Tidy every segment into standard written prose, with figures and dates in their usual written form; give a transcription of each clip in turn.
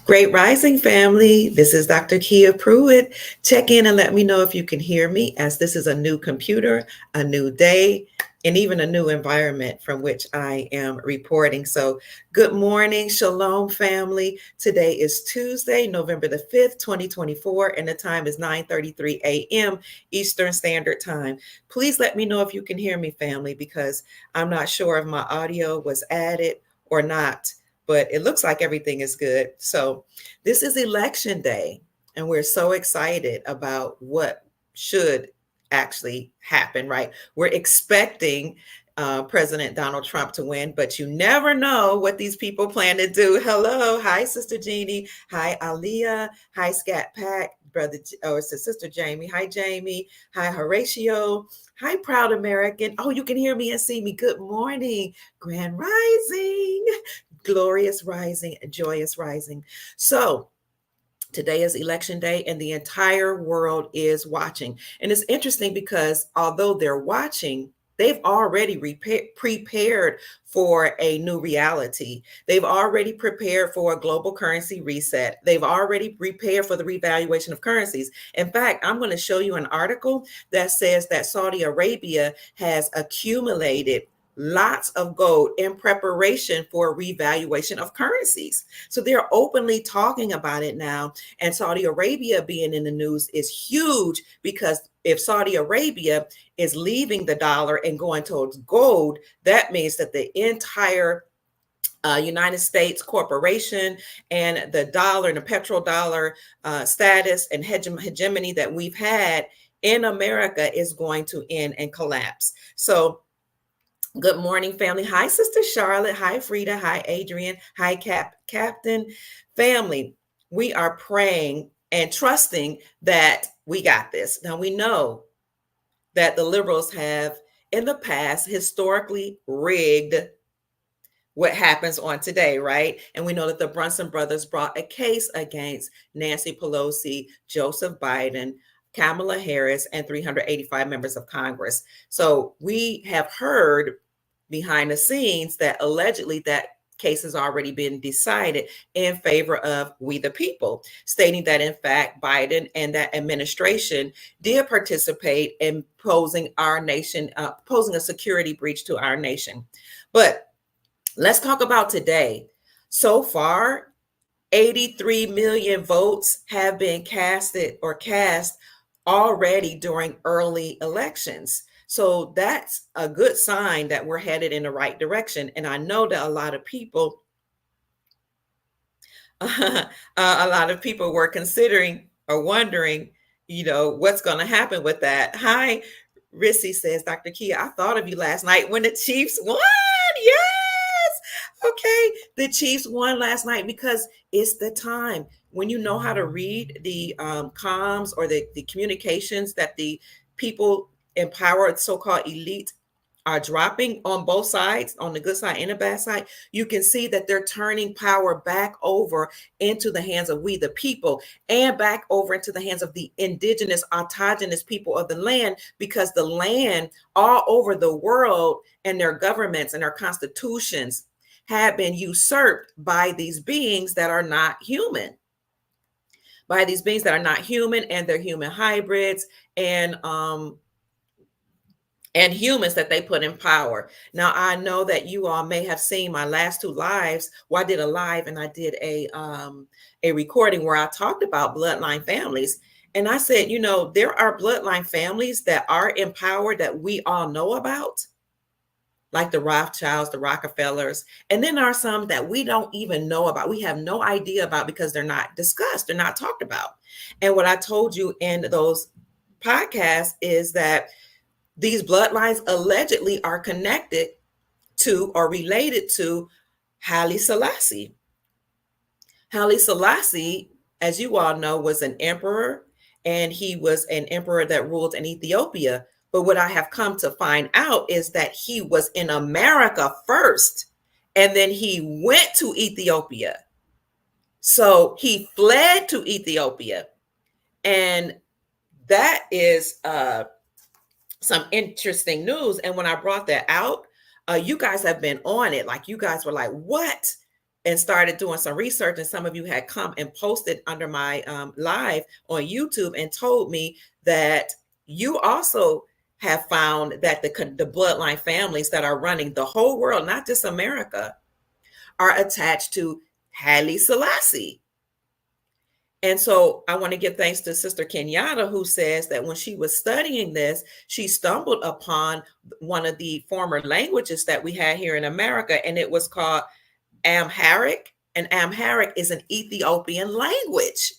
Great Rising family. This is Dr. Kia Pruitt. Check in and let me know if you can hear me, as this is a new computer, a new day, and even a new environment from which I am reporting. So, good morning, Shalom family. Today is Tuesday, November the 5th, 2024, and the time is 9:33 a.m. Eastern Standard Time. Please let me know if you can hear me, family, because I'm not sure if my audio was added or not, but it looks like everything is good. So this is election day, and we're so excited about what should actually happen, right? We're expecting President Donald Trump to win, but you never know what these people plan to do. Hello. Hi, Sister Jeannie. Hi, Aliyah. Hi, Scat Pack. It's Sister Jamie. Hi, Jamie. Hi, Horatio. Hi, Proud American. Oh, you can hear me and see me. Good morning. Grand Rising. Glorious rising, joyous rising. So today is election day and the entire world is watching. And it's interesting because although they're watching, they've already prepared for a new reality. They've already prepared for a global currency reset. They've already prepared for the revaluation of currencies. In fact, I'm going to show you an article that says that Saudi Arabia has accumulated lots of gold in preparation for a revaluation of currencies. So they're openly talking about it now. And Saudi Arabia being in the news is huge, because if Saudi Arabia is leaving the dollar and going towards gold, that means that the entire United States corporation and the dollar and the petrodollar status and hegemony that we've had in America is going to end and collapse. So good morning, family. Hi, Sister Charlotte. Hi, Frida. Hi, Adrian. Hi, Captain. Family, we are praying and trusting that we got this. Now, we know that the liberals have, in the past, historically rigged what happens on today, right? And we know that the Brunson brothers brought a case against Nancy Pelosi, Joseph Biden, Kamala Harris, and 385 members of Congress. So we have heard behind the scenes that allegedly that case has already been decided in favor of we the people, stating that in fact Biden and that administration did participate in posing our nation, posing a security breach to our nation. But let's talk about today. So far, 83 million votes have been cast already during early elections. So that's a good sign that we're headed in the right direction. And I know that a lot of people were considering or wondering, what's going to happen with that. Hi, Rissy says, Dr. Kia, I thought of you last night when the Chiefs won. Yes. Okay. The Chiefs won last night because it's the time when you know how to read the comms or the communications that the people in power, so-called elite, are dropping on both sides, on the good side and the bad side. You can see that they're turning power back over into the hands of we the people, and back over into the hands of the indigenous, autogenous people of the land, because the land all over the world and their governments and their constitutions have been usurped by these beings that are not human. By these beings that are not human, and they're human hybrids and humans that they put in power. Now, I know that you all may have seen my last two lives. Well, I did a live and I did a recording where I talked about bloodline families. And I said, there are bloodline families that are in power that we all know about, like the Rothschilds, the Rockefellers. And then there are some that we don't even know about. We have no idea about because they're not discussed. They're not talked about. And what I told you in those podcasts is that these bloodlines allegedly are connected to or related to Haile Selassie. Haile Selassie, as you all know, was an emperor, and he was an emperor that ruled in Ethiopia. But what I have come to find out is that he was in America first, and then he went to Ethiopia. So he fled to Ethiopia. And that is some interesting news. And when I brought that out, you guys have been on it. Like, you guys were like, what? and started doing some research, and some of you had come and posted under my live on YouTube and told me that you also have found that the bloodline families that are running the whole world, not just America, are attached to Haile Selassie. And so I want to give thanks to Sister Kenyatta, who says that when she was studying this, she stumbled upon one of the former languages that we had here in America, and it was called Amharic. And Amharic is an Ethiopian language.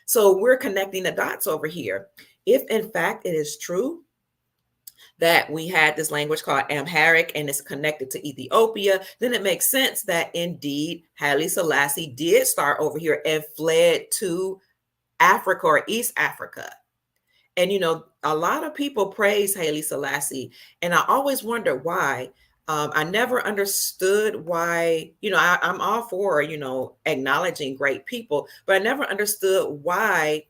So we're connecting the dots over here. If in fact it is true that we had this language called Amharic and it's connected to Ethiopia, then it makes sense that indeed Haile Selassie did start over here and fled to Africa or East Africa. And a lot of people praise Haile Selassie, and I always wonder why. I never understood why. I'm all for acknowledging great people, but I never understood why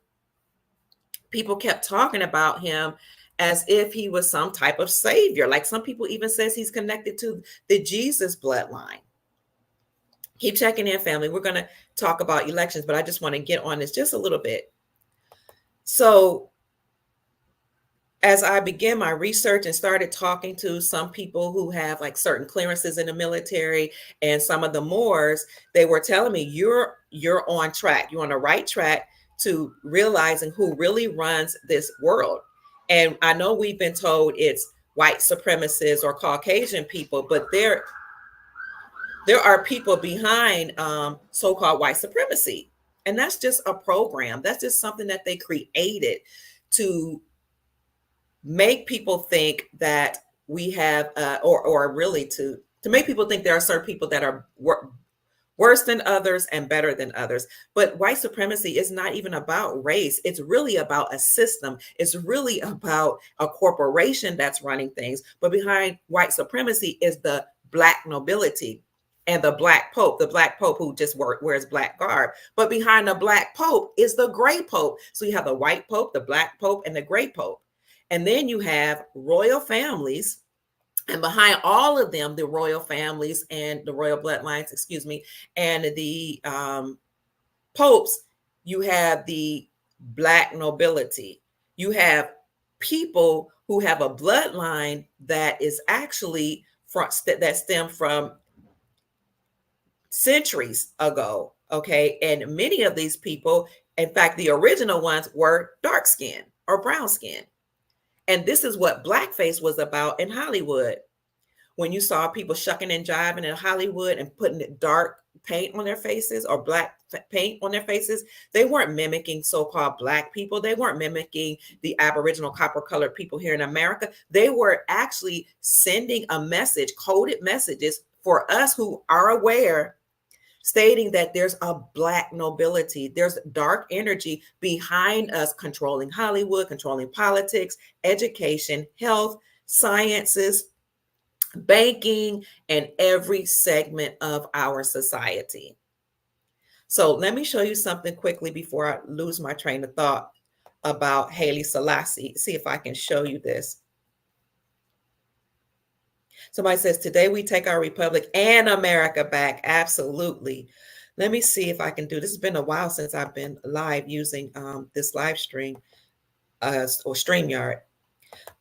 people kept talking about him as if he was some type of savior. Like some people even says he's connected to the Jesus bloodline. Keep checking in, family. We're going to talk about elections, but I just want to get on this just a little bit. So as I began my research and started talking to some people who have like certain clearances in the military and some of the Moors, they were telling me you're on track. You're on the right track to realizing who really runs this world. And I know we've been told it's white supremacists or Caucasian people, but there are people behind so-called white supremacy. And that's just a program. That's just something that they created to make people think that we have, or really to make people think there are certain people that are worse than others and better than others. But white supremacy is not even about race. It's really about a system. It's really about a corporation that's running things. But behind white supremacy is the Black nobility and the Black Pope who just wears black garb. But behind the Black Pope is the gray Pope. So you have the white Pope, the Black Pope, and the gray Pope. And then you have royal families, and behind all of them, the royal families and the royal bloodlines, and the popes, you have the Black nobility. You have people who have a bloodline that is actually that stem from centuries ago. Okay. And many of these people, in fact, the original ones were dark skin or brown skin. And this is what blackface was about in Hollywood. When you saw people shucking and jiving in Hollywood and putting dark paint on their faces or black paint on their faces, they weren't mimicking so-called Black people. They weren't mimicking the Aboriginal copper-colored people here in America. They were actually sending a message, coded messages for us who are aware, stating that there's a Black nobility, there's dark energy behind us controlling Hollywood, controlling politics, education, health, sciences, banking, and every segment of our society. So let me show you something quickly before I lose my train of thought about Haile Selassie. See if I can show you this. Somebody says, today we take our republic and America back. Absolutely. Let me see if I can do this. It's been a while since I've been live using this live stream or StreamYard.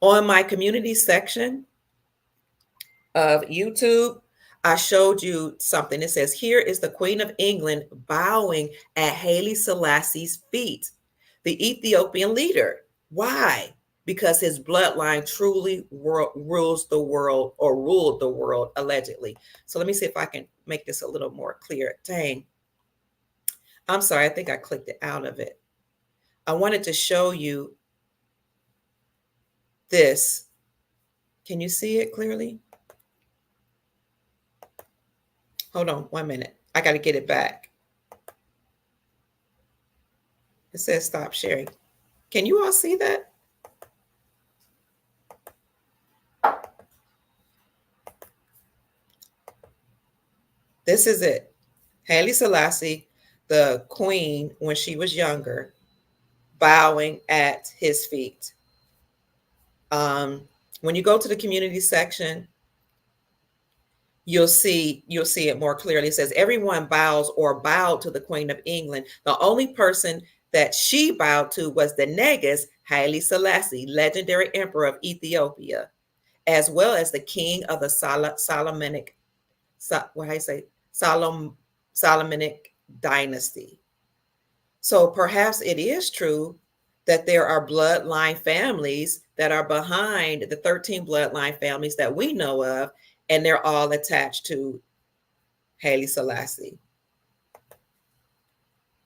On my community section of YouTube, I showed you something. It says, here is the Queen of England bowing at Haile Selassie's feet, the Ethiopian leader. Why? Because his bloodline truly rules the world, or ruled the world, allegedly. So let me see if I can make this a little more clear. Dang. I'm sorry. I think I clicked it out of it. I wanted to show you this. Can you see it clearly? Hold on 1 minute. I got to get it back. It says stop sharing. Can you all see that? This is it. Haile Selassie, the queen, when she was younger, bowing at his feet. When you go to the community section, you'll see it more clearly. It says everyone bows or bowed to the Queen of England. The only person that she bowed to was the Negus, Haile Selassie, legendary emperor of Ethiopia, as well as the king of the Solomonic, what I say, Solomonic dynasty. So perhaps it is true that there are bloodline families that are behind the 13 bloodline families that we know of, and they're all attached to Haile Selassie.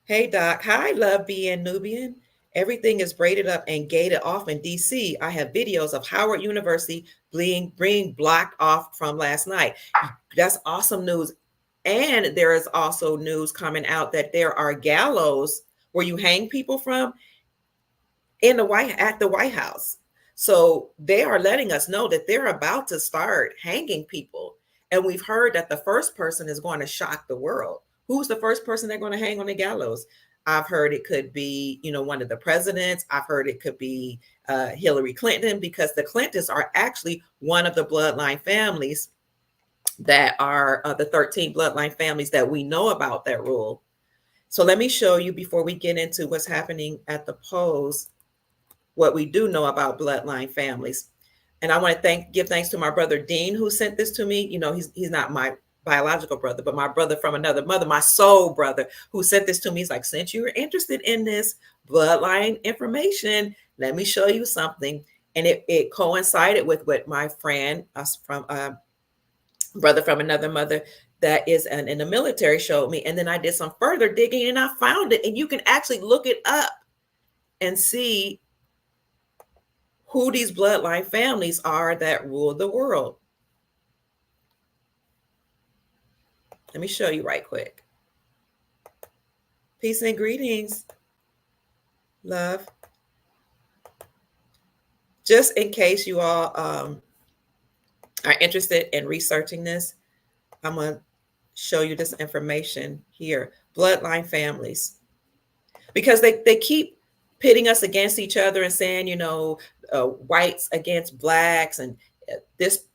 Hey, Doc. Hi, love being Nubian. Everything is braided up and gated off in DC. I have videos of Howard University being blocked off from last night. That's awesome news. And there is also news coming out that there are gallows where you hang people from at the White House. So they are letting us know that they're about to start hanging people. And we've heard that the first person is going to shock the world. Who's the first person they're going to hang on the gallows? I've heard it could be, one of the presidents. I've heard it could be Hillary Clinton, because the Clintons are actually one of the bloodline families that are the 13 bloodline families that we know about that rule. So let me show you, before we get into what's happening at the polls, what we do know about bloodline families. And I want to give thanks to my brother Dean, who sent this to me. He's not my biological brother, but my brother from another mother, my soul brother, who sent this to me. He's like, since you're interested in this bloodline information, let me show you something. And it coincided with what my friend from brother from another mother that is in the military showed me. And then I did some further digging and I found it. And you can actually look it up and see who these bloodline families are that rule the world. Let me show you right quick. Peace and greetings, love. Just in case you all are interested in researching this, I'm going to show you this information here. Bloodline families. Because they keep pitting us against each other and saying, whites against blacks, and this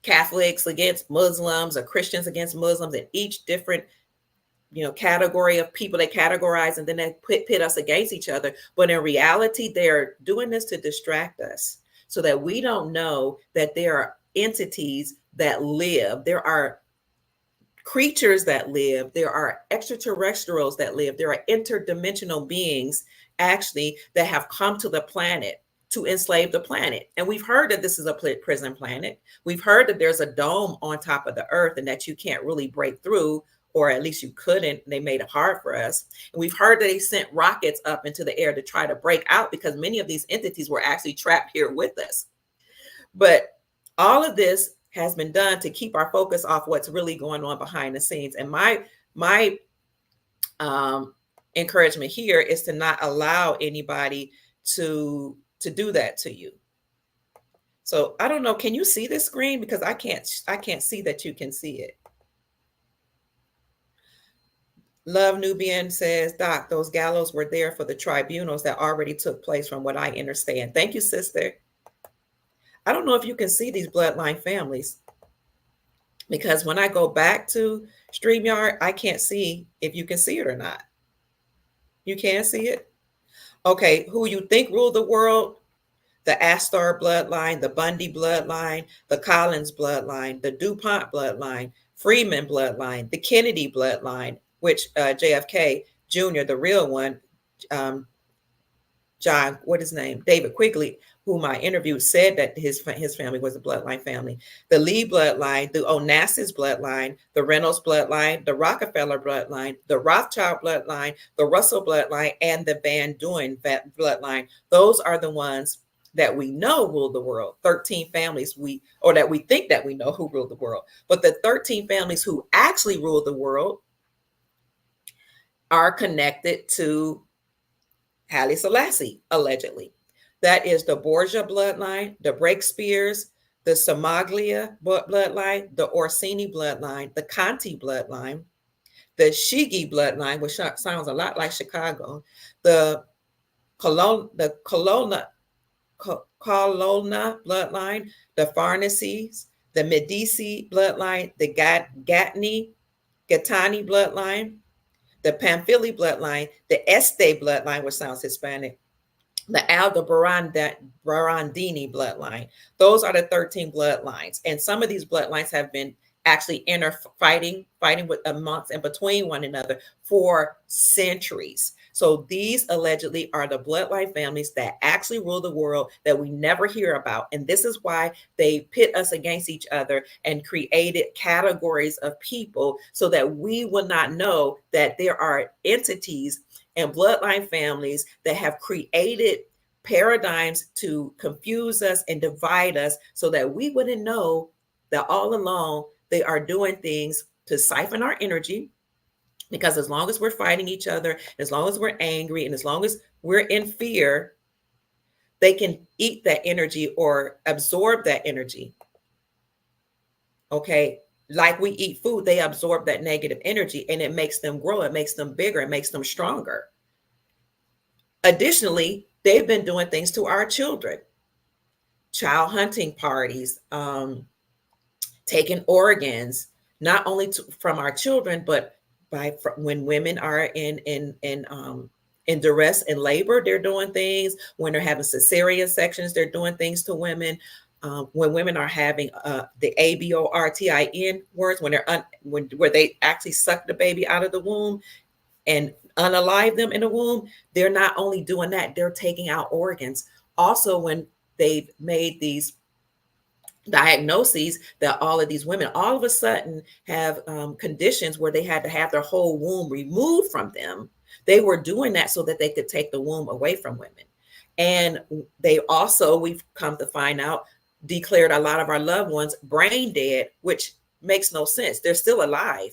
Catholics against Muslims, or Christians against Muslims, and each different category of people they categorize, and then they pit us against each other. But in reality, they're doing this to distract us so that we don't know that there are entities that live. There are creatures that live. There are extraterrestrials that live. There are interdimensional beings actually that have come to the planet to enslave the planet. And we've heard that this is a prison planet. We've heard that there's a dome on top of the earth and that you can't really break through, or at least you couldn't. They made it hard for us. And we've heard that they sent rockets up into the air to try to break out, because many of these entities were actually trapped here with us. But all of this has been done to keep our focus off what's really going on behind the scenes. And my encouragement here is to not allow anybody to do that to you. So I don't know, can you see this screen? Because I can't see that you can see it. Love Nubian says, Doc, those gallows were there for the tribunals that already took place, from what I understand. Thank you, sister. I don't know if you can see these bloodline families, because when I go back to StreamYard, I can't see if you can see it or not. You can see it? Okay, who you think ruled the world? The Astor bloodline, the Bundy bloodline, the Collins bloodline, the DuPont bloodline, Freeman bloodline, the Kennedy bloodline, which JFK Jr., the real one, John, what is his name? David Quigley, whom I interviewed, said that his family was a bloodline family. The Lee bloodline, the Onassis bloodline, the Reynolds bloodline, the Rockefeller bloodline, the Rothschild bloodline, the Russell bloodline, and the Van Duyn bloodline. Those are the ones that we know rule the world. 13 families that we think that we know who rule the world. But the 13 families who actually rule the world are connected to Haile Selassie, allegedly. That is the Borgia bloodline, the Breakspears, the Somaglia bloodline, the Orsini bloodline, the Conti bloodline, the Shigi bloodline, which sounds a lot like Chicago, the Colonna bloodline, the Farneses, the Medici bloodline, the Gattani bloodline, the Pamphili bloodline, the Este bloodline, which sounds Hispanic, the Aldebarandini bloodline. Those are the 13 bloodlines. And some of these bloodlines have been actually fighting with amongst and between one another for centuries. So these allegedly are the bloodline families that actually rule the world that we never hear about. And this is why they pit us against each other and created categories of people so that we will not know that there are entities and bloodline families that have created paradigms to confuse us and divide us so that we wouldn't know that all along they are doing things to siphon our energy. Because as long as we're fighting each other, as long as we're angry, and as long as we're in fear, they can eat that energy or absorb that energy. Okay. Like we eat food, they absorb that negative energy and it makes them grow, it makes them bigger, it makes them stronger. Additionally, they've been doing things to our children, child hunting parties, taking organs, not only from our children, but when women are in duress and labor, they're doing things. When they're having cesarean sections, they're doing things to women. When women are having the abortin words, when where they actually suck the baby out of the womb and unalive them in the womb, they're not only doing that, they're taking out organs. Also, when they've made these diagnoses that all of these women all of a sudden have conditions where they had to have their whole womb removed from them, they were doing that so that they could take the womb away from women. And they also, we've come to find out, declared a lot of our loved ones brain dead, which makes no sense. They're still alive.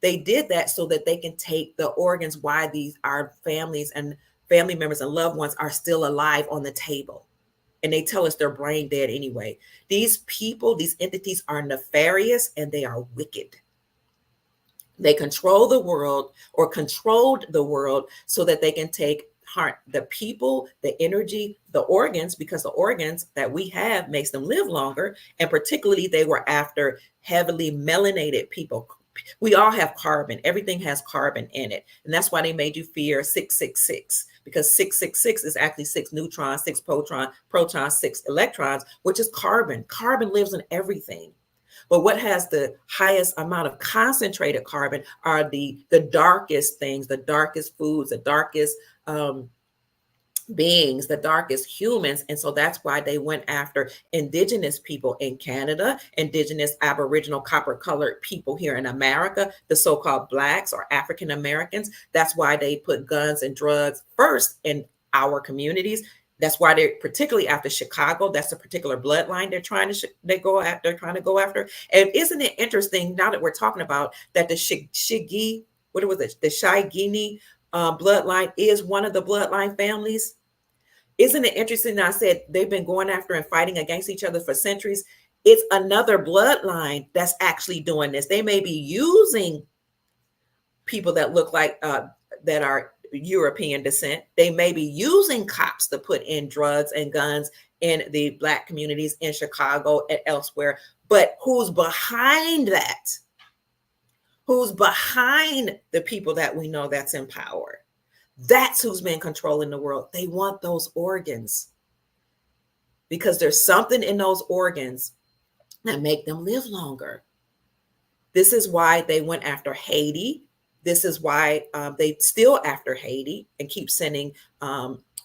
They did that so that they can take the organs, why these our families and family members and loved ones are still alive, on the table. And they tell us they're brain dead anyway. These people, these entities are nefarious and they are wicked. They control the world, or controlled the world, so that they can take the people, the energy, the organs, because the organs that we have makes them live longer. And particularly they were after heavily melanated people. We all have carbon. Everything has carbon in it. And that's why they made you fear 666, because 666 is actually 6 neutrons, 6 protons, 6 electrons, which is carbon. Carbon lives in everything. But what has the highest amount of concentrated carbon are the darkest things, the darkest foods, the darkest beings, the darkest humans. And so that's why they went after indigenous people in Canada, indigenous aboriginal copper colored people here in America, the so-called blacks or African Americans. That's why they put guns and drugs first in our communities. That's why they're particularly after Chicago. That's a particular bloodline they're trying to go after. And isn't it interesting, now that we're talking about that, the Shigi, what was it? The Shaigini bloodline is one of the bloodline families. Isn't it interesting that I said they've been going after and fighting against each other for centuries? It's another bloodline that's actually doing this. They may be using people that look like that are European descent. They may be using cops to put in drugs and guns in the Black communities in Chicago and elsewhere. But who's behind that? Who's behind the people that we know that's in power? That's who's been controlling the world. They want those organs because there's something in those organs that make them live longer. This is why they went after Haiti. This is why they still after Haiti and keep sending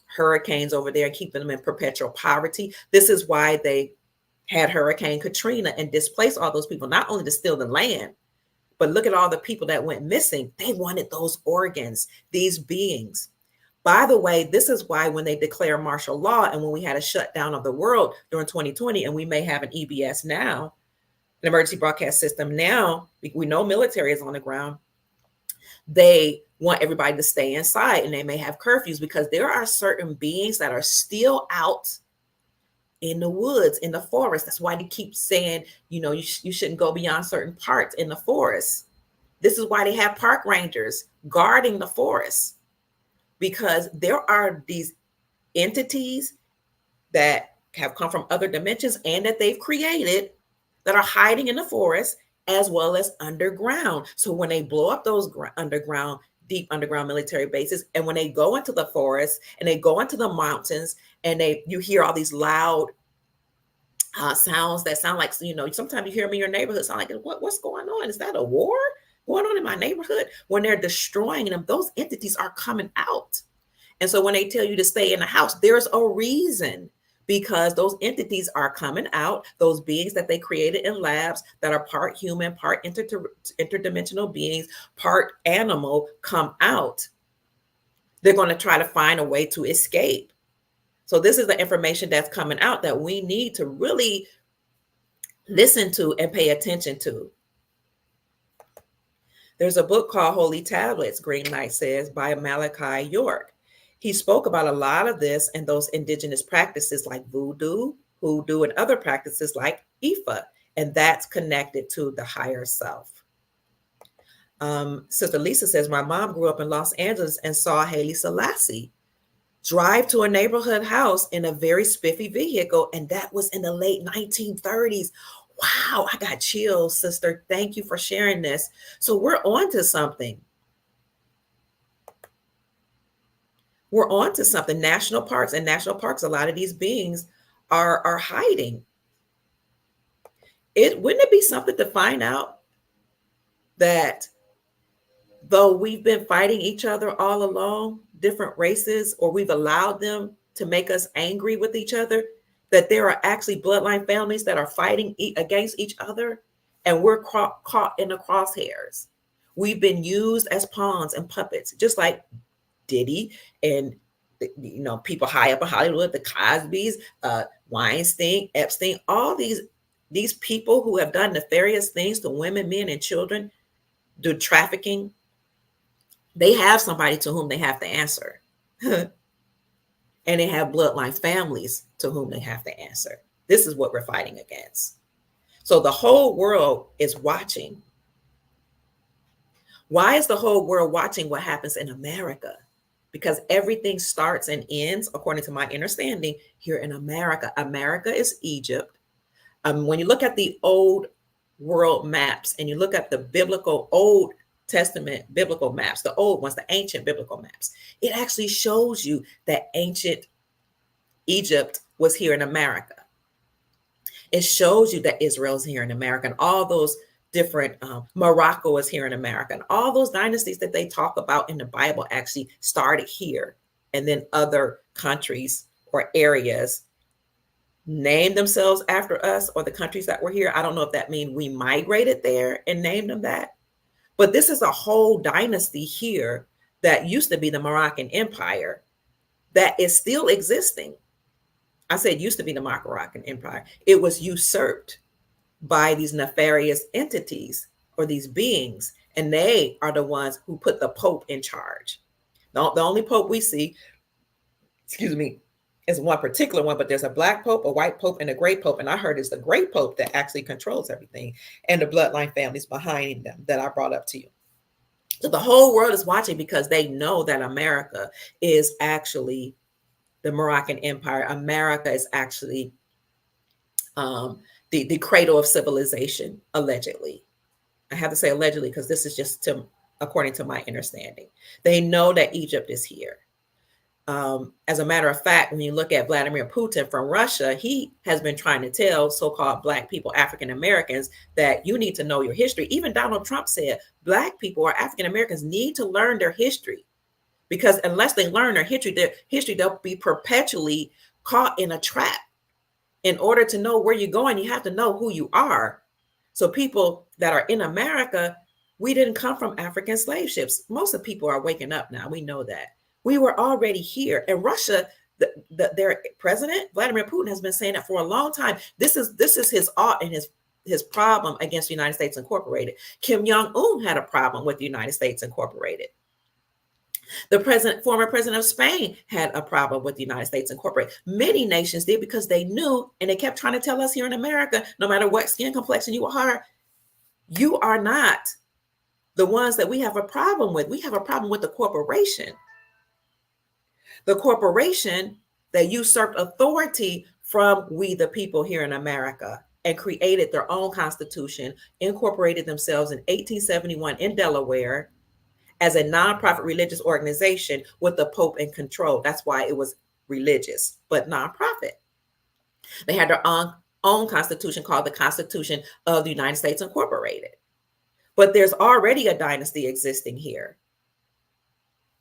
hurricanes over there and keeping them in perpetual poverty. This is why they had Hurricane Katrina and displaced all those people, not only to steal the land, but look at all the people that went missing. They wanted those organs, these beings. By the way, this is why when they declare martial law and when we had a shutdown of the world during 2020, and we may have an EBS now, an emergency broadcast system now, we know military is on the ground. They want everybody to stay inside, and they may have curfews because there are certain beings that are still out in the woods, in the forest. That's why they keep saying, you shouldn't go beyond certain parts in the forest. This is why they have park rangers guarding the forest, because there are these entities that have come from other dimensions and that they've created that are hiding in the forest as well as underground. So when they blow up those underground, deep underground military bases, and when they go into the forest and they go into the mountains, and you hear all these loud sounds that sound like, sometimes you hear them in your neighborhood, sound like, what's going on? Is that a war going on in my neighborhood? When they're destroying them, those entities are coming out. And so when they tell you to stay in the house, there's a reason, because those entities are coming out, those beings that they created in labs that are part human, part interdimensional beings, part animal, come out. They're going to try to find a way to escape. So this is the information that's coming out that we need to really listen to and pay attention to. There's a book called Holy Tablets, Green Knight says, by Malachi York. He spoke about a lot of this and those indigenous practices like voodoo, hoodoo, and other practices like Ifa, and that's connected to the higher self. Sister Lisa says, my mom grew up in Los Angeles and saw Haile Selassie drive to a neighborhood house in a very spiffy vehicle, and that was in the late 1930s. Wow, I got chills, sister. Thank you for sharing this. So we're on to something. We're on to something. National parks, a lot of these beings are hiding. Wouldn't it be something to find out that though we've been fighting each other all along, different races, or we've allowed them to make us angry with each other, that there are actually bloodline families that are fighting against each other, and we're caught in the crosshairs. We've been used as pawns and puppets, just like Diddy and people high up in Hollywood, the Cosbys, Weinstein, Epstein, all these people who have done nefarious things to women, men, and children, do trafficking. They have somebody to whom they have to answer. And they have bloodline families to whom they have to answer. This is what we're fighting against. So the whole world is watching. Why is the whole world watching what happens in America? Because everything starts and ends, according to my understanding, here in America. America is Egypt. When you look at the old world maps and you look at the biblical Old Testament biblical maps, the old ones, the ancient biblical maps, it actually shows you that ancient Egypt was here in America. It shows you that Israel's here in America, and all those different, Morocco is here in America, and all those dynasties that they talk about in the Bible actually started here. And then other countries or areas named themselves after us, or the countries that were here. I don't know if that means we migrated there and named them that. But this is a whole dynasty here that used to be the Moroccan Empire that is still existing. I said used to be the Moroccan Empire. It was usurped by these nefarious entities or these beings, and they are the ones who put the Pope in charge. The only Pope we see, is one particular one, but there's a black Pope, a white Pope, and a gray Pope. And I heard it's the gray Pope that actually controls everything, and the bloodline families behind them that I brought up to you. So the whole world is watching because they know that America is actually the Moroccan Empire. America is actually the cradle of civilization, allegedly. I have to say allegedly because this is just according to my understanding. They know that Egypt is here. As a matter of fact, when you look at Vladimir Putin from Russia, he has been trying to tell so-called Black people, African Americans, that you need to know your history. Even Donald Trump said Black people or African Americans need to learn their history, because unless they learn their history, they'll be perpetually caught in a trap. In order to know where you're going, you have to know who you are. So people that are in America, we didn't come from African slave ships. Most of the people are waking up now. We know that. We were already here. And Russia, their president, Vladimir Putin, has been saying that for a long time. This is his art and his problem against the United States Incorporated. Kim Jong-un had a problem with the United States Incorporated. The former president of Spain had a problem with the United States Incorporated. Many nations did, because they knew, and they kept trying to tell us here in America, no matter what skin complexion you are, you are not the ones that we have a problem with. We have a problem with the corporation. The corporation that usurped authority from we the people here in America. and created their own constitution, incorporated themselves in 1871 in Delaware as a nonprofit religious organization with the Pope in control. That's why it was religious, but nonprofit. They had their own constitution called the Constitution of the United States Incorporated. But there's already a dynasty existing here,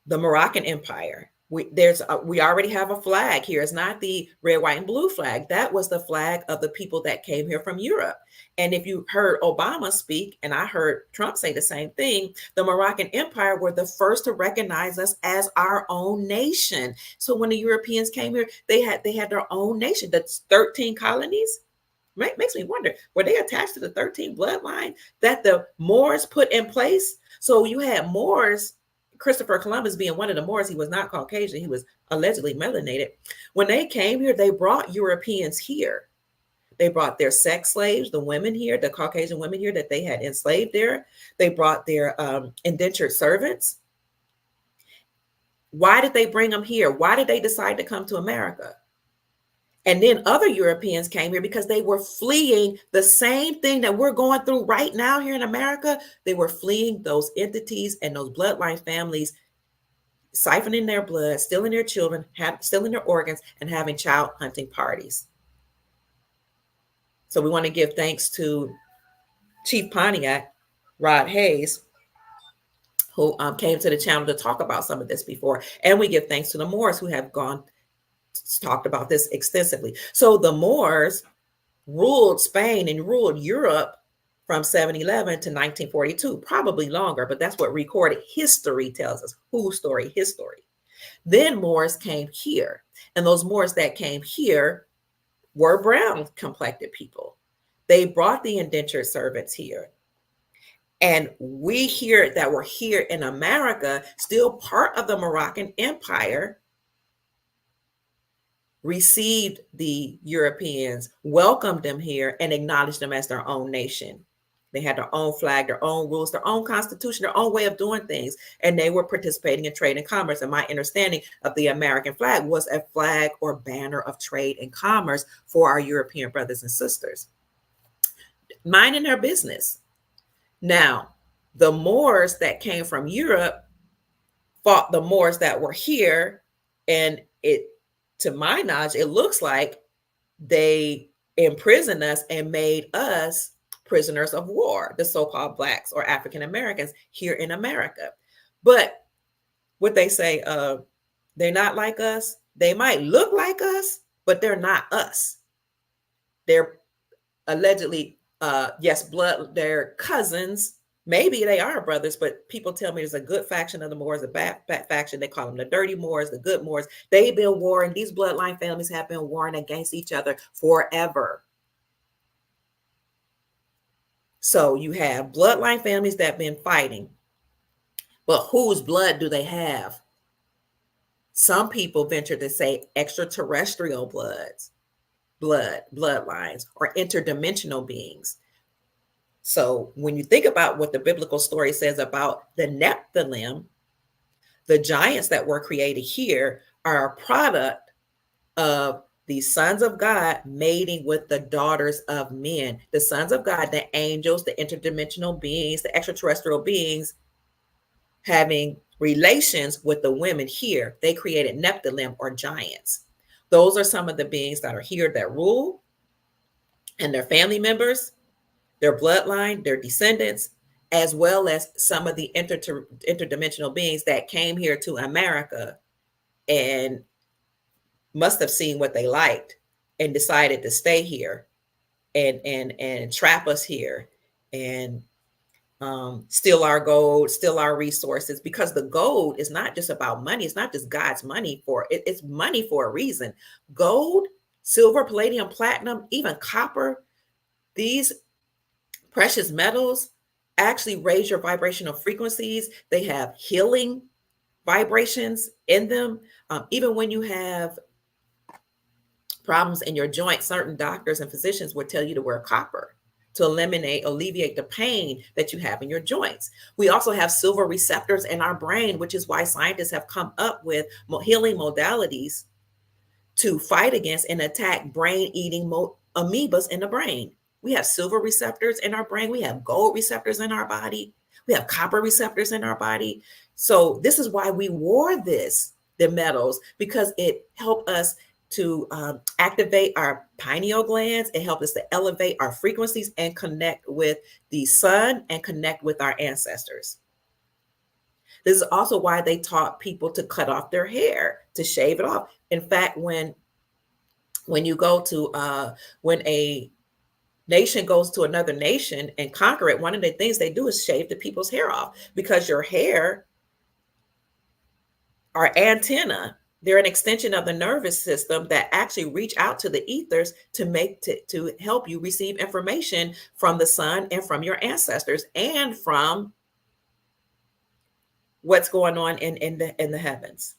the Moroccan Empire. We already have a flag here. It's not the red, white, and blue flag. That was the flag of the people that came here from Europe. And if you heard Obama speak, and I heard Trump say the same thing, the Moroccan Empire were the first to recognize us as our own nation. So when the Europeans came here, they had their own nation. That's 13 colonies. Makes me wonder, were they attached to the 13 bloodline that the Moors put in place? So you had Moors, Christopher Columbus being one of the Moors. He was not Caucasian. He was allegedly melanated. When they came here, they brought Europeans here. They brought their sex slaves, the women here, the Caucasian women here that they had enslaved there. They brought their indentured servants. Why did they bring them here? Why did they decide to come to America? And then other Europeans came here because they were fleeing the same thing that we're going through right now here in America. They were fleeing those entities and those bloodline families, siphoning their blood, stealing their children, stealing their organs, and having child hunting parties. So we want to give thanks to Chief Pontiac, Rod Hayes, who came to the channel to talk about some of this before. And we give thanks to the Moors who have talked about this extensively. So the Moors ruled Spain and ruled Europe from 711 to 1942, probably longer, but that's what recorded history tells us. Whose story? His story. Then Moors came here, and those Moors that came here were brown complected people. They brought the indentured servants here. And we here that were here in America, still part of the Moroccan Empire, received the Europeans, welcomed them here, and acknowledged them as their own nation. They had their own flag, their own rules, their own constitution, their own way of doing things. And they were participating in trade and commerce. And my understanding of the American flag was a flag or banner of trade and commerce for our European brothers and sisters, minding their business. Now, the Moors that came from Europe fought the Moors that were here, and to my knowledge, it looks like they imprisoned us and made us prisoners of war, the so-called Blacks or African Americans here in America. But what they say, they're not like us. They might look like us, but they're not us. They're allegedly, yes, they're cousins. Maybe they are brothers, but people tell me there's a good faction of the Moors, a bad faction. They call them the dirty Moors, the good Moors. They've been warring. These bloodline families have been warring against each other forever. So you have bloodline families that have been fighting, but whose blood do they have? Some people venture to say extraterrestrial bloodlines, or interdimensional beings. So when you think about what the biblical story says about the Nephilim, the giants that were created here are a product of the sons of God mating with the daughters of men. The sons of God, the angels, the interdimensional beings, the extraterrestrial beings, having relations with the women here. They created Nephilim, or giants. Those are some of the beings that are here that rule, and their family members, their bloodline, their descendants, as well as some of the interdimensional beings that came here to America and must have seen what they liked and decided to stay here and trap us here and steal our gold, steal our resources, because the gold is not just about money. It's not just God's money it's money for a reason. Gold, silver, palladium, platinum, even copper, these precious metals actually raise your vibrational frequencies. They have healing vibrations in them. Even when you have problems in your joints, certain doctors and physicians would tell you to wear copper to alleviate the pain that you have in your joints. We also have silver receptors in our brain, which is why scientists have come up with healing modalities to fight against and attack brain-eating amoebas in the brain. We have silver receptors in our brain. We have gold receptors in our body. We have copper receptors in our body. So this is why we wore the metals, because it helped us to activate our pineal glands. It helped us to elevate our frequencies and connect with the sun and connect with our ancestors. This is also why they taught people to cut off their hair, to shave it off. In fact, when you go to when a nation goes to another nation and conquer it, one of the things they do is shave the people's hair off, because your hair are antenna. They're an extension of the nervous system that actually reach out to the ethers to help you receive information from the sun and from your ancestors and from what's going on in the heavens.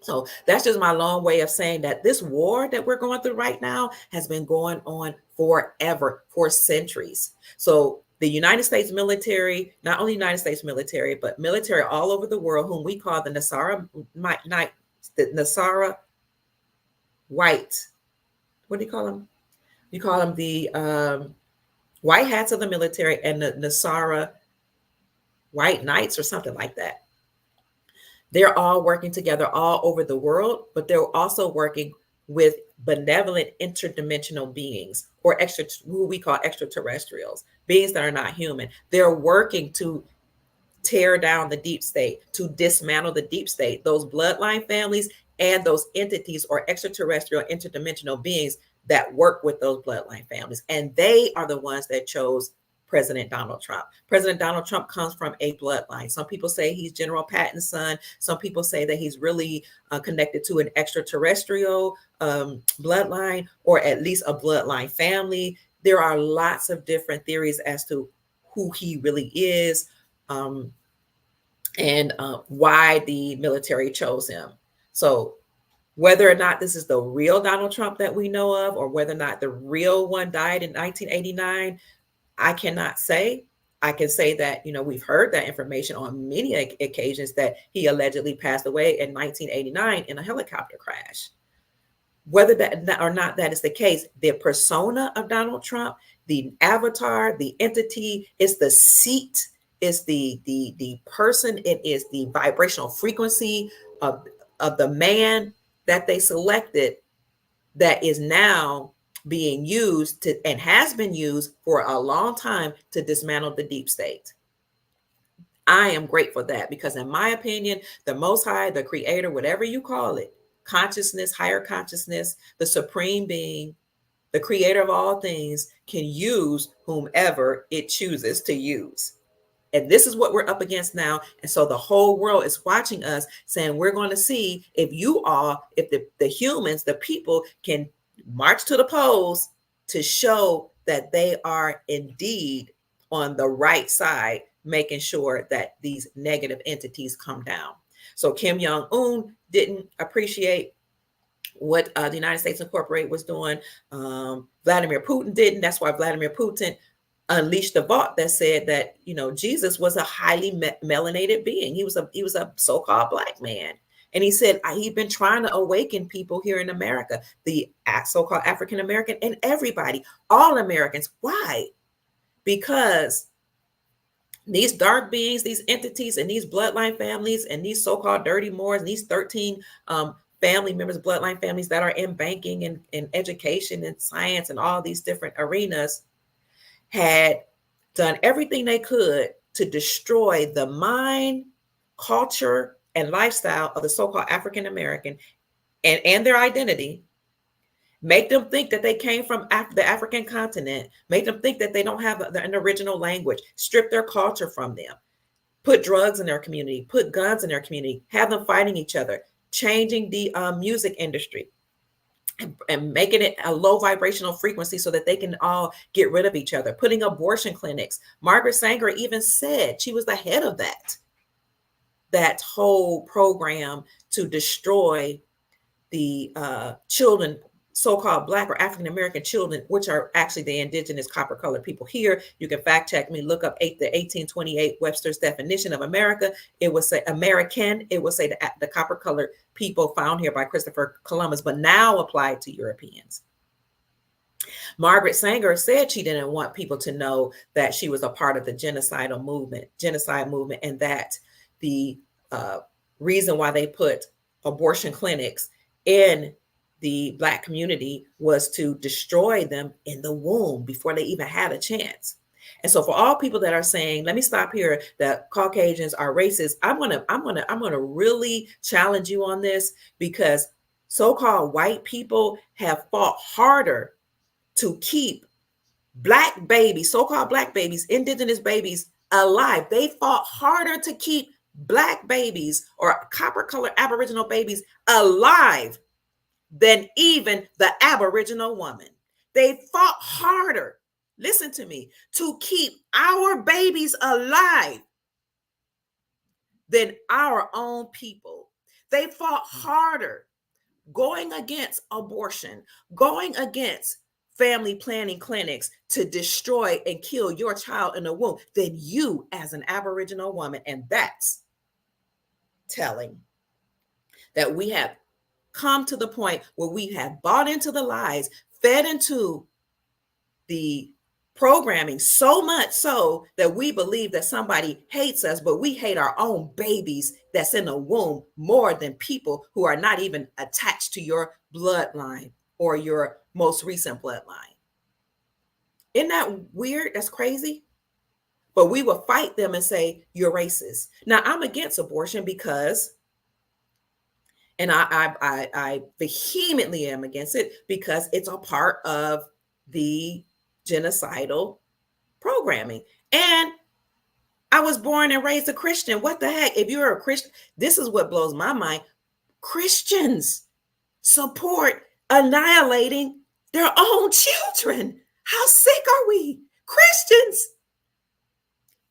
So that's just my long way of saying that this war that we're going through right now has been going on forever, for centuries. So the United States military, not only United States military, but military all over the world, whom we call the Nasara White. What do you call them? You call them the white hats of the military and the Nasara White Knights or something like that. They're all working together all over the world, but they're also working with benevolent interdimensional beings, or who we call extraterrestrials, beings that are not human. They're working to tear down the deep state, to dismantle the deep state, those bloodline families and those entities or extraterrestrial interdimensional beings that work with those bloodline families. And they are the ones that chose President Donald Trump. President Donald Trump comes from a bloodline. Some people say he's General Patton's son. Some people say that he's really connected to an extraterrestrial bloodline, or at least a bloodline family. There are lots of different theories as to who he really is, and why the military chose him. So whether or not this is the real Donald Trump that we know of, or whether or not the real one died in 1989, I cannot say. I can say that, we've heard that information on many occasions, that he allegedly passed away in 1989 in a helicopter crash. Whether that or not that is the case, the persona of Donald Trump, the avatar, the entity, is the seat, is the person, it is the vibrational frequency of the man that they selected, that is now being used to, and has been used for a long time, to dismantle the deep state. I am grateful for that, because in my opinion, the Most High, the Creator, whatever you call it, consciousness, higher consciousness, the supreme being, the creator of all things, can use whomever it chooses to use. And this is what we're up against now. And so the whole world is watching us, saying, we're going to see if the humans, the people, can march to the polls to show that they are indeed on the right side, making sure that these negative entities come down. So Kim Jong-un didn't appreciate what the United States Incorporated was doing. Vladimir Putin didn't. That's why Vladimir Putin unleashed the vault that said that, Jesus was a highly melanated being. He was a so-called black man. And he said he'd been trying to awaken people here in America, the so-called African American, and everybody, all Americans. Why? Because these dark beings, these entities, and these bloodline families, and these so-called dirty Moors, and these 13 family members, bloodline families that are in banking and education and science and all these different arenas, had done everything they could to destroy the mind, culture, and lifestyle of the so-called African American, and their identity. Make them think that they came from the African continent. Make them think that they don't have an original language. Strip their culture from them. Put drugs in their community. Put guns in their community. Have them fighting each other. Changing the music industry and making it a low vibrational frequency so that they can all get rid of each other. Putting abortion clinics. Margaret Sanger even said, she was the head of that whole program to destroy the children, so-called Black or African American children, which are actually the indigenous copper colored people here. You can fact check me, look up the 1828 Webster's definition of America. It would say American. It would say the copper colored people found here by Christopher Columbus, but now applied to Europeans. Margaret Sanger said she didn't want people to know that she was a part of the genocide movement, and that the uh, reason why they put abortion clinics in the Black community was to destroy them in the womb before they even had a chance. And so, for all people that are saying, "Let me stop here," that Caucasians are racist, I'm gonna really challenge you on this, because so-called white people have fought harder to keep Black babies, so-called Black babies, indigenous babies alive. They fought harder to keep Black babies or copper colored Aboriginal babies alive than even the Aboriginal woman. They fought harder, listen to me, to keep our babies alive than our own people. They fought harder going against abortion, going against family planning clinics to destroy and kill your child in the womb than you as an Aboriginal woman. And that's telling that we have come to the point where we have bought into the lies, fed into the programming so much so that we believe that somebody hates us, but we hate our own babies that's in the womb more than people who are not even attached to your bloodline or your most recent bloodline. Isn't that weird? That's crazy. But we will fight them and say, "You're racist." Now, I'm against abortion because, and I vehemently am against it because it's a part of the genocidal programming. And I was born and raised a Christian. What the heck? If you're a Christian, this is what blows my mind. Christians support annihilating their own children. How sick are we? Christians.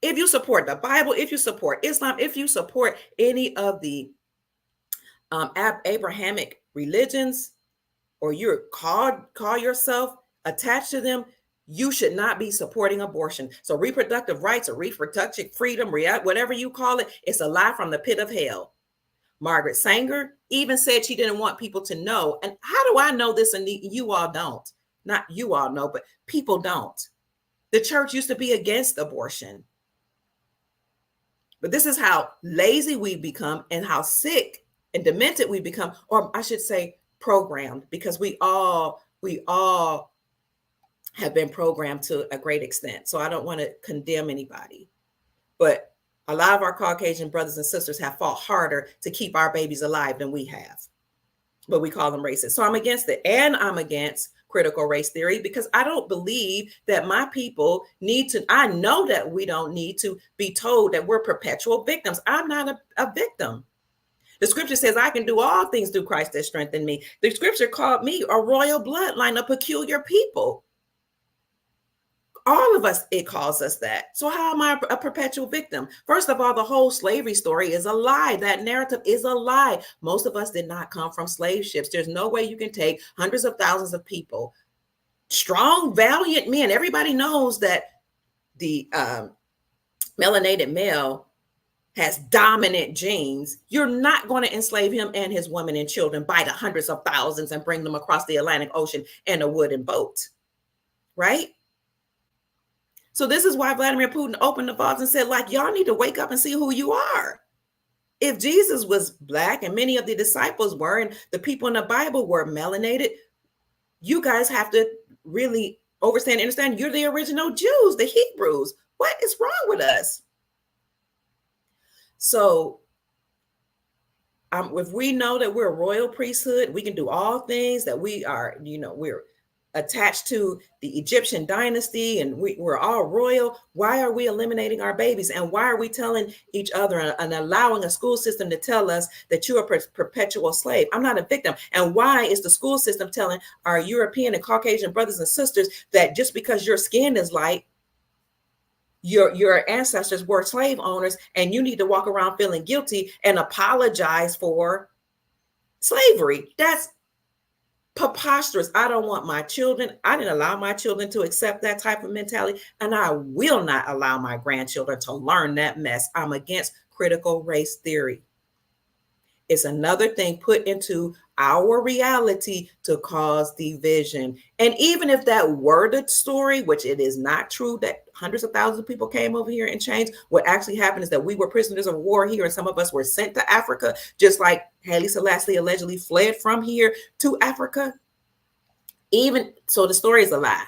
If you support the Bible, if you support Islam, if you support any of the Abrahamic religions, or you're call yourself attached to them, you should not be supporting abortion. So reproductive rights or reproductive freedom, whatever you call it, it's a lie from the pit of hell. Margaret Sanger even said she didn't want people to know. And how do I know this and you all don't? Not you all know, but people don't. The church used to be against abortion. But this is how lazy we've become and how sick and demented we become, or I should say programmed, because we all have been programmed to a great extent. So I don't want to condemn anybody, but a lot of our Caucasian brothers and sisters have fought harder to keep our babies alive than we have, but we call them racist. So I'm against it. And I'm against critical race theory because I don't believe that my people need to, I know that we don't need to be told that we're perpetual victims. I'm not a victim. The scripture says I can do all things through Christ that strengthen me. The scripture called me a royal bloodline, a peculiar people. All of us, it calls us that. So how am I a perpetual victim? First of all, the whole slavery story is a lie. That narrative is a lie. Most of us did not come from slave ships. There's no way you can take hundreds of thousands of people, strong, valiant men. Everybody knows that the melanated male has dominant genes. You're not going to enslave him and his women and children by the hundreds of thousands and bring them across the Atlantic Ocean in a wooden boat, right? So this is why Vladimir Putin opened the vaults and said, like, y'all need to wake up and see who you are. If Jesus was Black and many of the disciples were, and the people in the Bible were melanated, you guys have to really understand you're the original Jews, the Hebrews. What is wrong with us? So if we know that we're a royal priesthood, we can do all things, that we are, we're attached to the Egyptian dynasty and we're all royal. Why are we eliminating our babies? And why are we telling each other and allowing a school system to tell us that you're a perpetual slave? I'm not a victim. And why is the school system telling our European and Caucasian brothers and sisters that just because your skin is light, your ancestors were slave owners and you need to walk around feeling guilty and apologize for slavery? That's preposterous. I don't want my children. I didn't allow my children to accept that type of mentality, and I will not allow my grandchildren to learn that mess. I'm against critical race theory. It's another thing put into our reality to cause division. And even if that were the story, which it is not true that hundreds of thousands of people came over here and changed, what actually happened is that we were prisoners of war here, and some of us were sent to Africa, just like Haile Selassie allegedly fled from here to Africa. Even so, the story is a lie.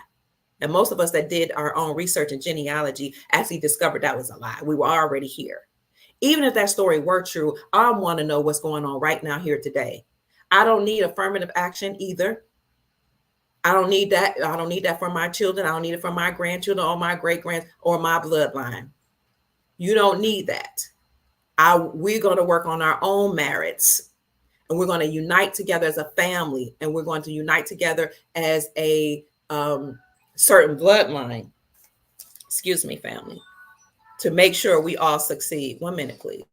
And most of us that did our own research and genealogy actually discovered that was a lie. We were already here. Even if that story were true, I want to know what's going on right now here today. I don't need affirmative action either. I don't need that. I don't need that for my children. I don't need it for my grandchildren or my great grands or my bloodline. You don't need that. We're going to work on our own merits, and we're going to unite together as a family, and we're going to unite together as a certain bloodline. Excuse me, family, to make sure we all succeed. 1 minute, please.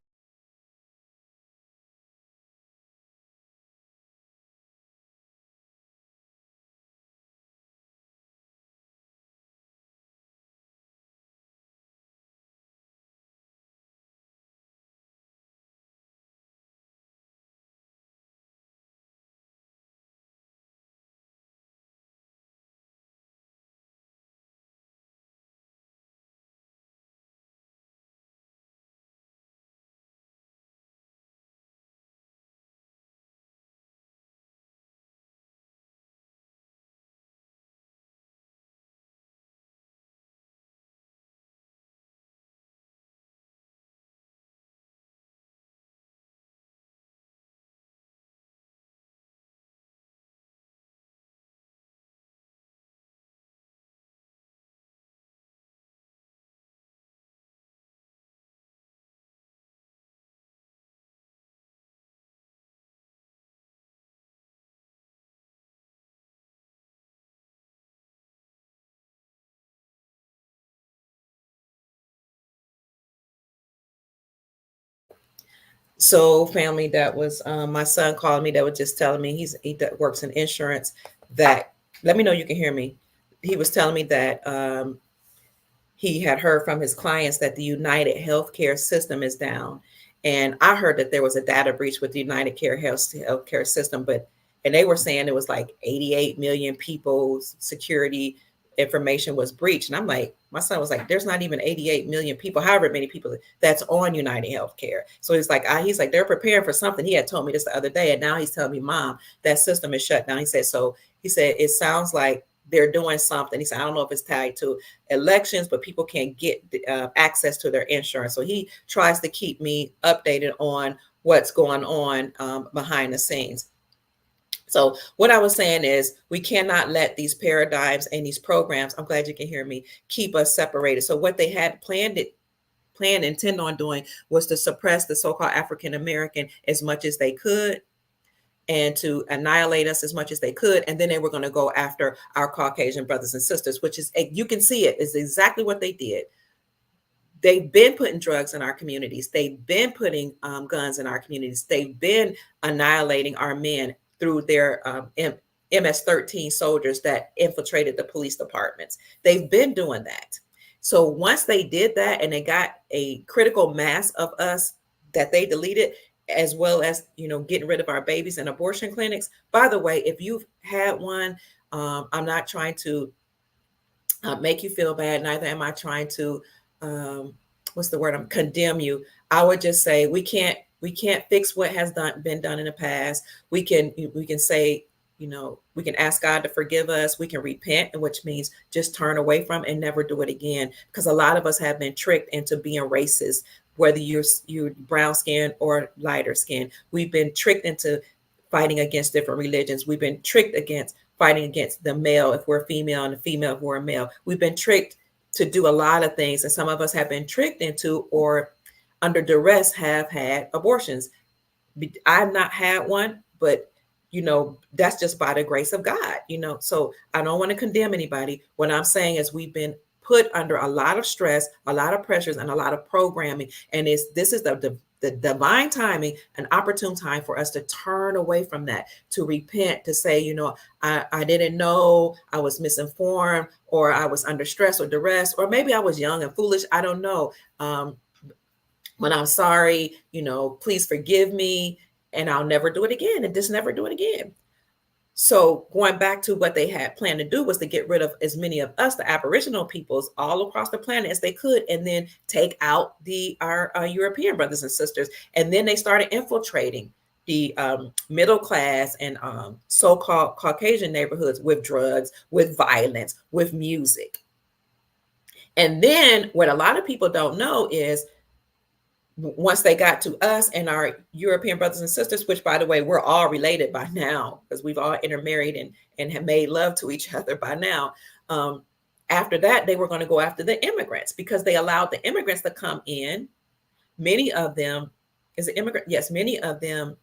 So, family, that was my son calling me. That was just telling me he that works in insurance. That let me know you can hear me. He was telling me that he had heard from his clients that the United Healthcare system is down. And I heard that there was a data breach with the United Care Healthcare system, and they were saying it was like 88 million people's security information was breached. And I'm like, my son was like, there's not even 88 million people, however many people that's on United Healthcare. So he's like, they're preparing for something. He had told me this the other day, and now he's telling me, Mom, that system is shut down. He said, it sounds like they're doing something. He said, I don't know if it's tied to elections, but people can't get access to their insurance. So he tries to keep me updated on what's going on behind the scenes. So what I was saying is we cannot let these paradigms and these programs, I'm glad you can hear me, keep us separated. So what they had intend on doing was to suppress the so-called African American as much as they could, and to annihilate us as much as they could. And then they were going to go after our Caucasian brothers and sisters, which is, you can see it is exactly what they did. They've been putting drugs in our communities. They've been putting guns in our communities. They've been annihilating our men through their MS-13 soldiers that infiltrated the police departments. They've been doing that. So once they did that and they got a critical mass of us that they deleted, as well as, getting rid of our babies in abortion clinics. By the way, if you've had one, I'm not trying to make you feel bad. Neither am I trying to, what's the word? I'm condemn you. I would just say we can't fix what has been done in the past. We can say, we can ask God to forgive us. We can repent, which means just turn away from and never do it again. Because a lot of us have been tricked into being racist, whether you're brown skin or lighter skin. We've been tricked into fighting against different religions. We've been tricked against fighting against the male if we're female and the female if we're a male. We've been tricked to do a lot of things. And some of us have been tricked into or under duress have had abortions. I've not had one, but that's just by the grace of God, so I don't want to condemn anybody. What I'm saying is we've been put under a lot of stress, a lot of pressures, and a lot of programming. And this is the divine timing, an opportune time for us to turn away from that, to repent, to say, I didn't know, I was misinformed, or I was under stress or duress, or maybe I was young and foolish. I don't know. When I'm sorry, please forgive me. and I'll never do it again, and just never do it again. So going back to what they had planned to do was to get rid of as many of us, the Aboriginal peoples, all across the planet as they could, and then take out our European brothers and sisters. And then they started infiltrating the middle class and so-called Caucasian neighborhoods with drugs, with violence, with music. And then what a lot of people don't know is once they got to us and our European brothers and sisters, which by the way, we're all related by now because we've all intermarried and have made love to each other by now. After that, they were going to go after the immigrants because they allowed the immigrants to come in. Many of them, is an immigrant? Yes, many of them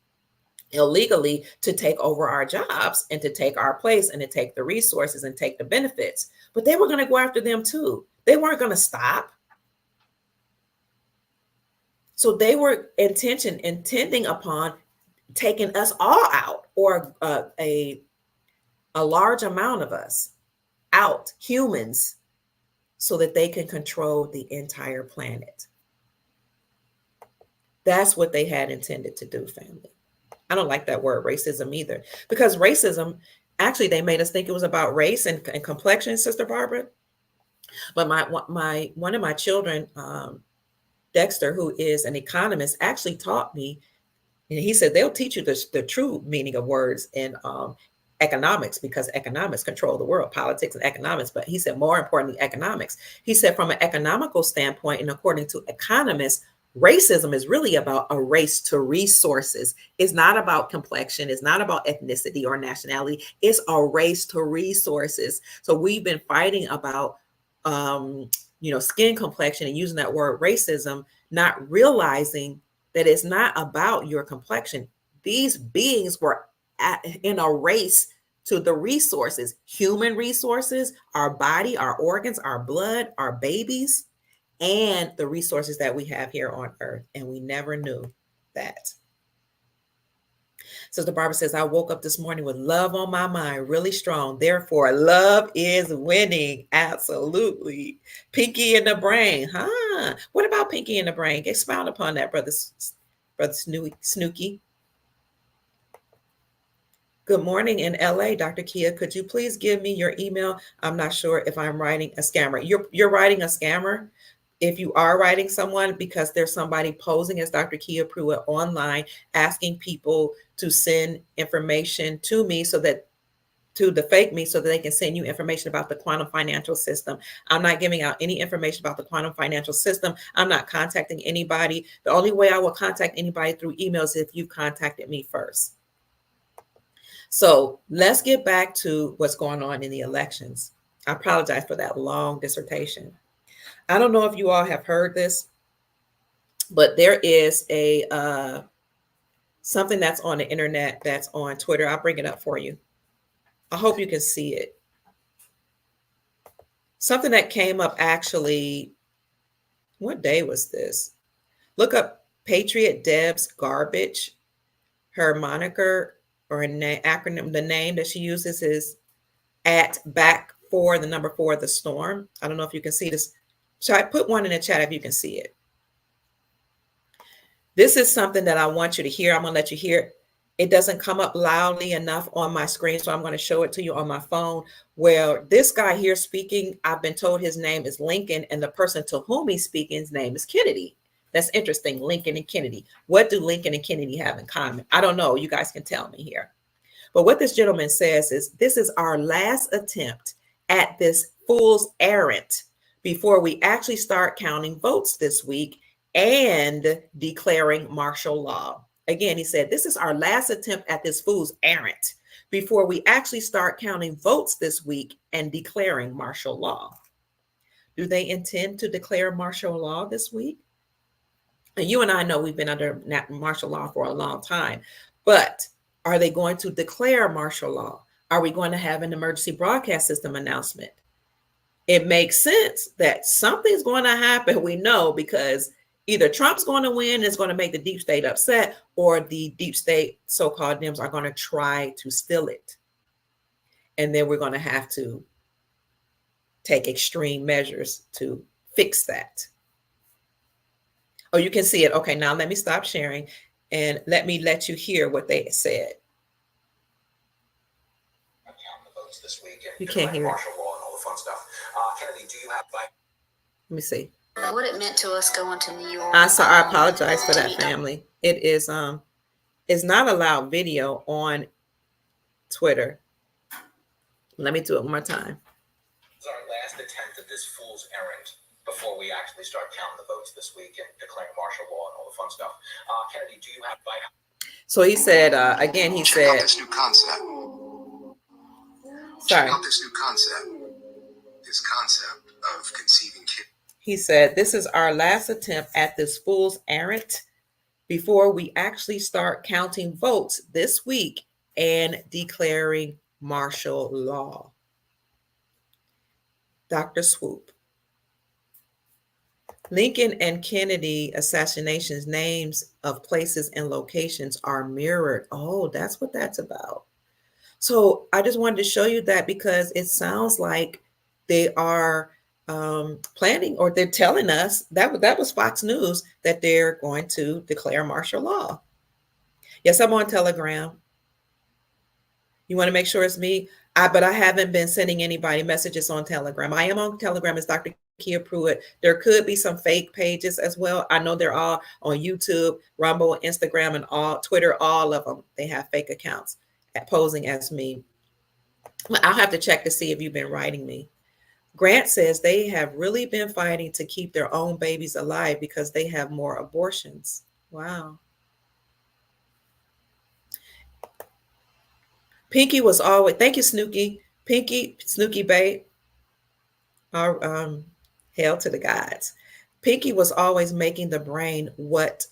illegally to take over our jobs and to take our place and to take the resources and take the benefits. But they were going to go after them too. They weren't going to stop. So they were intending upon taking us all out, or a large amount of us out, humans, so that they can control the entire planet. That's what they had intended to do, family. I don't like that word racism either, because racism, actually, they made us think it was about race and complexion, Sister Barbara. But one of my children, Dexter, who is an economist, actually taught me, and he said they'll teach you the true meaning of words in economics, because economics control the world, politics and economics. But he said more importantly, economics. He said from an economical standpoint, and according to economists, racism is really about a race to resources. It's not about complexion. It's not about ethnicity or nationality. It's a race to resources. So we've been fighting about skin complexion and using that word racism, not realizing that it's not about your complexion. These beings were in a race to the resources, human resources, our body, our organs, our blood, our babies, and the resources that we have here on earth. And we never knew that. Sister Barbara says, I woke up this morning with love on my mind, really strong. Therefore, love is winning. Absolutely. Pinky in the brain. Huh? What about Pinky in the brain? Expound upon that, brother Snooky. Good morning in LA, Dr. Kia. Could you please give me your email? I'm not sure if I'm writing a scammer. You're writing a scammer. If you are writing someone because there's somebody posing as Dr. Kia Pruitt online, asking people to send information to me to the fake me so that they can send you information about the quantum financial system. I'm not giving out any information about the quantum financial system. I'm not contacting anybody. The only way I will contact anybody through emails is if you contacted me first. So let's get back to what's going on in the elections. I apologize for that long dissertation. I don't know if you all have heard this, but there is a something that's on the internet, that's on Twitter. I'll bring it up for you. I hope you can see it. Something that came up actually, what day was this? Look up Patriot Deb's Garbage. Her moniker or acronym, the name that she uses is at back for the number 4, the storm. I don't know if you can see this. So I put one in the chat if you can see it. This is something that I want you to hear. I'm going to let you hear it. It doesn't come up loudly enough on my screen, so I'm going to show it to you on my phone. Where this guy here speaking, I've been told his name is Lincoln, and the person to whom he's speaking, his name is Kennedy. That's interesting, Lincoln and Kennedy. What do Lincoln and Kennedy have in common? I don't know. You guys can tell me here. But what this gentleman says is, this is our last attempt at this fool's errand before we actually start counting votes this week and declaring martial law. Again, he said, this is our last attempt at this fool's errand before we actually start counting votes this week and declaring martial law. Do they intend to declare martial law this week? And you and I know we've been under martial law for a long time, but are they going to declare martial law? Are we going to have an emergency broadcast system announcement? It makes sense that something's going to happen, we know, because either Trump's going to win and it's going to make the deep state upset, or the deep state so-called Dems are going to try to steal it. And then we're going to have to take extreme measures to fix that. Oh, you can see it. Okay, now let me stop sharing. And let you hear what they said. You can't hear it. Let me see. What it meant to us going to New York. I apologize for that, family. It is not allowed video on Twitter. Let me do it one more time. This is our last attempt at this fool's errand before we actually start counting the votes this week and declaring martial law and all the fun stuff. Kennedy, do you have bite? So he said, again, he said, check out this new concept. Sorry. Check out this new concept. This concept of conceiving kids. He said, this is our last attempt at this fool's errand before we actually start counting votes this week and declaring martial law. Dr. Swoop. Lincoln and Kennedy assassinations, names of places and locations are mirrored. Oh, that's what that's about. So I just wanted to show you that because it sounds like they are planning, or they're telling us that was Fox News, that they're going to declare martial law. Yes, I'm on Telegram. You want to make sure it's me? But I haven't been sending anybody messages on Telegram. I am on Telegram as Dr. Kia Pruitt. There could be some fake pages as well. I know they're all on YouTube, Rumble, Instagram, and all Twitter. All of them, they have fake accounts posing as me. I'll have to check to see if you've been writing me. Grant says they have really been fighting to keep their own babies alive because they have more abortions. Wow. Pinky was always, thank you, Snooky. Pinky, Snooky Babe. Hail to the gods. Pinky was always making the brain what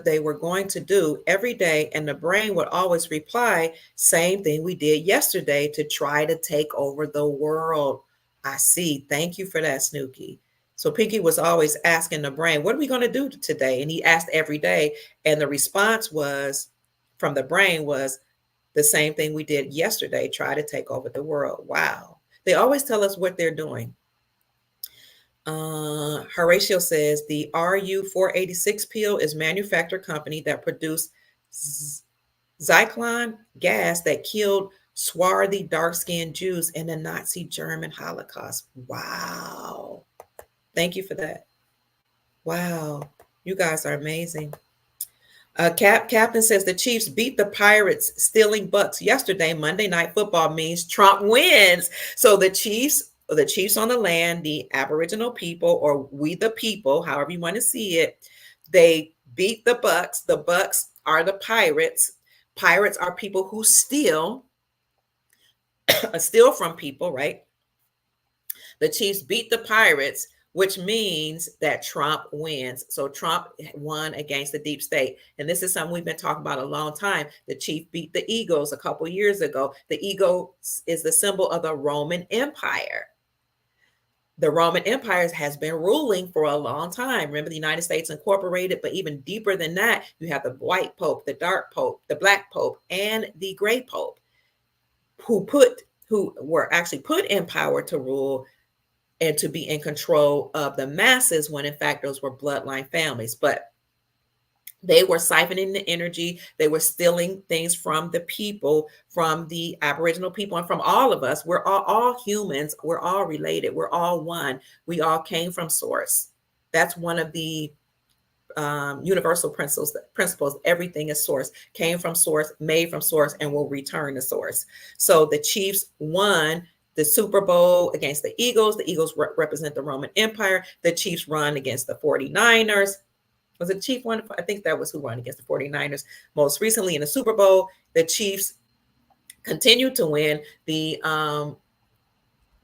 they were going to do every day, and the brain would always reply, same thing we did yesterday, to try to take over the world. I see. Thank you for that, Snooky. So Pinky was always asking the brain, what are we going to do today? And he asked every day, and the response was from the brain was the same thing we did yesterday, try to take over the world. Wow. They always tell us what they're doing. Horatio says the RU-486 pill is manufactured company that produced Zyklon gas that killed swarthy dark-skinned Jews in the Nazi German Holocaust. Wow. Thank you for that. Wow. You guys are amazing. Captain says the Chiefs beat the Pirates, stealing bucks yesterday. Monday Night Football means Trump wins. So the Chiefs on the land, the Aboriginal people, or we the people, however you want to see it, they beat the Bucks. The Bucks are the Pirates. Pirates are people who steal from people, right? The Chiefs beat the Pirates, which means that Trump wins. So Trump won against the deep state. And this is something we've been talking about a long time. The Chief beat the Eagles a couple years ago. The eagle is the symbol of the Roman Empire. The Roman Empire has been ruling for a long time. Remember, the United States incorporated, but even deeper than that, you have the white pope, the dark pope, the black pope, and the gray pope, who were actually put in power to rule and to be in control of the masses, when in fact those were bloodline families. But they were siphoning the energy. They were stealing things from the people, from the Aboriginal people, and from all of us. We're all humans. We're all related. We're all one. We all came from source. That's one of the universal principles. Everything is source, came from source, made from source, and will return to source. So the Chiefs won the Super Bowl against the Eagles. The Eagles represent the Roman Empire. The Chiefs run against the 49ers. Was it the Chief one? I think that was who won against the 49ers most recently in the Super Bowl. The Chiefs continued to win. The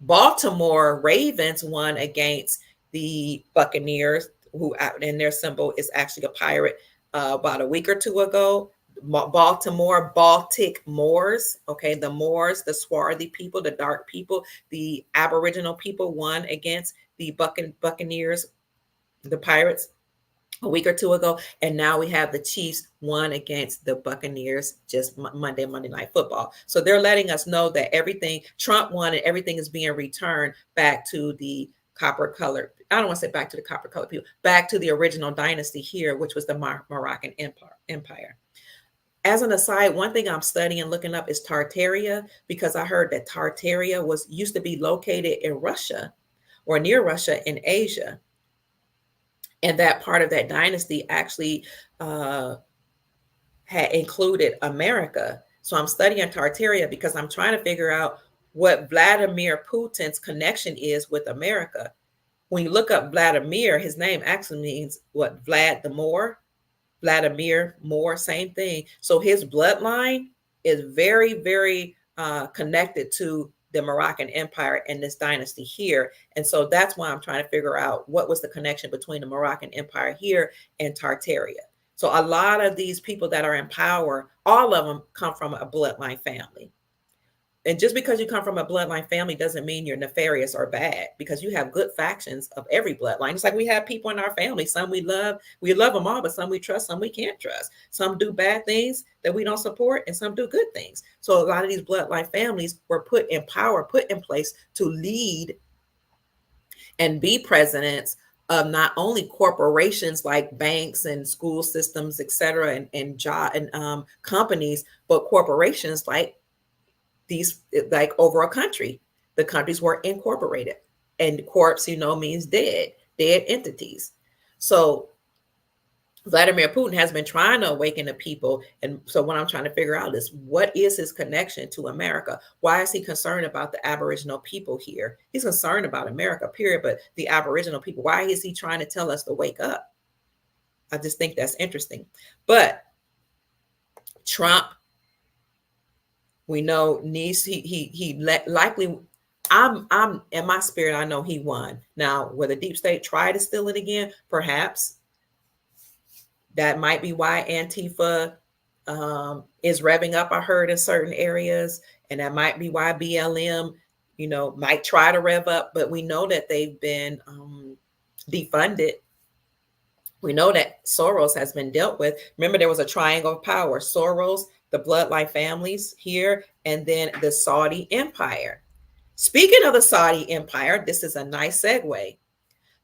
Baltimore Ravens won against the Buccaneers, who, and their symbol is actually a pirate, about a week or two ago. Baltimore, Baltic Moors, okay, the Moors, the swarthy people, the dark people, the Aboriginal people won against the Buccaneers, the Pirates, a week or two ago. And now we have the Chiefs won against the Buccaneers just Monday Night Football. So they're letting us know that everything, Trump won and everything is being returned back to the copper colored, I don't want to say back to the copper colored people, back to the original dynasty here, which was the Moroccan Empire. As an aside, one thing I'm studying and looking up is Tartaria, because I heard that Tartaria used to be located in Russia or near Russia in Asia. And that part of that dynasty actually had included America. So I'm studying Tartaria because I'm trying to figure out what Vladimir Putin's connection is with America. When you look up Vladimir, his name actually means what? Vlad the Moor, Vladimir Moor, same thing. So his bloodline is very, very connected to the Moroccan Empire and this dynasty here. And so that's why I'm trying to figure out what was the connection between the Moroccan Empire here and Tartaria. So a lot of these people that are in power, all of them come from a bloodline family. And just because you come from a bloodline family doesn't mean you're nefarious or bad, because you have good factions of every bloodline. It's like we have people in our family. Some we love them all, but some we trust, some we can't trust. Some do bad things that we don't support, and some do good things. So a lot of these bloodline families were put in power, put in place to lead and be presidents of not only corporations like banks and school systems, et cetera, and job and companies, but corporations like these, like over a country. The countries were incorporated, and corpse, means dead entities. So Vladimir Putin has been trying to awaken the people. And so what I'm trying to figure out is, what is his connection to America? Why is he concerned about the Aboriginal people here? He's concerned about America, period. But the Aboriginal people, why is he trying to tell us to wake up? I just think that's interesting. But Trump, we know, likely, I'm in my spirit, I know he won. Now, will the deep state try to steal it again? Perhaps. That might be why Antifa is revving up, I heard, in certain areas. And that might be why BLM, might try to rev up. But we know that they've been defunded. We know that Soros has been dealt with. Remember, there was a triangle of power: Soros, the bloodline families here, and then the Saudi Empire. Speaking of the Saudi Empire, this is a nice segue.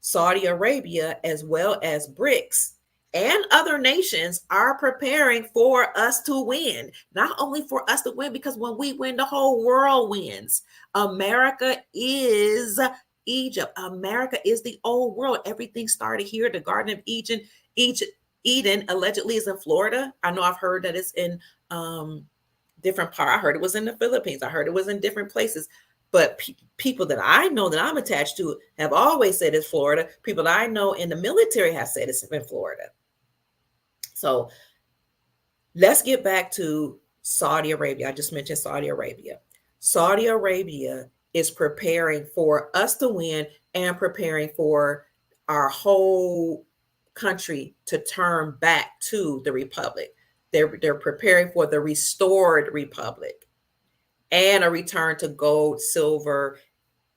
Saudi Arabia, as well as BRICS and other nations, are preparing for us to win. Not only for us to win, because when we win, the whole world wins. America is Egypt. America is the old world. Everything started here. The Garden of Eden allegedly is in Florida. I know I've heard that it's in different parts. I heard it was in the Philippines. I heard it was in different places. But people that I know that I'm attached to have always said it's Florida. People that I know in the military have said it's in Florida. So let's get back to Saudi Arabia. I just mentioned Saudi Arabia. Saudi Arabia is preparing for us to win and preparing for our whole country to turn back to the republic. They're preparing for the restored republic and a return to gold, silver,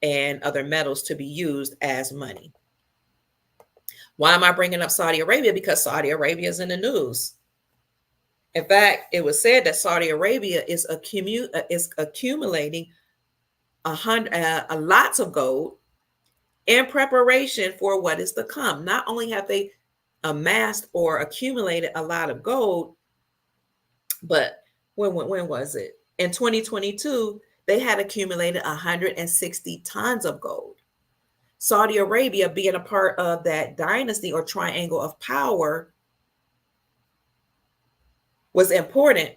and other metals to be used as money. Why am I bringing up Saudi Arabia? Because Saudi Arabia is in the news. In fact, it was said that Saudi Arabia is accumulating lots of gold in preparation for what is to come. Not only have they amassed or accumulated a lot of gold, but when was it? In 2022, they had accumulated 160 tons of gold. Saudi Arabia, being a part of that dynasty or triangle of power, was important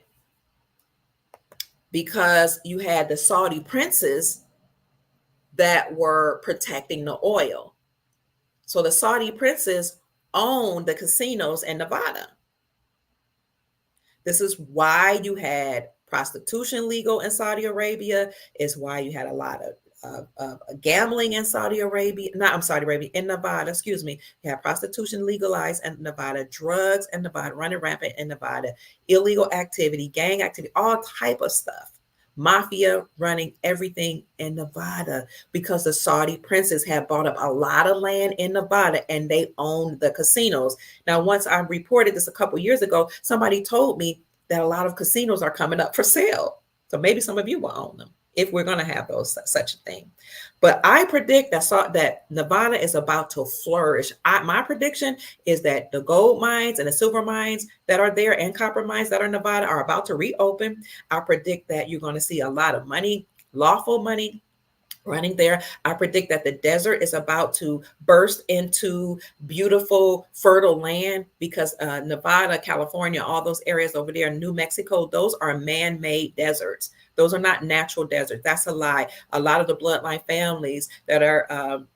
because you had the Saudi princes that were protecting the oil. So the Saudi princes owned the casinos in Nevada. This is why you had prostitution legal in Saudi Arabia. It's why you had a lot of gambling in Saudi Arabia, in Nevada, excuse me. You have prostitution legalized in Nevada, drugs in Nevada, running rampant in Nevada, illegal activity, gang activity, all type of stuff. Mafia running everything in Nevada because the Saudi princes had bought up a lot of land in Nevada and they owned the casinos. Now, once I reported this a couple years ago, somebody told me that a lot of casinos are coming up for sale. So maybe some of you will own them. if we're going to have such a thing. But I predict that Nevada is about to flourish. My prediction is that the gold mines and the silver mines that are there and copper mines that are in Nevada are about to reopen. I predict that you're going to see a lot of money, lawful money, running there. I predict that the desert is about to burst into beautiful, fertile land because Nevada, California, all those areas over there, New Mexico, those are man-made deserts. Those are not natural deserts. That's a lie. A lot of the bloodline families that are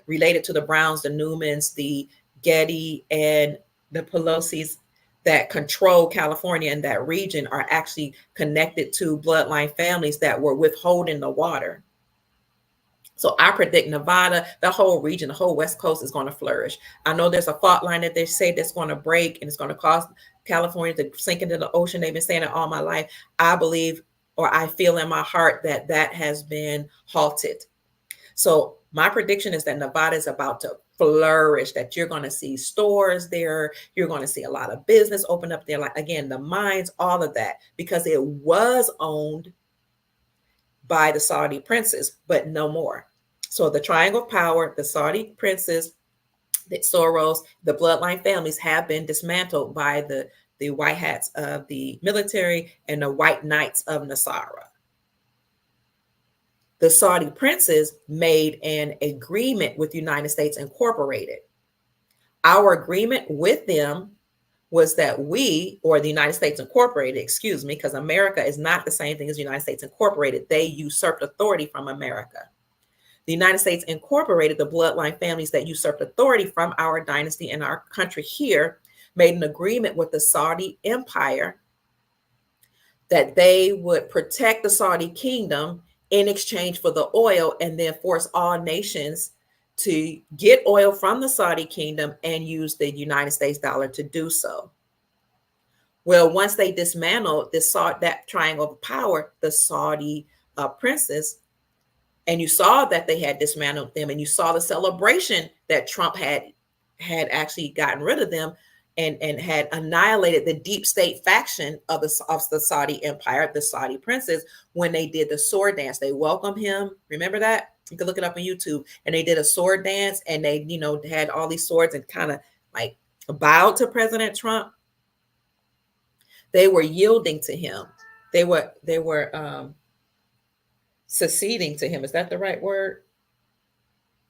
related to the Browns, the Newmans, the Getty, and the Pelosi's that control California and that region are actually connected to bloodline families that were withholding the water. So I predict Nevada, the whole region, the whole West Coast is going to flourish. I know there's a fault line that they say that's going to break and it's going to cause California to sink into the ocean. They've been saying it all my life. I believe, or I feel in my heart that that has been halted. So my prediction is that Nevada is about to flourish, that you're going to see stores there. You're going to see a lot of business open up there. Like, again, the mines, all of that, because it was owned by the Saudi princes, but no more. So the triangle of power, the Saudi princes, the Soros, the bloodline families have been dismantled by the white hats of the military and the white knights of Nasara. The Saudi princes made an agreement with the United States Incorporated. Our agreement with them was that we, or the United States Incorporated, excuse me, because America is not the same thing as the United States Incorporated. They usurped authority from America. The United States Incorporated, the bloodline families that usurped authority from our dynasty and our country here, made an agreement with the Saudi Empire that they would protect the Saudi kingdom in exchange for the oil and then force all nations to get oil from the Saudi kingdom and use the United States dollar to do so. Well, once they dismantled that triangle of power, the Saudi princes, and you saw that they had dismantled them, and you saw the celebration that Trump had actually gotten rid of them and had annihilated the deep state faction of the Saudi empire, the Saudi princes, when they did the sword dance. They welcomed him. Remember that? You can look it up on YouTube. And they did a sword dance, and they, had all these swords and kind of like bowed to President Trump. They were yielding to him. They were seceding to him. Is that the right word?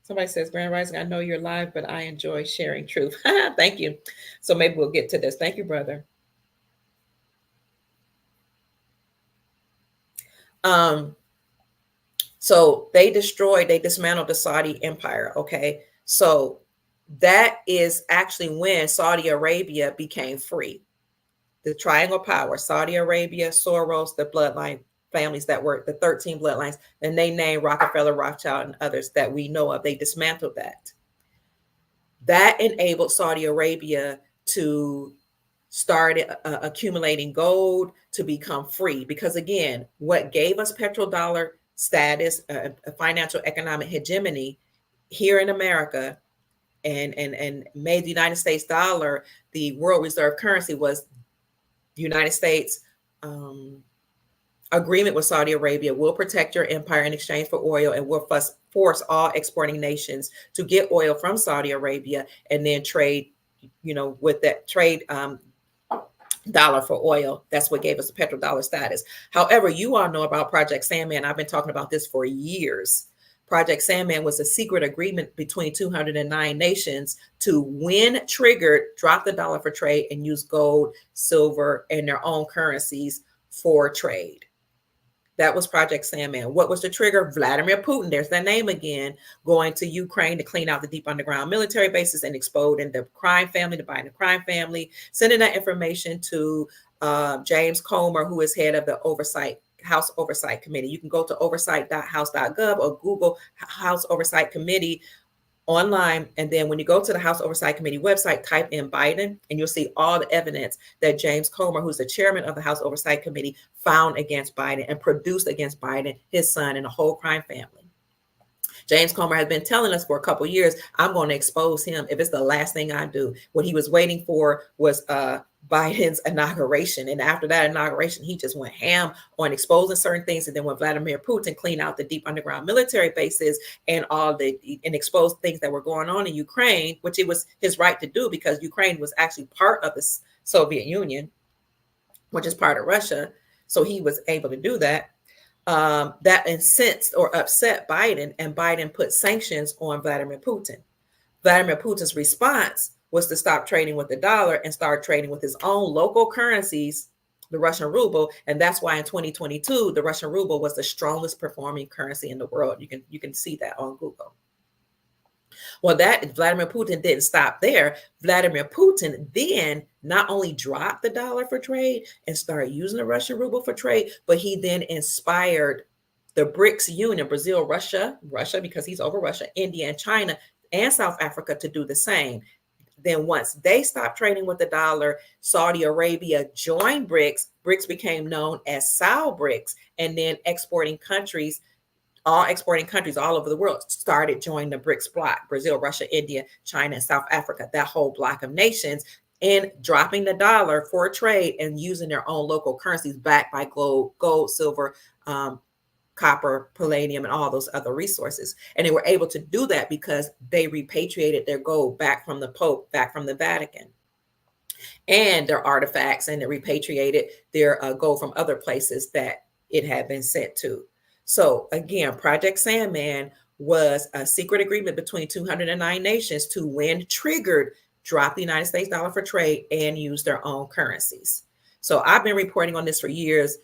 Somebody says, Grand Rising, I know you're live, but I enjoy sharing truth. Thank you. So maybe we'll get to this. Thank you, brother. So they dismantled the Saudi empire. Okay. So that is actually when Saudi Arabia became free. The triangle power, Saudi Arabia, Soros, the bloodline families that were the 13 bloodlines, and they named Rockefeller, Rothschild, and others that we know of. They dismantled that. That enabled Saudi Arabia to start accumulating gold, to become free. Because again, what gave us petrodollar status, a financial economic hegemony here in America, and made the United States dollar the world reserve currency, was the United States agreement with Saudi Arabia. Will protect your empire in exchange for oil, and will force all exporting nations to get oil from Saudi Arabia and then trade, with that trade dollar for oil. That's what gave us the petrodollar status. However, you all know about Project Sandman. I've been talking about this for years. Project Sandman was a secret agreement between 209 nations to, when triggered, drop the dollar for trade and use gold, silver, and their own currencies for trade. That was Project Sandman. What was the trigger? Vladimir Putin, there's that name again, going to Ukraine to clean out the deep underground military bases and exploding the crime family, the Biden crime family, sending that information to James Comer, who is head of the House Oversight Committee. You can go to oversight.house.gov or Google House Oversight Committee online. And then when you go to the House Oversight Committee website, type in Biden, and you'll see all the evidence that James Comer, who's the chairman of the House Oversight Committee, found against Biden and produced against Biden, his son, and the whole crime family. James Comer has been telling us for a couple of years, I'm going to expose him if it's the last thing I do. What he was waiting for was Biden's inauguration. And after that inauguration, he just went ham on exposing certain things. And then when Vladimir Putin cleaned out the deep underground military bases and exposed things that were going on in Ukraine, which it was his right to do because Ukraine was actually part of the Soviet Union, which is part of Russia. So he was able to do that. That incensed or upset Biden, and Biden put sanctions on Vladimir Putin. Vladimir Putin's response was to stop trading with the dollar and start trading with his own local currencies, the Russian ruble. And that's why in 2022, the Russian ruble was the strongest performing currency in the world. You can see that on Google. Well, that Vladimir Putin didn't stop there. Vladimir Putin then not only dropped the dollar for trade and started using the Russian ruble for trade, but he then inspired the BRICS Union, Brazil, Russia, because he's over Russia, India, and China, and South Africa to do the same. Then once they stopped trading with the dollar, Saudi Arabia joined BRICS. BRICS became known as Sal BRICS, and then all exporting countries all over the world started joining the BRICS bloc: Brazil, Russia, India, China, and South Africa, that whole block of nations, and dropping the dollar for trade and using their own local currencies backed by gold, silver, copper, palladium, and all those other resources. And they were able to do that because they repatriated their gold back from the Pope, back from the Vatican, and their artifacts, and they repatriated their gold from other places that it had been sent to. So again, Project Sandman was a secret agreement between 209 nations to, when triggered, drop the United States dollar for trade and use their own currencies. So I've been reporting on this for years.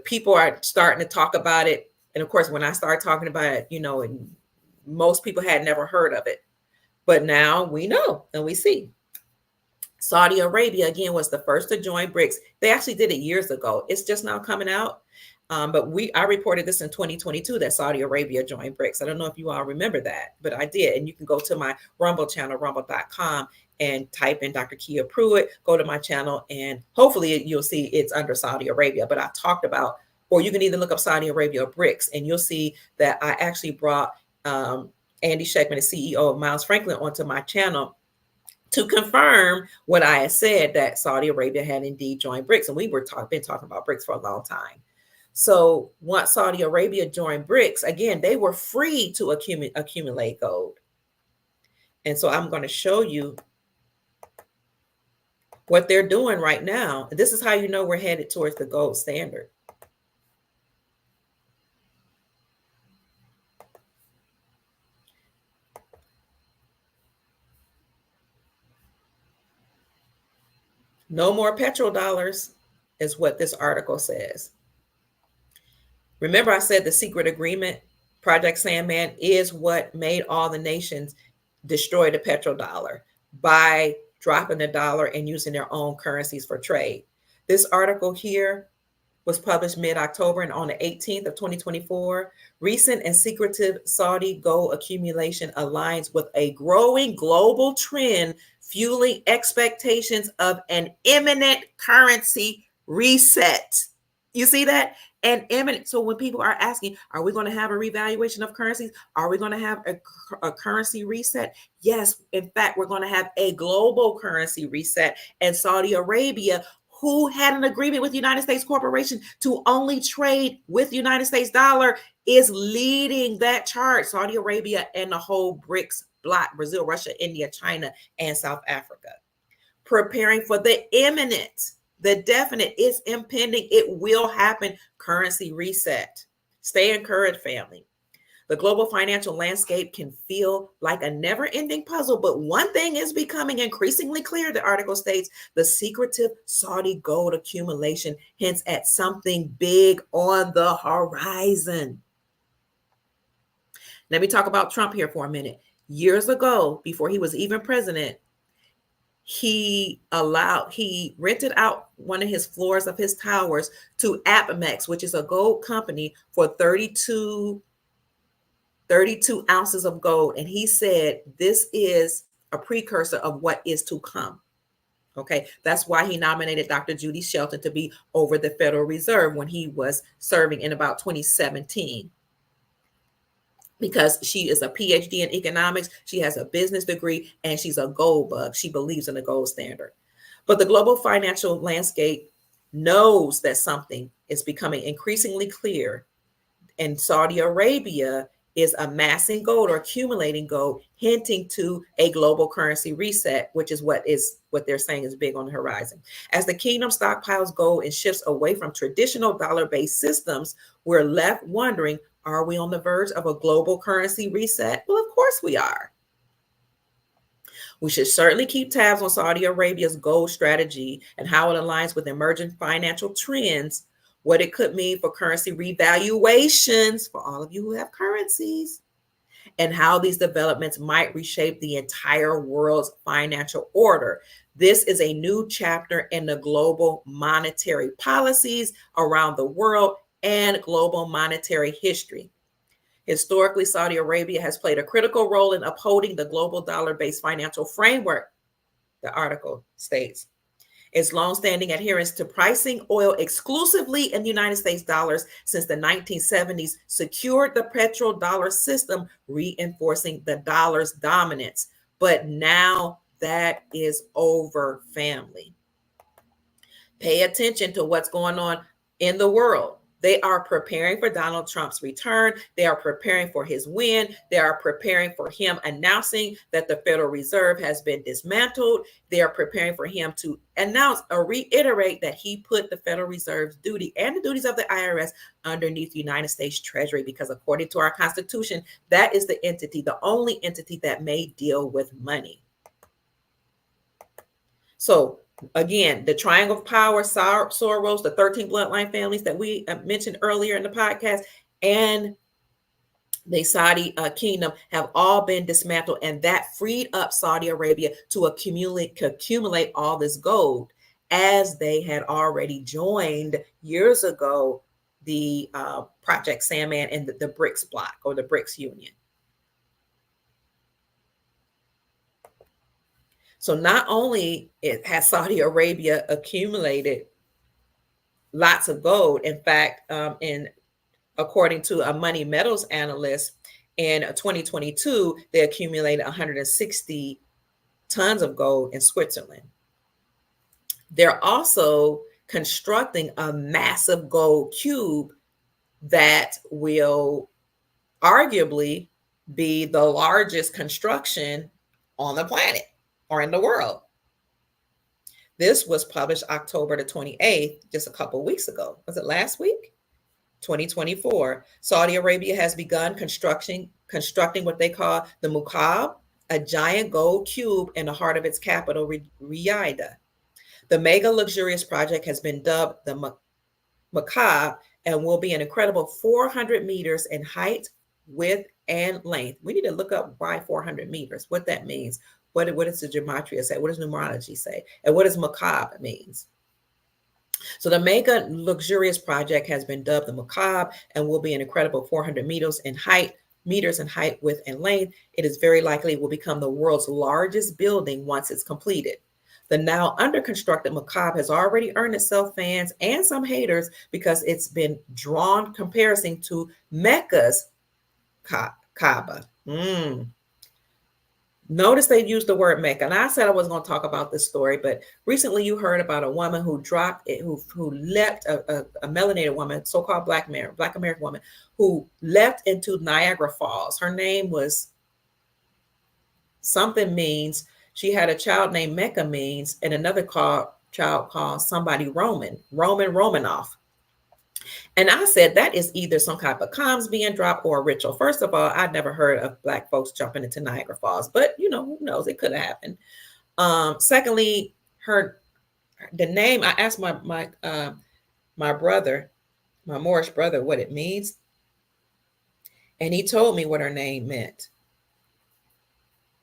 People are starting to talk about it. And of course, when I started talking about it, most people had never heard of it. But now we know and we see. Saudi Arabia, again, was the first to join BRICS. They actually did it years ago. It's just now coming out. But I reported this in 2022 that Saudi Arabia joined BRICS. I don't know if you all remember that, but I did. And you can go to my Rumble channel, rumble.com, and type in Dr. Kia Pruitt, go to my channel, and hopefully you'll see it's under Saudi Arabia. But I talked about, or you can either look up Saudi Arabia or BRICS, and you'll see that I actually brought Andy Schectman, the CEO of Miles Franklin, onto my channel to confirm what I had said, that Saudi Arabia had indeed joined BRICS. And we were been talking about BRICS for a long time. So once Saudi Arabia joined BRICS, again, they were free to accumulate gold. And so I'm going to show you what they're doing right now. This is how you know we're headed towards the gold standard. No more petrodollars is what this article says. Remember, I said the secret agreement, Project Sandman, is what made all the nations destroy the petrodollar by dropping the dollar and using their own currencies for trade. This article here was published mid-October, and on the 18th of 2024, recent and secretive Saudi gold accumulation aligns with a growing global trend fueling expectations of an imminent currency reset. You see that? And imminent. So when people are asking, are we going to have a revaluation of currencies? Are we going to have a currency reset? Yes, in fact, we're going to have a global currency reset. And Saudi Arabia, who had an agreement with the United States Corporation to only trade with the United States dollar, is leading that charge. Saudi Arabia and the whole BRICS bloc: Brazil, Russia, India, China, and South Africa, preparing for the imminent, the definite, it's impending, it will happen, currency reset. Stay encouraged, family. The global financial landscape can feel like a never-ending puzzle, but one thing is becoming increasingly clear, the article states: the secretive Saudi gold accumulation hints at something big on the horizon. Let me talk about Trump here for a minute. Years ago, before he was even president, he rented out one of his floors of his towers to Apemex, which is a gold company, for 32 ounces of gold. And he said, this is a precursor of what is to come. Okay, that's why he nominated Dr. Judy Shelton to be over the Federal Reserve when he was serving in about 2017. because she is a PhD in economics. She has a business degree and she's a gold bug. She believes in the gold standard. But the global financial landscape knows that something is becoming increasingly clear, and Saudi Arabia is amassing gold or accumulating gold, hinting to a global currency reset, which is what they're saying is big on the horizon. As the kingdom stockpiles gold and shifts away from traditional dollar-based systems, we're left wondering, are we on the verge of a global currency reset? Well, of course we are. We should certainly keep tabs on Saudi Arabia's gold strategy and how it aligns with emerging financial trends, what it could mean for currency revaluations for all of you who have currencies, and how these developments might reshape the entire world's financial order. This is a new chapter in the global monetary policies around the world and global monetary history. Historically, Saudi Arabia has played a critical role in upholding the global dollar-based financial framework, the article states. Its longstanding adherence to pricing oil exclusively in United States dollars since the 1970s secured the petrodollar system, reinforcing the dollar's dominance. But now that is over, family. Pay attention to what's going on in the world. They are preparing for Donald Trump's return. They are preparing for his win. They are preparing for him announcing that the Federal Reserve has been dismantled. They are preparing for him to announce or reiterate that he put the Federal Reserve's duty and the duties of the IRS underneath the United States Treasury, because according to our Constitution, that is the entity, the only entity that may deal with money. So again, the triangle of power, Soros, the 13 bloodline families that we mentioned earlier in the podcast, and the Saudi kingdom have all been dismantled, and that freed up Saudi Arabia to accumulate all this gold, as they had already joined years ago the Project Sandman and the BRICS bloc, or the BRICS Union. So not only has Saudi Arabia accumulated lots of gold, in fact, according to a Money Metals analyst, in 2022, they accumulated 160 tons of gold in Switzerland. They're also constructing a massive gold cube that will arguably be the largest construction on the planet or in the world. This was published October the 28th, just a couple weeks ago. Was it last week? 2024. Saudi Arabia has begun constructing what they call the Muqab, a giant gold cube in the heart of its capital, Riyadh. The mega luxurious project has been dubbed the Muqab and will be an incredible 400 meters in height, width, and length. We need to look up why 400 meters, what that means. What does the gematria say? What does numerology say? And what does Muqab means? So the mega luxurious project has been dubbed the Muqab and will be an incredible 400 meters in height, width, and length. It is very likely it will become the world's largest building once it's completed. The now under constructed Muqab has already earned itself fans and some haters because it's been drawn comparison to Mecca's Kaaba. Notice they used the word Mecca. And I said I wasn't going to talk about this story, but recently you heard about a woman who dropped it, who leapt, a melanated woman, so-called Black American woman, who leapt into Niagara Falls. Her name was something Means. She had a child named Mecca Means, and another child called somebody Romanoff. And I said, that is either some type of comms being dropped or a ritual. First of all, I'd never heard of Black folks jumping into Niagara Falls, but who knows? It could have happened. Secondly, the name, I asked my brother, my Moorish brother, what it means. And he told me what her name meant.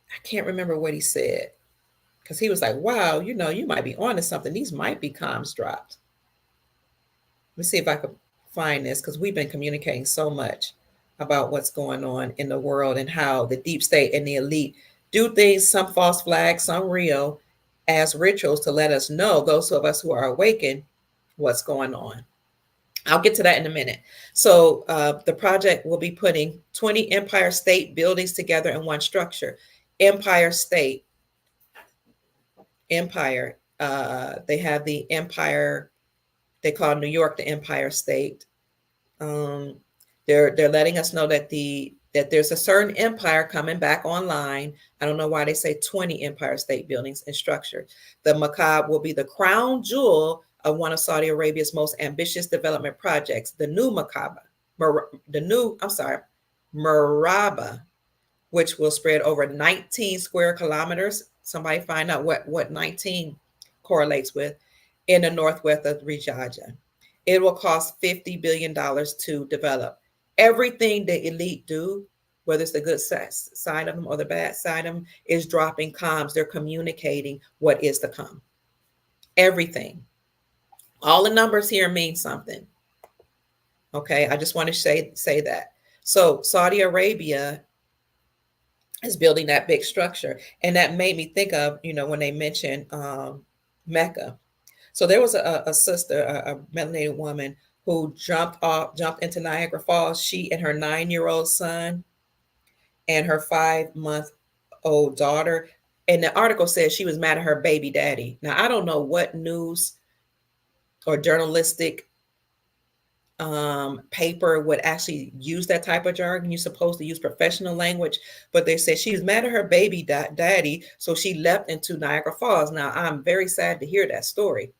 I can't remember what he said, because he was like, wow, you might be onto something. These might be comms dropped. Let me see if I could find this, because we've been communicating so much about what's going on in the world and how the deep state and the elite do things, some false flags, some real, as rituals to let us know, those of us who are awakened, what's going on. I'll get to that in a minute. So the project will be putting 20 Empire State buildings together in one structure. Empire State, Empire. They have the Empire. They call New York the Empire State. Um, they're letting us know that there's a certain empire coming back online. I don't know why they say 20 Empire State buildings and structure. The Macabre will be the crown jewel of one of Saudi Arabia's most ambitious development projects, the new Macabre, I'm sorry, Maraba, which will spread over 19 square kilometers. Somebody find out what 19 correlates with, in the northwest of Riyadh. It will cost $50 billion to develop. Everything the elite do, whether it's the good side of them or the bad side of them, is dropping comms. They're communicating what is to come. Everything. All the numbers here mean something. Okay, I just want to say that. So Saudi Arabia is building that big structure. And that made me think of, when they mentioned Mecca. So there was a sister, a melanated woman who jumped into Niagara Falls. She and her 9-year-old son and her 5-month-old daughter. And the article says she was mad at her baby daddy. Now, I don't know what news or journalistic paper would actually use that type of jargon. You're supposed to use professional language, but they said she's mad at her baby daddy, so she left into Niagara Falls. Now, I'm very sad to hear that story.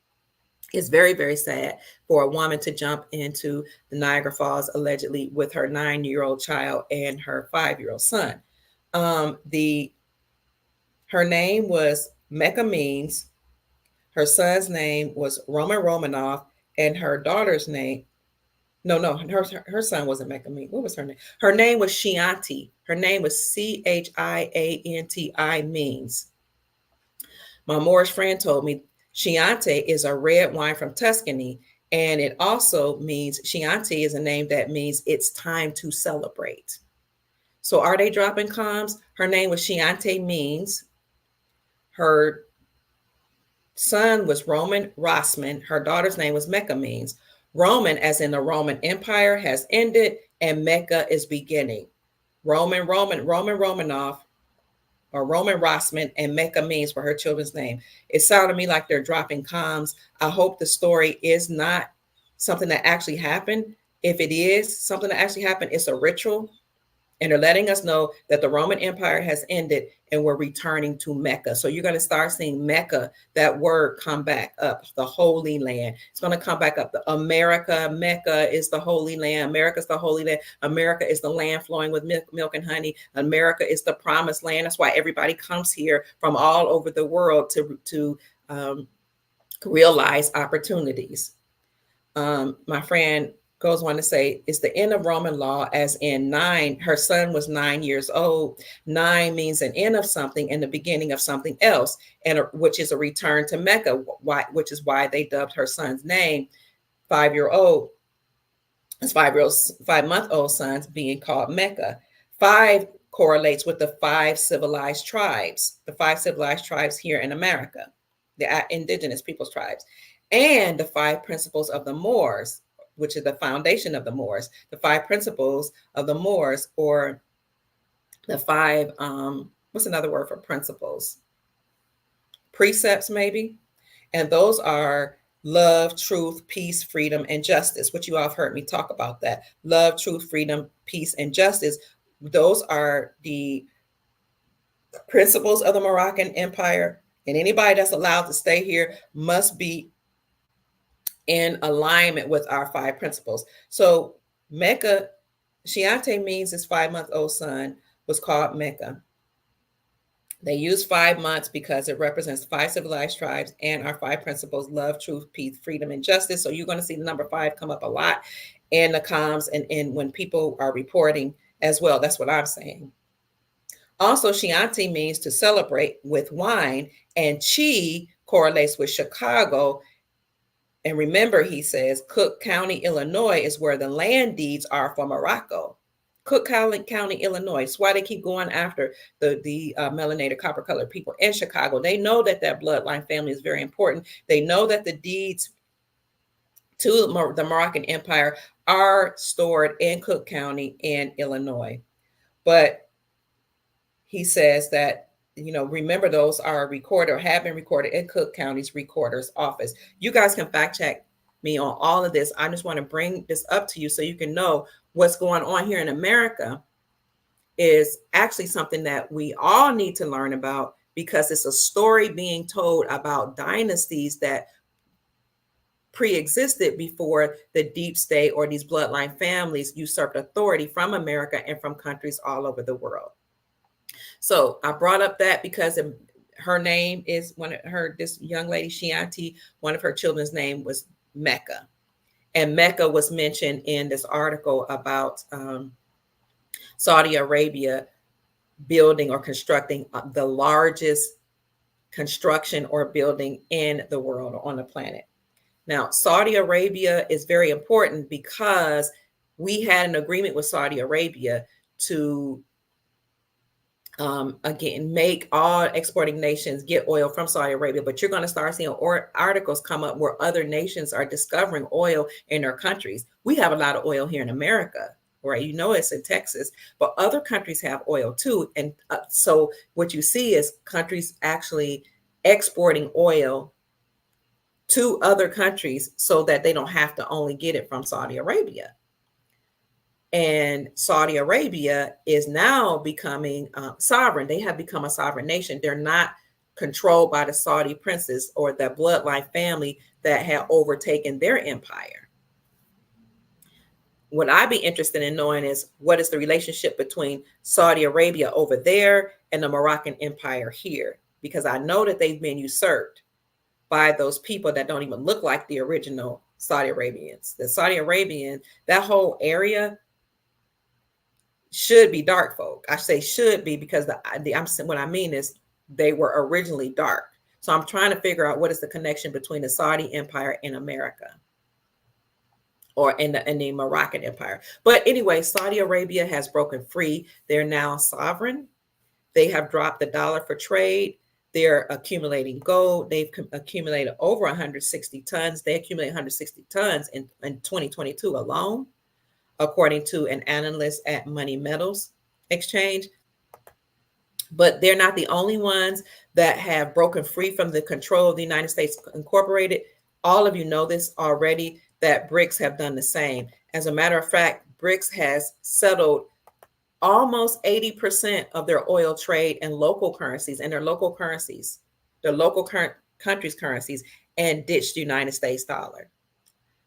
It's very, very sad for a woman to jump into the Niagara Falls allegedly with her 9-year-old child and her 5-year-old son. Her name was Mecca Means. Her son's name was Roman Romanov, and her daughter's name. No, her son wasn't Mecca Means. What was her name? Her name was Chianti. Her name was Chianti Means. My Moorish friend told me Chianti is a red wine from Tuscany, and it also means Chianti is a name that means it's time to celebrate. So are they dropping comms? Her name was Chianti Means. Her son was Roman Rossman. Her daughter's name was Mecca Means. Roman, as in the Roman Empire, has ended, and Mecca is beginning. Roman Romanov, or Roman Rossman, and Mecca Means for her children's name. It sounded to me like they're dropping comms. I hope the story is not something that actually happened. If it is something that actually happened, it's a ritual. And they're letting us know that the Roman Empire has ended and we're returning to Mecca. So you're going to start seeing Mecca, that word, come back up, the Holy Land. It's going to come back up. America, Mecca is the Holy Land. America is the Holy Land. America is the land flowing with milk and honey. America is the promised land. That's why everybody comes here from all over the world to realize opportunities. My friend goes on to say it's the end of Roman law, as in 9. Her son was 9 years old. 9 means an end of something and the beginning of something else, and which is a return to Mecca, which is why they dubbed her son's name 5-year-old. His 5-month-old son's being called Mecca. 5 correlates with the 5 civilized tribes, the 5 civilized tribes here in America, the indigenous peoples tribes, and the 5 principles of the Moors, which is the foundation of the Moors, the 5 principles of the Moors, or the 5, what's another word for principles? Precepts, maybe. And those are love, truth, peace, freedom, and justice, which you all have heard me talk about that. Love, truth, freedom, peace, and justice. Those are the principles of the Moroccan Empire. And anybody that's allowed to stay here must be in alignment with our 5 principles. So Mecca, Chianti means his 5-month-old son was called Mecca. They use 5 months because it represents 5 civilized tribes and our 5 principles: love, truth, peace, freedom, and justice. So you're going to see the number 5 come up a lot in the comms and when people are reporting as well. That's what I'm saying. Also, Chianti means to celebrate with wine, and Chi correlates with Chicago. And remember, he says, Cook County, Illinois is where the land deeds are for Morocco. Cook County, Illinois. That's why they keep going after the melanated, copper-colored people in Chicago. They know that bloodline family is very important. They know that the deeds to the Moroccan Empire are stored in Cook County in Illinois. But he says that, remember those are recorded or have been recorded in Cook County's recorder's office. You guys can fact check me on all of this. I just want to bring this up to you so you can know what's going on here in America is actually something that we all need to learn about, because it's a story being told about dynasties that pre-existed before the deep state or these bloodline families usurped authority from America and from countries all over the world. So I brought up that because her name is this young lady, Shianti, one of her children's name was Mecca. And Mecca was mentioned in this article about Saudi Arabia building or constructing the largest construction or building in the world or on the planet. Now, Saudi Arabia is very important because we had an agreement with Saudi Arabia to, again, make all exporting nations get oil from Saudi Arabia. But you're going to start seeing articles come up where other nations are discovering oil in their countries. We have a lot of oil here in America, right? It's in Texas, but other countries have oil too. And so what you see is countries actually exporting oil to other countries so that they don't have to only get it from Saudi Arabia. And Saudi Arabia is now becoming sovereign. They have become a sovereign nation. They're not controlled by the Saudi princes or the bloodline family that had overtaken their empire. What I'd be interested in knowing is what is the relationship between Saudi Arabia over there and the Moroccan Empire here, because I know that they've been usurped by those people that don't even look like the original Saudi Arabians. The Saudi Arabian, that whole area should be dark folk. I say should be because what I mean is they were originally dark. So I'm trying to figure out what is the connection between the Saudi Empire and America, or in the Moroccan Empire. But anyway, Saudi Arabia has broken free. They're now sovereign. They have dropped the dollar for trade. They're accumulating gold. They've accumulated over 160 tons. They accumulated 160 tons in 2022 alone, according to an analyst at Money Metals Exchange. But they're not the only ones that have broken free from the control of the United States Incorporated. All of you know this already, that BRICS have done the same. As a matter of fact, BRICS has settled almost 80% of their oil trade in local currencies, and their local countries' currencies, and ditched the United States dollar.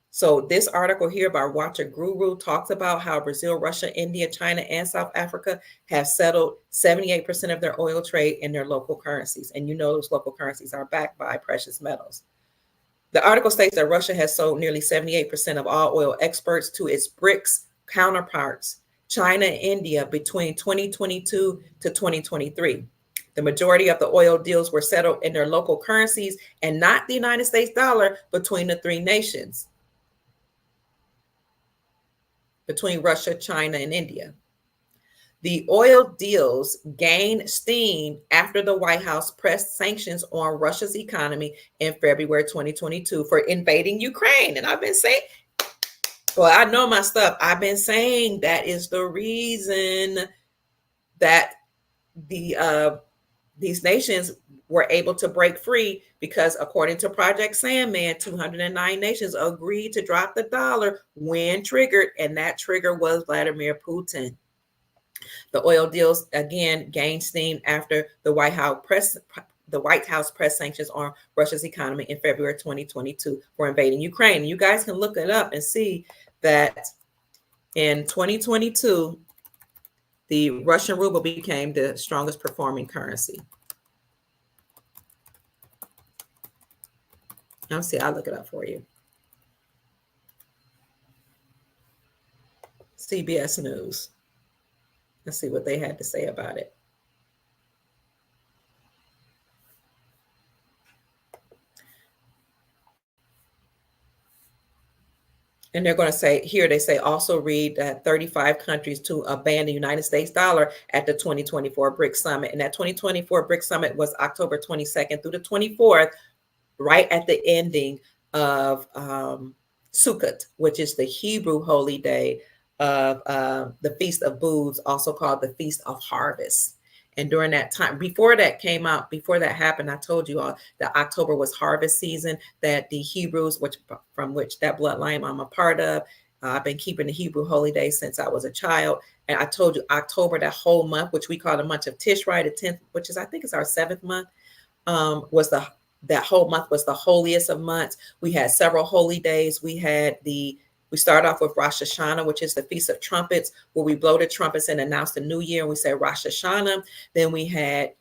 So this article here by Watcher Guru talks about how Brazil, Russia, India, China, and South Africa have settled 78% of their oil trade in their local currencies. And those local currencies are backed by precious metals. The article states that Russia has sold nearly 78% of all oil exports to its BRICS counterparts, China and India, between 2022 to 2023. The majority of the oil deals were settled in their local currencies and not the United States dollar between the three nations, between Russia, China, and India. The oil deals gained steam after the White House pressed sanctions on Russia's economy in February 2022 for invading Ukraine. And I've been saying, well, I know my stuff. I've been saying that is the reason that these nations were able to break free, because according to Project Sandman, 209 nations agreed to drop the dollar when triggered, and that trigger was Vladimir Putin. The oil deals again gained steam after the White House pressed sanctions on Russia's economy in February 2022 for invading Ukraine. You guys can look it up and see that in 2022, the Russian ruble became the strongest performing currency. Let's see, I'll look it up for you. CBS News. Let's see what they had to say about it. And they're going to say here, they say also read that 35 countries to ban the United States dollar at the 2024 BRICS Summit. And that 2024 BRICS Summit was October 22nd through the 24th, right at the ending of Sukkot, which is the Hebrew holy day of the Feast of Booths, also called the Feast of Harvest. And during that time, before that came out, before that happened, I told you all that October was harvest season, that the Hebrews, which from which that bloodline I'm a part of, I've been keeping the Hebrew holy days since I was a child. And I told you October, that whole month, which we call the month of Tishrei, the 10th, which is I think is our 7th month, was that whole month was the holiest of months. We had several holy days. We start off with Rosh Hashanah, which is the Feast of Trumpets, where we blow the trumpets and announce the new year. And we say Rosh Hashanah. Then we had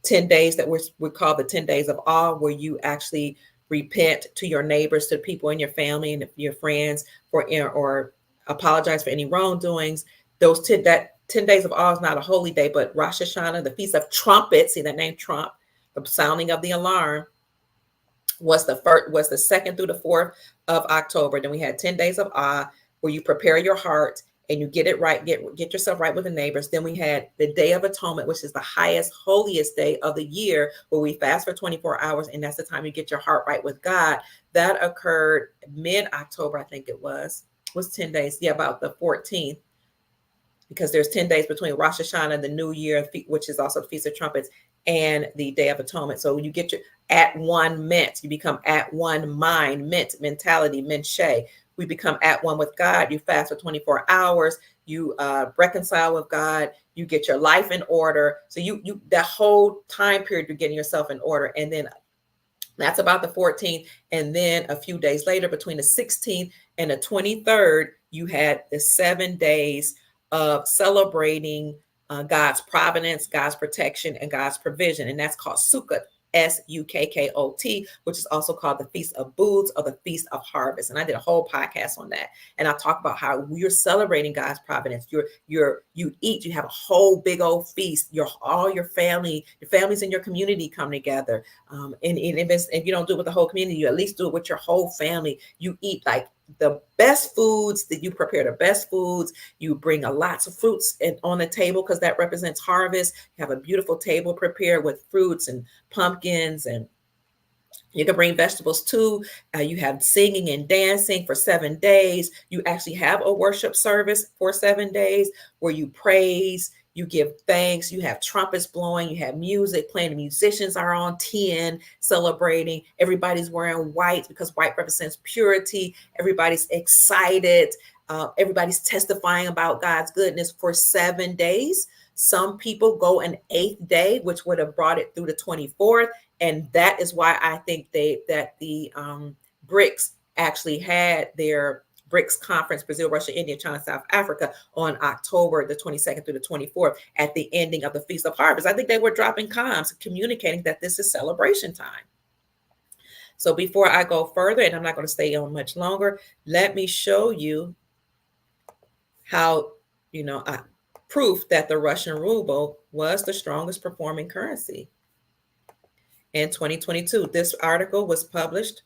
10 days that we call the 10 days of awe, where you actually repent to your neighbors, to the people in your family and your friends or apologize for any wrongdoings. That 10 days of awe is not a holy day, but Rosh Hashanah, the Feast of Trumpets, see that name Trump, the sounding of the alarm, was the 2nd through the 4th of October. Then we had 10 days of awe, where you prepare your heart and you get it right, get yourself right with the neighbors. Then we had the Day of Atonement, which is the highest, holiest day of the year, where we fast for 24 hours, and that's the time you get your heart right with God. That occurred mid-October, I think it was 10 days. Yeah, about the 14th, because there's 10 days between Rosh Hashanah, the New Year, which is also the Feast of Trumpets, and the Day of Atonement. So you get your at one ment, you become at one mind, mentality, menche. We become at one with God. You fast for 24 hours. You reconcile with God. You get your life in order. So you that whole time period, you're getting yourself in order. And then that's about the 14th. And then a few days later, between the 16th and the 23rd, you had the 7 days of celebrating God's providence, God's protection, and God's provision. And that's called Sukkot, Sukkot, which is also called the Feast of Booths or the Feast of Harvest. And I did a whole podcast on that. And I talk about how you're celebrating God's providence. You eat, you have a whole big old feast. All your families in your community come together. And if you don't do it with the whole community, you at least do it with your whole family. You eat like the best foods, that you prepare the best foods. You bring a lots of fruits on the table, because that represents harvest. You have a beautiful table prepared with fruits and pumpkins, and you can bring vegetables too. You have singing and dancing for 7 days. You actually have a worship service for 7 days, where you praise, you give thanks, you have trumpets blowing, you have music playing, the musicians are on 10 celebrating. Everybody's wearing white, because white represents purity. Everybody's excited. Everybody's testifying about God's goodness for 7 days. Some people go an 8th day, which would have brought it through the 24th. And that is why I think that the BRICS actually had their BRICS conference, Brazil, Russia, India, China, South Africa, on October the 22nd through the 24th, at the ending of the Feast of Harvest. I think they were dropping comms, communicating that this is celebration time. So before I go further, and I'm not going to stay on much longer, let me show you how, proof that the Russian ruble was the strongest performing currency in 2022. This article was published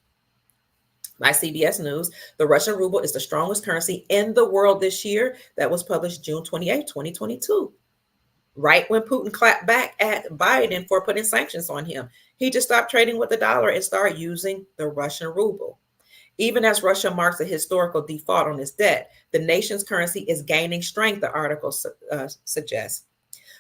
by CBS News. The Russian ruble is the strongest currency in the world this year. That was published June 28, 2022. Right when Putin clapped back at Biden for putting sanctions on him, he just stopped trading with the dollar and started using the Russian ruble. Even as Russia marks a historical default on its debt, the nation's currency is gaining strength, the article suggests.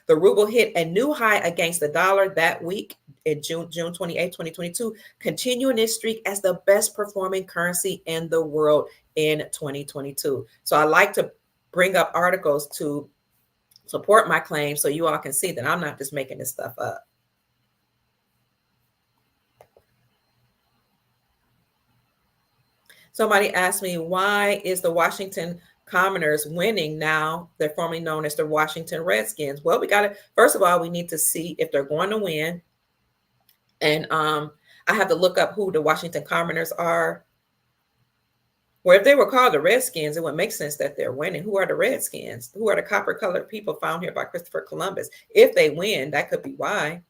The ruble hit a new high against the dollar that week in June 28, 2022, continuing its streak as the best performing currency in the world in 2022. So I like to bring up articles to support my claim, so you all can see that I'm not just making this stuff up. Somebody asked me, why is the Washington Commoners winning now? They're formerly known as the Washington Redskins. Well, first of all, we need to see if they're going to win. And I have to look up who the Washington Commoners are. Well, if they were called the Redskins, it would make sense that they're winning. Who are the Redskins? Who are the copper-colored people found here by Christopher Columbus? If they win, that could be why.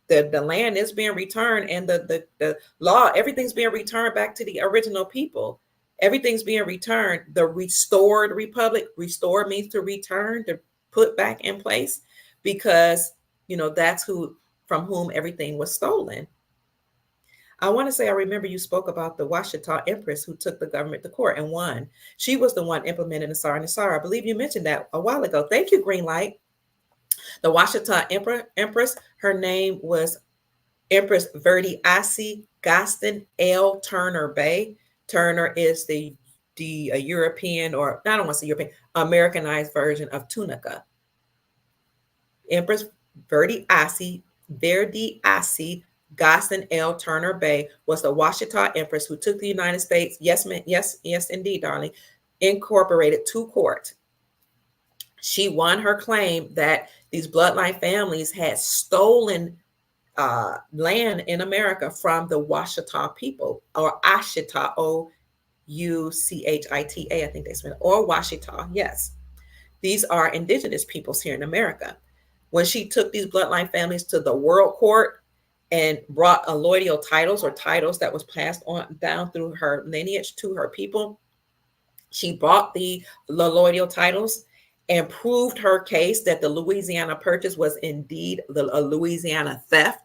The land is being returned, and the law, everything's being returned back to the original people. Everything's being returned. The restored republic, restore means to return, to put back in place, because that's from whom everything was stolen. I want to say I remember you spoke about the Washita Empress who took the government to court and won. She was the one implementing the Tsar and the Tsar. I believe you mentioned that a while ago. Thank you, Green Light. The Washita Empress, her name was Empress Verdi Asi Gaston L. Turner Bay. Turner is the European, or I don't want to say European, Americanized version of Tunica. Empress Verdi Asi Gaston L. Turner Bay was the Washita Empress who took the United States, yes, yes, indeed, darling, incorporated to court. She won her claim that these bloodline families had stolen land in America from the Washita people, or Ashita, Ouchita, I think they spell it, or Washita, yes. These are indigenous peoples here in America. When she took these bloodline families to the world court and brought allodial titles, or titles that was passed on down through her lineage to her people, she bought the allodial titles and proved her case that the Louisiana Purchase was indeed a Louisiana theft,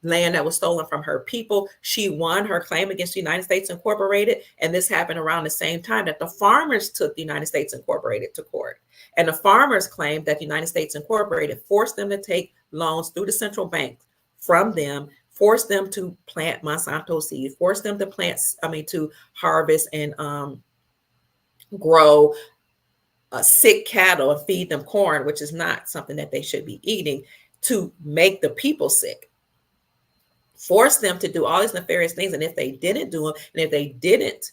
land that was stolen from her people. She won her claim against the United States Incorporated, and this happened around the same time that the farmers took the United States Incorporated to court. And the farmers claimed that the United States Incorporated forced them to take loans through the central bank from them, forced them to plant Monsanto seed, forced them to to harvest and grow sick cattle and feed them corn, which is not something that they should be eating, to make the people sick. Force them to do all these nefarious things. And if they didn't do them, and if they didn't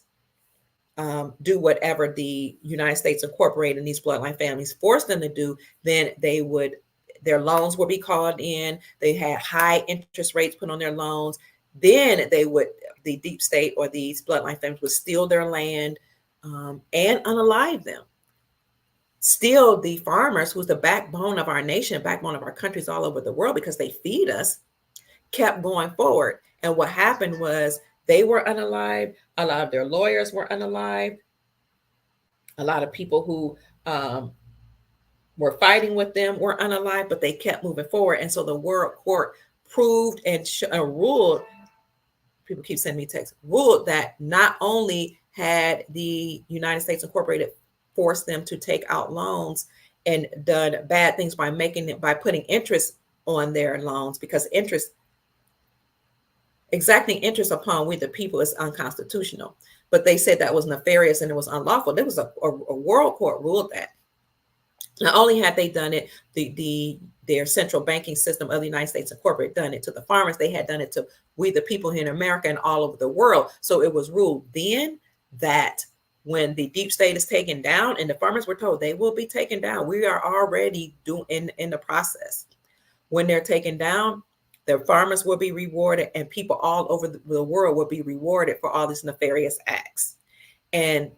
do whatever the United States Incorporated and these bloodline families forced them to do, then their loans would be called in. They had high interest rates put on their loans. Then the deep state or these bloodline families would steal their land and unalive them. Still, the farmers, who's the backbone of our nation, backbone of our countries all over the world, because they feed us, kept going forward. And what happened was they were unalived. A lot of their lawyers were unalived. A lot of people who were fighting with them were unalived, but they kept moving forward. And so the world court proved and ruled, people keep sending me texts, ruled that not only had the United States Incorporated forced them to take out loans and done bad things by putting interest on their loans, because exacting interest upon we the people is unconstitutional. But they said that was nefarious and it was unlawful. There was a world court ruled that. Not only had they done it, their central banking system of the United States Incorporated done it to the farmers, they had done it to we the people here in America and all over the world. So it was ruled then that when the deep state is taken down, and the farmers were told they will be taken down, we are already doing in the process. When they're taken down, the farmers will be rewarded, and people all over the world will be rewarded for all these nefarious acts. And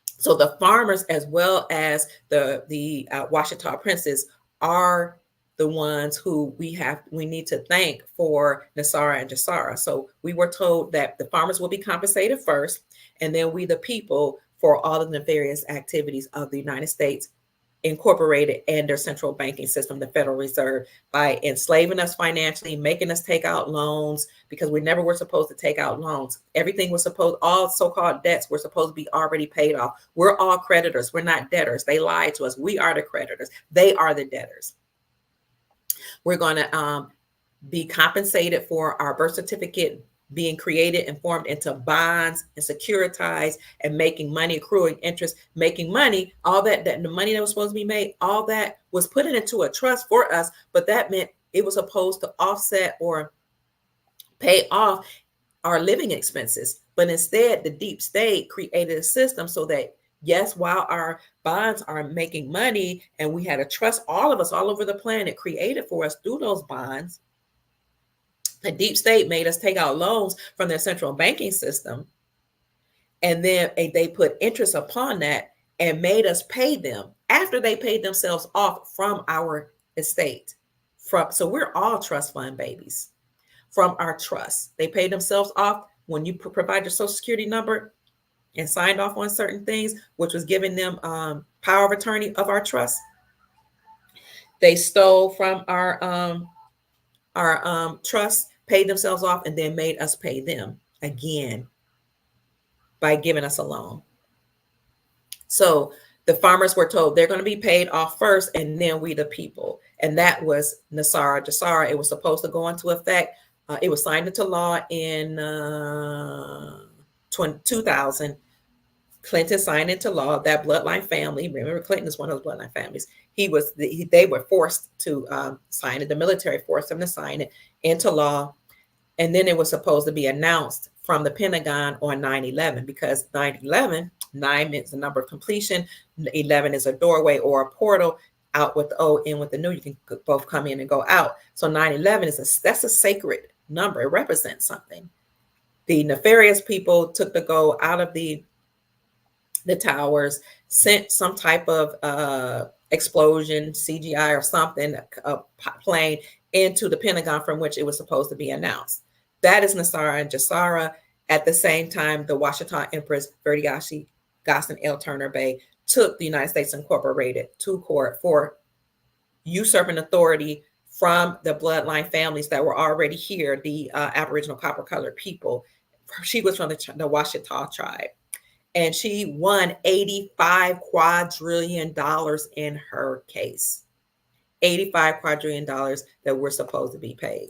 so the farmers, as well as the Washita princes, are the ones who we need to thank for Nasara and Jasara. So we were told that the farmers will be compensated first, and then we the people for all of the nefarious activities of the United States Incorporated and their central banking system, the Federal Reserve, by enslaving us financially, making us take out loans, because we never were supposed to take out loans. Everything was all so-called debts were supposed to be already paid off. We're all creditors. We're not debtors. They lied to us. We are the creditors. They are the debtors. We're going to be compensated for our birth certificate being created and formed into bonds and securitized and making money, accruing interest, making money, all that the money that was supposed to be made, all that was put into a trust for us. But that meant it was supposed to offset or pay off our living expenses. But instead, the deep state created a system so that, yes, while our bonds are making money and we had a trust, all of us all over the planet created for us through those bonds, the deep state made us take out loans from their central banking system, and then they put interest upon that and made us pay them after they paid themselves off from our estate. So we're all trust fund babies from our trust. They paid themselves off when you provide your social security number and signed off on certain things, which was giving them power of attorney of our trust. They stole from our trust paid themselves off, and then made us pay them again by giving us a loan. So the farmers were told they're going to be paid off first, and then we the people. And that was Nasara Jasara. It was supposed to go into effect. It was signed into law in 2000. Clinton signed into law. That bloodline family, remember Clinton is one of those bloodline families. They were forced to sign it. The military forced them to sign it into law. And then it was supposed to be announced from the Pentagon on 9/11, because 9/11, 9 means the number of completion, 11 is a doorway or a portal, out with the O, in with the new. You can both come in and go out. So 9/11 that's a sacred number. It represents something. The nefarious people took the gold out of the towers, sent some type of explosion, CGI or something, a plane into the Pentagon from which it was supposed to be announced. That is Nasara and Jasara. At the same time, the Washita Empress Verdiasi Gossen L. Turner Bay took the United States Incorporated to court for usurping authority from the bloodline families that were already here, the Aboriginal copper-colored people. She was from the Washita tribe. And she won $85 quadrillion in her case. $85 quadrillion that were supposed to be paid.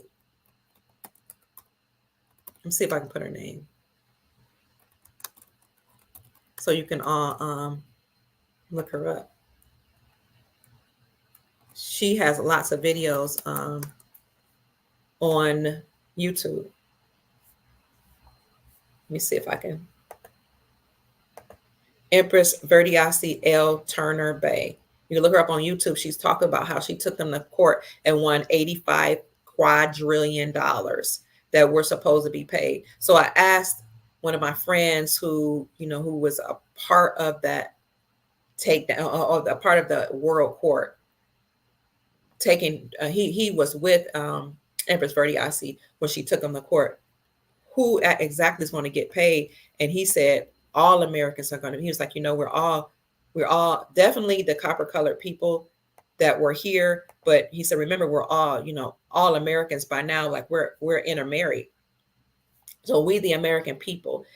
Let me see if I can put her name, so you can all look her up. She has lots of videos on YouTube. Let me see if I can. Empress Verdiasi L. Turner Bay. You can look her up on YouTube. She's talking about how she took them to court and won $85 quadrillion that were supposed to be paid. So I asked one of my friends who was a part of that takedown, or a part of the World Court taking. He was with Empress Verdiasi when she took him to court. Who exactly is going to get paid? And he said all Americans are going to. He was like, we're all definitely the copper-colored people that were here, but he said, remember, we're all Americans by now. Like we're intermarried. So we, the American people,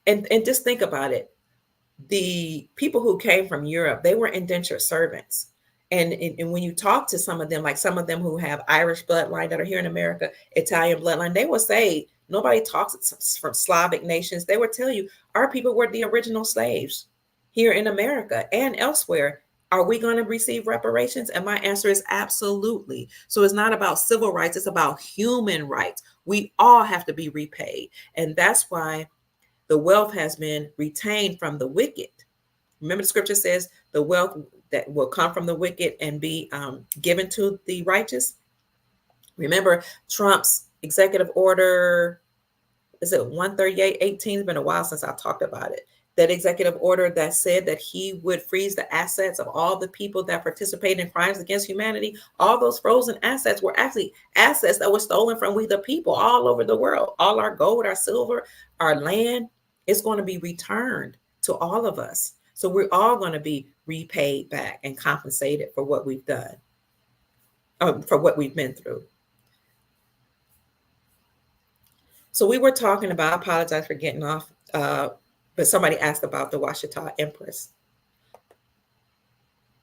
and just think about it. The people who came from Europe, they were indentured servants. And when you talk to some of them, like some of them who have Irish bloodline that are here in America, Italian bloodline, they will say, nobody talks from Slavic nations. They will tell you, our people were the original slaves here in America and elsewhere. Are we going to receive reparations? And my answer is absolutely. So it's not about civil rights. It's about human rights. We all have to be repaid. And that's why the wealth has been retained from the wicked. Remember, the scripture says the wealth that will come from the wicked and be given to the righteous. Remember Trump's executive order, is it 138.18? It's been a while since I talked about it. That executive order that said that he would freeze the assets of all the people that participated in crimes against humanity. All those frozen assets were actually assets that were stolen from we the people all over the world. All our gold, our silver, our land is going to be returned to all of us. So we're all going to be repaid back and compensated for what we've done, for what we've been through. So we were talking about, I apologize for getting off, but somebody asked about the Washita Empress.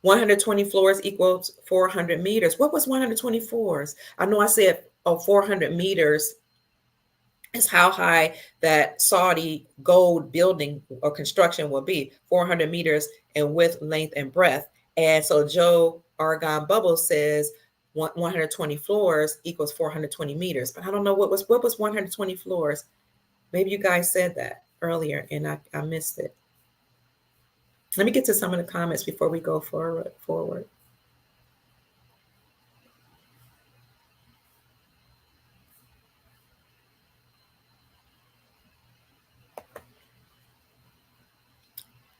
120 floors equals 400 meters. What was 120 floors? I know I said 400 meters is how high that Saudi gold building or construction will be. 400 meters in width, length, and breadth. And so Joe Argon Bubble says 120 floors equals 420 meters. But I don't know what was 120 floors. Maybe you guys said that earlier and I missed it. Let me get to some of the comments before we go forward.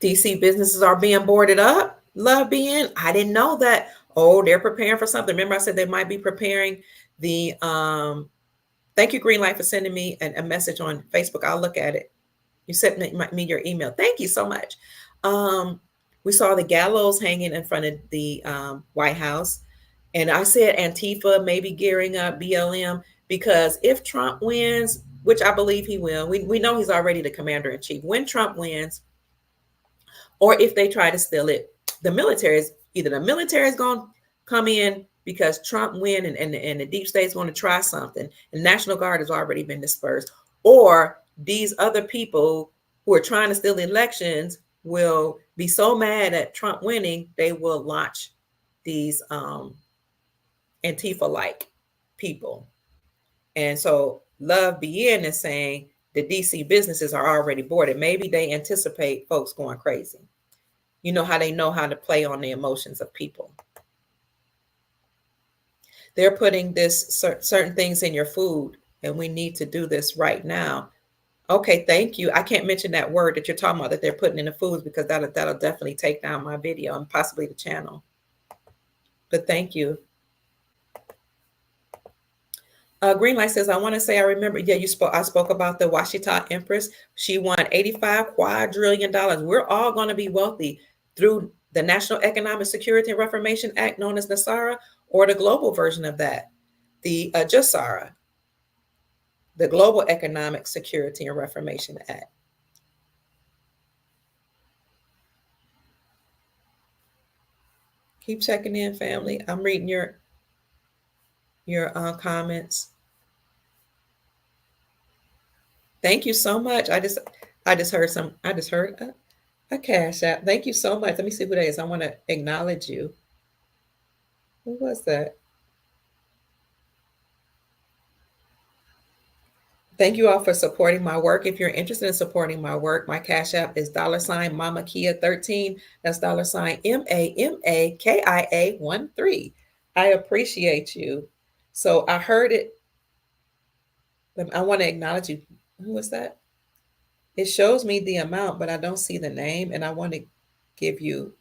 DC businesses are being boarded up. Love being. I didn't know that. Oh, they're preparing for something. Remember I said they might be preparing the thank you, Greenlight, for sending me a message on Facebook. I'll look at it. You sent me your email. Thank you so much. We saw the gallows hanging in front of the White House. And I said Antifa maybe gearing up, BLM. Because if Trump wins, which I believe he will, we know he's already the commander in chief. When Trump wins, or if they try to steal it, the military is either the military is going to come in because Trump win, and the deep state's going to try something, and National Guard has already been dispersed, or these other people who are trying to steal the elections will be so mad at Trump winning, they will launch these Antifa-like people. And so Love Bien is saying the DC businesses are already boarded. Maybe they anticipate folks going crazy. You know how they know how to play on the emotions of people. They're putting this certain things in your food, and we need to do this right now. Okay, thank you. I can't mention that word that you're talking about that they're putting in the foods, because that'll definitely take down my video and possibly the channel. But thank you. Greenlight says, I want to say I remember, yeah, I spoke about the Washita Empress. She won $85 quadrillion. We're all going to be wealthy through the National Economic Security and Reformation Act, known as NASARA, or the global version of that, the JASARA, the Global Economic Security and Reformation Act. Keep checking in, family. I'm reading your comments. Thank you so much. I just heard a cash app. Thank you so much. Let me see who that is. I want to acknowledge you. Who was that? Thank you all for supporting my work. If you're interested in supporting my work, my cash app is $ Mama Kia 13. That's $ MAMAKIA 13. I appreciate you. So I heard it. I want to acknowledge you. Who was that? It shows me the amount, but I don't see the name, and I want to give you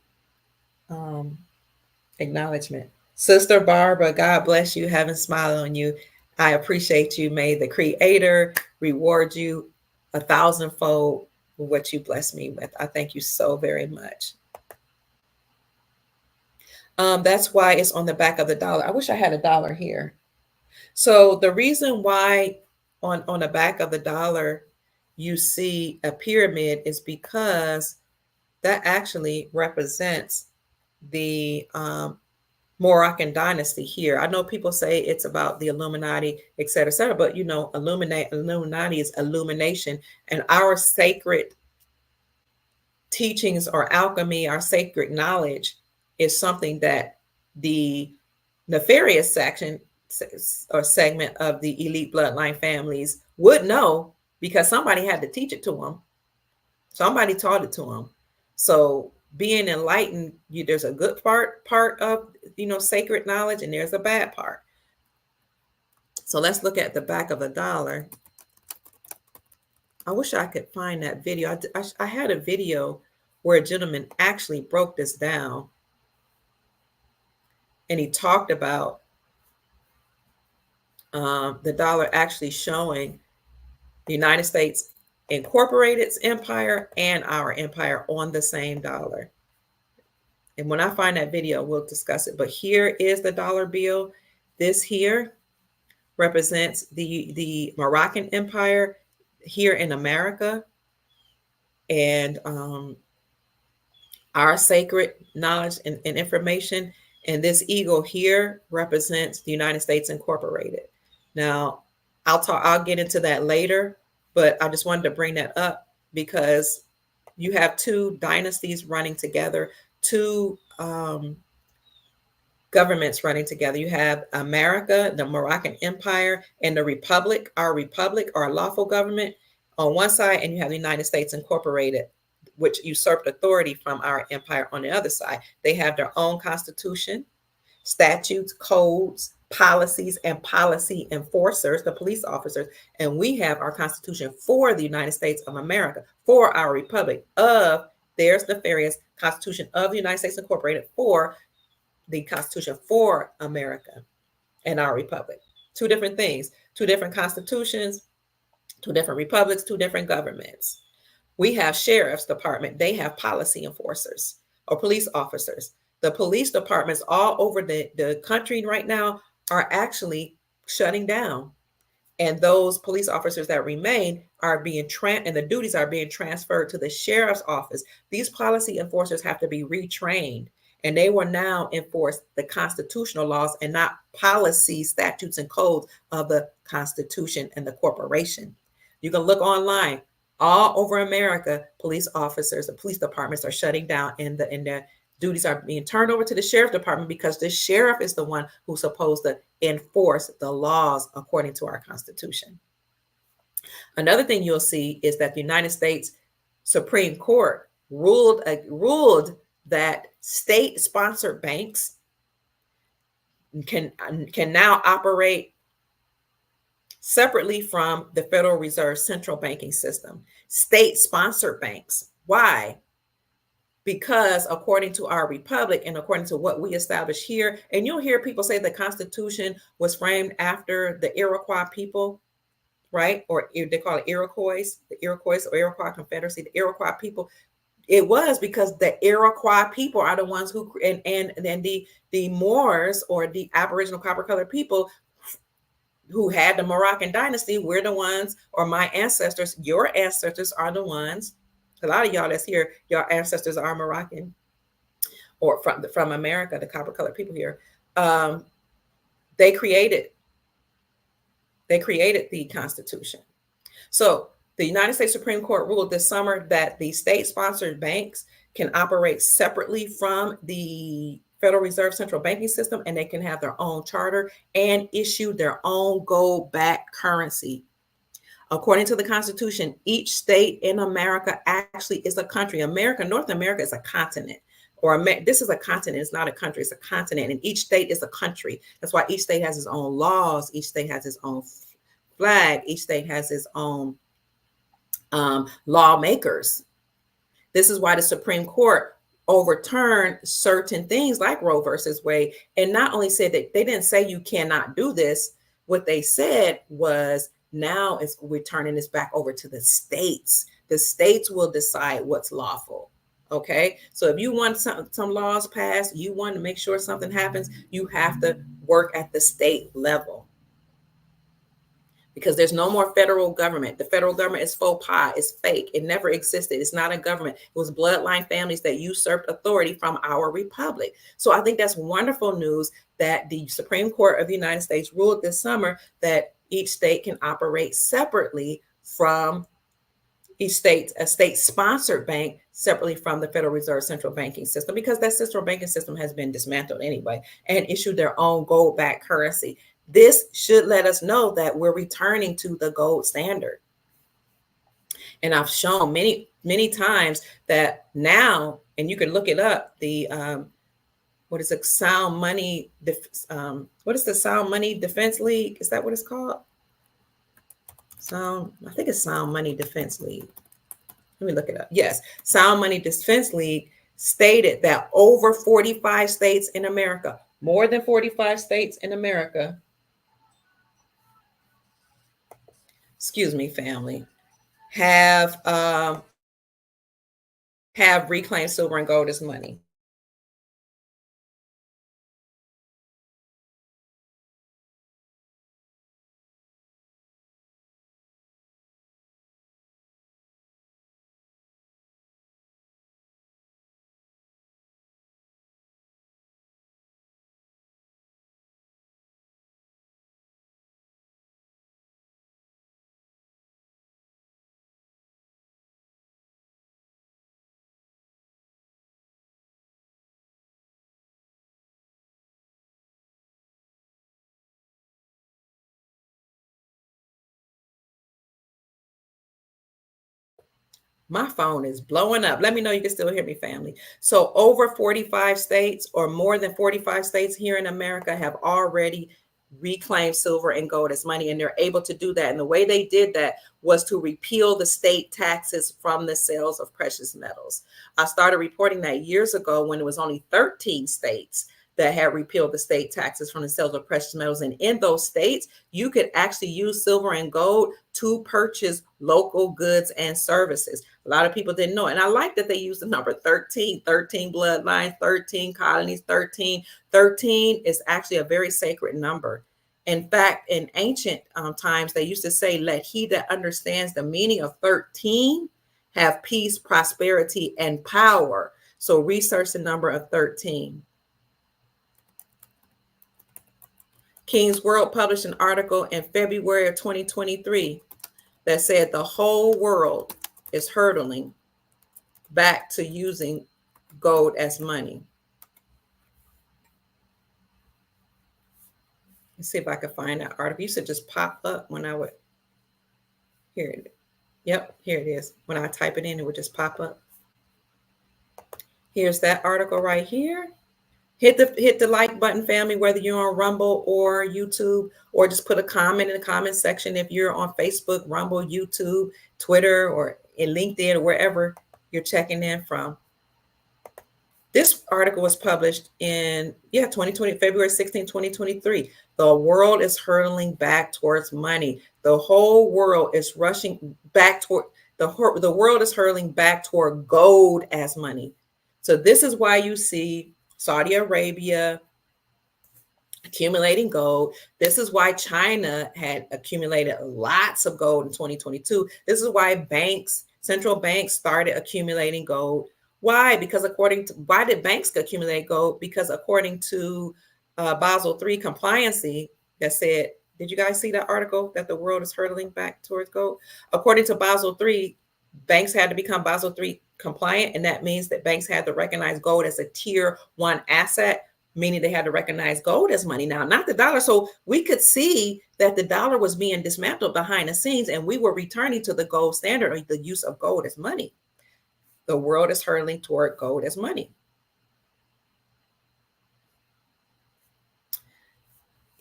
acknowledgement. Sister Barbara, God bless you. Heaven smile on you. I appreciate you. May the Creator reward you 1,000-fold for what you bless me with. I thank you so very much. That's why it's on the back of the dollar. I wish I had a dollar here. So the reason why on the back of the dollar you see a pyramid is because that actually represents the Moroccan dynasty here. I know people say it's about the Illuminati, et cetera, but you know, Illuminati is illumination, and our sacred teachings or alchemy, our sacred knowledge is something that the nefarious section or segment of the elite bloodline families would know, because somebody had to teach it to them. Somebody taught it to them. So being enlightened, there's a good part of, sacred knowledge, and there's a bad part. So let's look at the back of the dollar. I wish I could find that video. I had a video where a gentleman actually broke this down, and he talked about the dollar actually showing the United States Incorporated's empire and our empire on the same dollar. And when I find that video, we'll discuss it. But here is the dollar bill. This here represents the Moroccan Empire here in America. And our sacred knowledge and information. And this eagle here represents the United States Incorporated. Now, I'll get into that later, but I just wanted to bring that up because you have two dynasties running together, two governments running together. You have America, the Moroccan Empire, and the Republic, our lawful government on one side, and you have the United States Incorporated, which usurped authority from our empire on the other side. They have their own constitution, statutes, codes, policies, and policy enforcers, the police officers. And we have our constitution for the United States of America, for our republic of, there's the nefarious constitution of the United States Incorporated, for the constitution for America and our republic. Two different things, two different constitutions, two different republics, two different governments. We have sheriff's department. They have policy enforcers or police officers. The police departments all over the country right now are actually shutting down. And those police officers that remain are being and the duties are being transferred to the sheriff's office. These policy enforcers have to be retrained, and they will now enforce the constitutional laws and not policy statutes and codes of the Constitution and the corporation. You can look online. All over America, police officers, the police departments are shutting down, and the duties are being turned over to the sheriff department because the sheriff is the one who's supposed to enforce the laws according to our Constitution. Another thing you'll see is that the United States Supreme Court ruled that state-sponsored banks can now operate separately from the Federal Reserve central banking system. State-sponsored banks. Why? Because according to our republic and according to what we establish here, and you'll hear people say the Constitution was framed after the Iroquois people, right? Or they call it the Iroquois or Iroquois Confederacy, the Iroquois people. It was because the Iroquois people are the ones who, and then the Moors or the Aboriginal copper colored people who had the Moroccan dynasty, we're the ones, or my ancestors, your ancestors are the ones. A lot of y'all that's here, your ancestors are Moroccan or from America, the copper colored people here. They created the Constitution. So the United States Supreme Court ruled this summer that the state-sponsored banks can operate separately from the Federal Reserve central banking system, and they can have their own charter and issue their own gold-backed currency. According to the Constitution, each state in America actually is a country. North America is a continent, this is a continent. It's not a country, it's a continent. And each state is a country. That's why each state has its own laws. Each state has its own flag. Each state has its own lawmakers. This is why the Supreme Court overturned certain things like Roe versus Wade, and not only said that they didn't say you cannot do this. What they said was, now we're turning this back over to the states. The states will decide what's lawful. Okay, so if you want some laws passed, you want to make sure something happens, you have to work at the state level. Because there's no more federal government. The federal government is faux pas, it's fake, it never existed. It's not a government. It was bloodline families that usurped authority from our republic. So I think that's wonderful news that the Supreme Court of the United States ruled this summer that each state can operate separately from a state-sponsored bank separately from the Federal Reserve central banking system, because that central banking system has been dismantled anyway, and issued their own gold-backed currency. This should let us know that we're returning to the gold standard. And I've shown many, many times that now, and you can look it up, the what is it, Sound Money, what is the Sound Money Defense League? Is that what it's called? I think it's Sound Money Defense League. Let me look it up. Yes, Sound Money Defense League stated that over 45 states in America, more than 45 states in America, excuse me, family, have reclaimed silver and gold as money. My phone is blowing up. Let me know you can still hear me, family. So over 45 states, or more than 45 states here in America, have already reclaimed silver and gold as money, and they're able to do that. And the way they did that was to repeal the state taxes from the sales of precious metals. I started reporting that years ago when it was only 13 states that had repealed the state taxes from the sales of precious metals. And in those states, you could actually use silver and gold to purchase local goods and services. A lot of people didn't know. And I like that they used the number 13 bloodlines, 13 colonies, 13 is actually a very sacred number. In fact, in ancient times, they used to say, let he that understands the meaning of 13 have peace, prosperity, and power. So research the number of 13. King's World published an article in February of 2023 that said the whole world is hurtling back to using gold as money. Let's see if I can find that article. You should just pop up when I would hear it. Yep, here it is. When I type it in, it would just pop up. Here's that article right here. Hit the like button, family, whether you're on Rumble or YouTube, or just put a comment in the comment section if you're on Facebook, Rumble, YouTube, Twitter, or in LinkedIn, or wherever you're checking in from. This article was published in 2020, February 16, 2023. The world is hurtling back towards money. The whole world is rushing back toward the world is hurtling back toward gold as money. So this is why you see Saudi Arabia accumulating gold. This is why China had accumulated lots of gold in 2022. This is why central banks started accumulating gold. Why? Because why did banks accumulate gold? Because according to Basel III compliancy that said, did you guys see that article that the world is hurtling back towards gold? According to Basel III, banks had to become Basel III compliant, and that means that banks had to recognize gold as a tier 1 asset, meaning they had to recognize gold as money now, not the dollar. So we could see that the dollar was being dismantled behind the scenes, and we were returning to the gold standard, or the use of gold as money. The world is hurtling toward gold as money.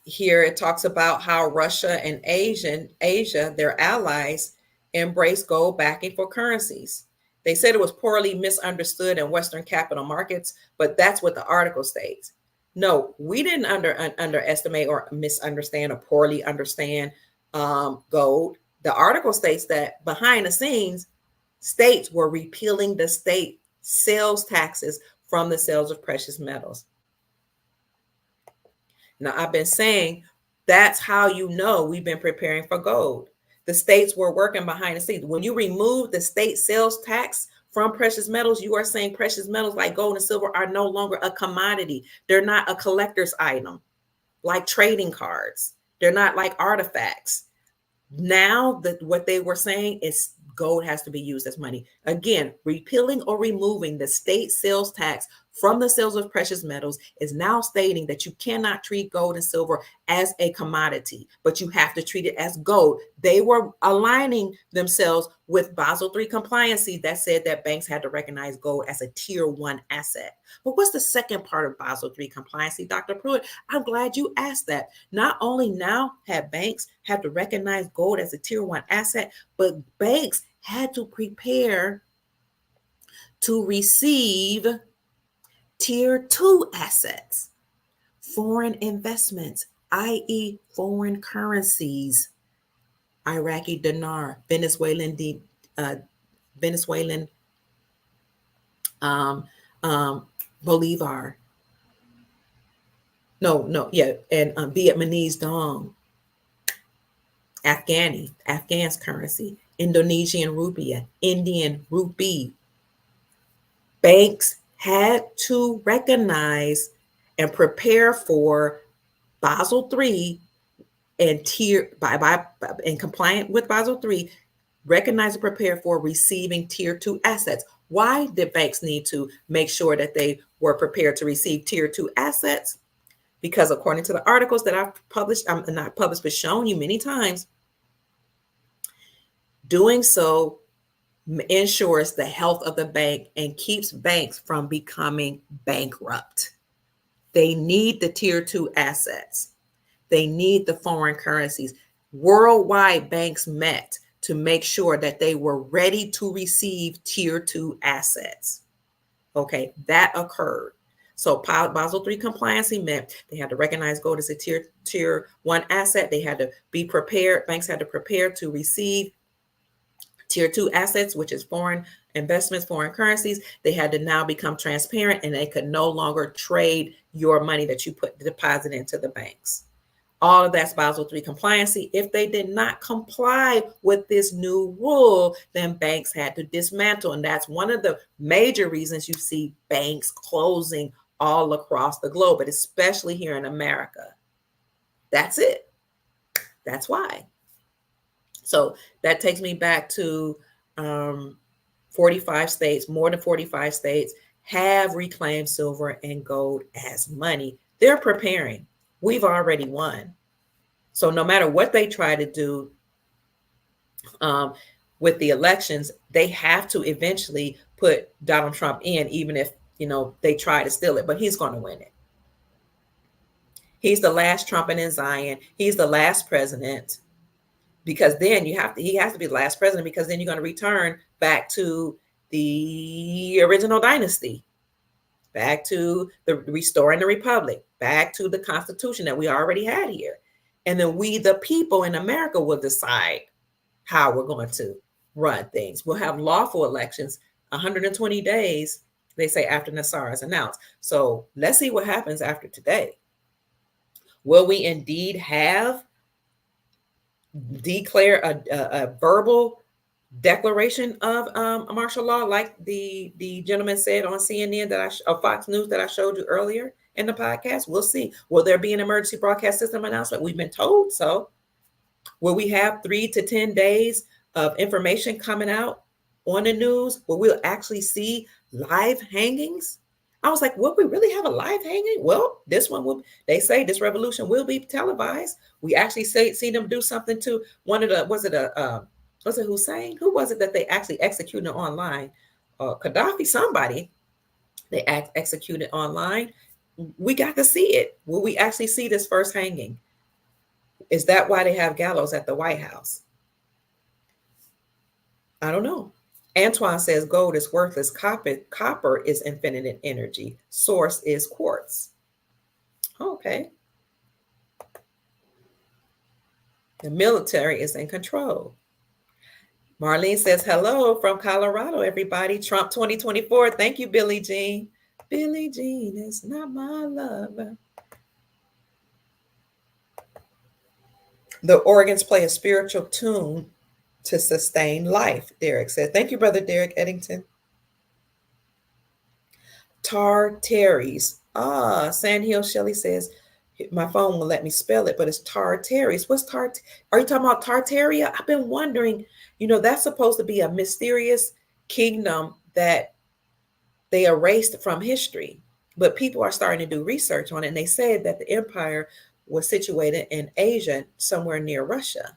Here it talks about how Russia and Asia, their allies, embrace gold backing for currencies. They said it was poorly misunderstood in Western capital markets, but that's what the article states. No, we didn't underestimate or misunderstand or poorly understand gold. The article states that behind the scenes, states were repealing the state sales taxes from the sales of precious metals. Now, I've been saying that's how you know we've been preparing for gold. The states were working behind the scenes. When you remove the state sales tax from precious metals, you are saying precious metals like gold and silver are no longer a commodity. They're not a collector's item like trading cards. They're not like artifacts. Now what they were saying is gold has to be used as money. Again, repealing or removing the state sales tax from the sales of precious metals is now stating that you cannot treat gold and silver as a commodity, but you have to treat it as gold. They were aligning themselves with Basel III compliancy that said that banks had to recognize gold as a tier 1 asset. But what's the second part of Basel III compliancy, Dr. Pruitt? I'm glad you asked that. Not only now have banks had to recognize gold as a tier 1 asset, but banks had to prepare to receive tier 2 assets, foreign investments, i.e. foreign currencies, Iraqi dinar, Venezuelan Bolivar. And Vietnamese dong, Afghan's currency, Indonesian rupiah, Indian rupee. Banks had to recognize and prepare for Basel III and and compliant with Basel III, recognize and prepare for receiving tier 2 assets. Why did banks need to make sure that they were prepared to receive tier 2 assets? Because according to the articles that I've published, not published, but shown you many times, doing so ensures the health of the bank and keeps banks from becoming bankrupt. They need the tier 2 assets. They need the foreign currencies. Worldwide banks met to make sure that they were ready to receive tier 2 assets. Okay, that occurred. So Basel III compliancy meant they had to recognize gold as a tier 1 asset. They had to be prepared. Banks had to prepare to receive tier 2 assets, which is foreign investments, foreign currencies. They had to now become transparent, and they could no longer trade your money that you deposit into the banks. All of that's Basel III compliancy. If they did not comply with this new rule, then banks had to dismantle. And that's one of the major reasons you see banks closing all across the globe, but especially here in America. That's it. That's why. So that takes me back to 45 states, more than 45 states have reclaimed silver and gold as money. They're preparing. We've already won. So no matter what they try to do with the elections, they have to eventually put Donald Trump in, even if they try to steal it. But he's going to win it. He's the last trumpet in Zion. He's the last president, because then he has to be the last president, because then you're going to return back to the original dynasty, back to the restoring the republic, back to the Constitution that we already had here. And then we, the people in America, will decide how we're going to run things. We'll have lawful elections 120 days, they say, after Nassar is announced. So let's see what happens after today. Will we indeed declare a verbal declaration of martial law, like the gentleman said on CNN Fox News that I showed you earlier in the podcast? We'll see. Will there be an emergency broadcast system announcement? We've been told so. Will we have 3 to 10 days of information coming out on the news where we'll actually see live hangings? I was like, will we really have a live hanging? Well, this one will. They say this revolution will be televised. We actually see them do something to one of the. Was it Hussein? Who was it that they actually executed online? Gaddafi, somebody. They executed online. We got to see it. Will we actually see this first hanging? Is that why they have gallows at the White House? I don't know. Antoine says gold is worthless. Copper is infinite energy. Source is quartz. Okay. The military is in control. Marlene says hello from Colorado, everybody. Trump 2024. Thank you, Billie Jean. Billie Jean is not my lover. The organs play a spiritual tune to sustain life, Derek said. Thank you, Brother Derek Eddington. Tartaries. Sandhill Shelley says, my phone will let me spell it, but it's Tartaries. What's Are you talking about Tartaria? I've been wondering, that's supposed to be a mysterious kingdom that they erased from history. But people are starting to do research on it, and they said that the empire was situated in Asia, somewhere near Russia.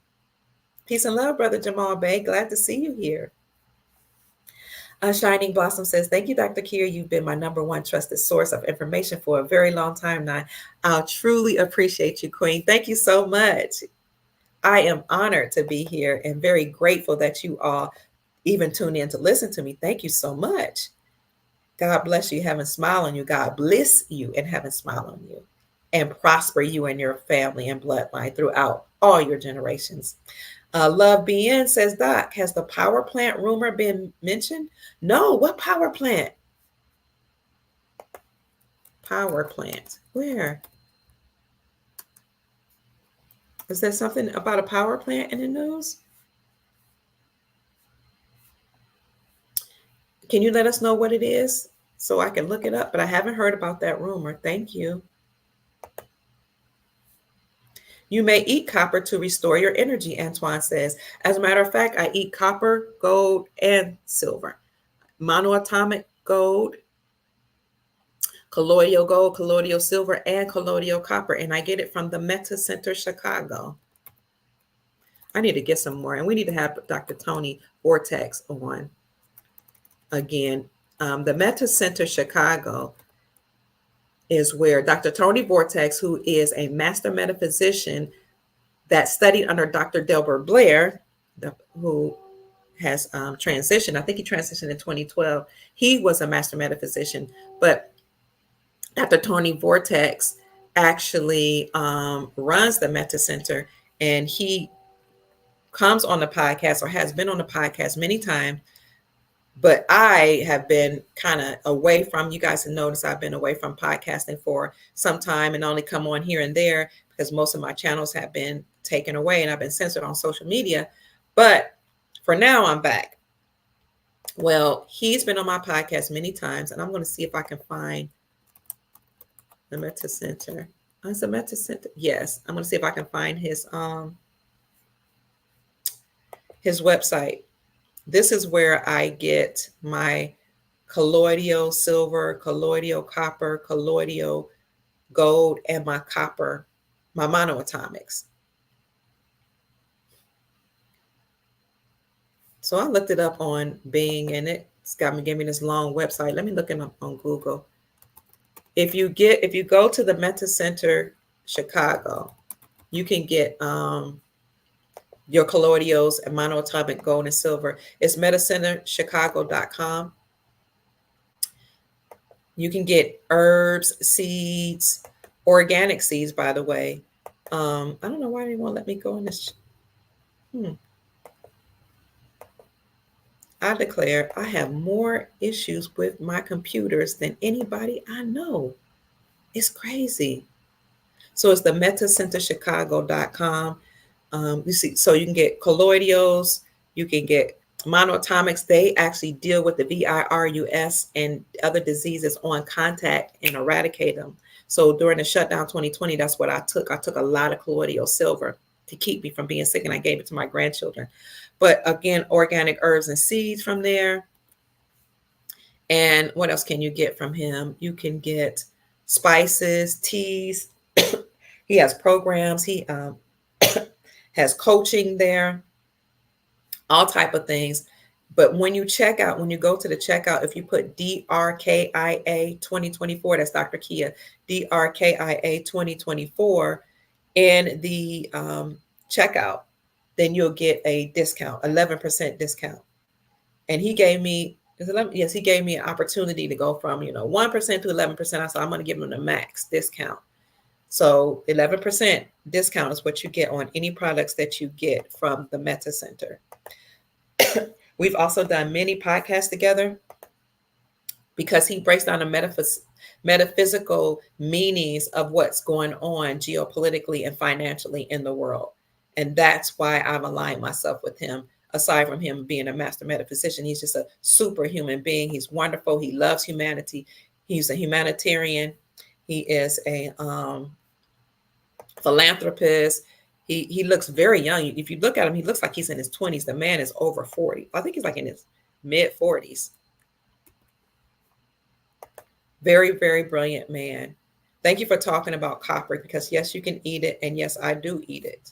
Peace and love, Brother Jamal Bey. Glad to see you here. Shining Blossom says, thank you, Dr. Kier. You've been my number one trusted source of information for a very long time now. I'll truly appreciate you, Queen. Thank you so much. I am honored to be here and very grateful that you all even tune in to listen to me. Thank you so much. God bless you, heaven smile on you. God bless you and heaven smile on you, and prosper you and your family and bloodline throughout all your generations. Love BN says, Doc, has the power plant rumor been mentioned? No. What power plant? Power plant. Where? Is there something about a power plant in the news? Can you let us know what it is so I can look it up? But I haven't heard about that rumor. Thank you. You may eat copper to restore your energy, Antoine says. As a matter of fact, I eat copper, gold, and silver. Monoatomic gold, colloidal gold, colloidal silver, and colloidal copper. And I get it from the Meta Center Chicago. I need to get some more. And we need to have Dr. Tony Vortex on again. The Meta Center Chicago is where Dr. Tony Vortex, who is a master metaphysician that studied under Dr. Delbert Blair, who has transitioned. I think he transitioned in 2012. He was a master metaphysician, but Dr. Tony Vortex actually runs the Meta Center, and he comes on the podcast, or has been on the podcast many times. But I have been kind of away from, you guys have noticed I've been away from podcasting for some time and only come on here and there because most of my channels have been taken away and I've been censored on social media. But for now, I'm back. Well, he's been on my podcast many times, and I'm going to see if I can find the Meta Center. Oh, it's a Meta Center. Yes, I'm going to see if I can find his website. This is where I get my colloidal silver, colloidal copper, colloidal gold, and my copper, my monoatomics. So I looked it up on Bing, and it's gave me this long website. Let me look it up on Google. If you go to the Meta Center Chicago, you can get your colloidals and monoatomic gold and silver. It's metacenterchicago.com. You can get herbs, seeds, organic seeds, by the way. I don't know why they won't let me go in this. I declare I have more issues with my computers than anybody I know. It's crazy. So it's the metacenterchicago.com. You see, so you can get colloidals, you can get monoatomics. They actually deal with the virus and other diseases on contact and eradicate them. So during the shutdown 2020, that's what I took. I took a lot of colloidal silver to keep me from being sick, and I gave it to my grandchildren. But again, organic herbs and seeds from there. And what else can you get from him? You can get spices, teas. He has programs. He has coaching there, all type of things. But when you check out, when you go to the checkout, if you put DRKIA 2024, that's Dr. Kia, DRKIA 2024 in the checkout, then you'll get a discount, 11% discount. And he gave me, yes, he gave me an opportunity to go from 1% to 11%. I said I'm going to give him the max discount. So 11% discount is what you get on any products that you get from the Meta Center. We've also done many podcasts together because he breaks down the metaphysical meanings of what's going on geopolitically and financially in the world. And that's why I've aligned myself with him. Aside from him being a master metaphysician, he's just a superhuman being. He's wonderful. He loves humanity. He's a humanitarian. He is a philanthropist. He looks very young. If you look at him, he looks like he's in his 20s. The man is over 40. I think he's like in his mid 40s. Very, very brilliant man. Thank you for talking about copper, because yes, you can eat it, and yes, I do eat it.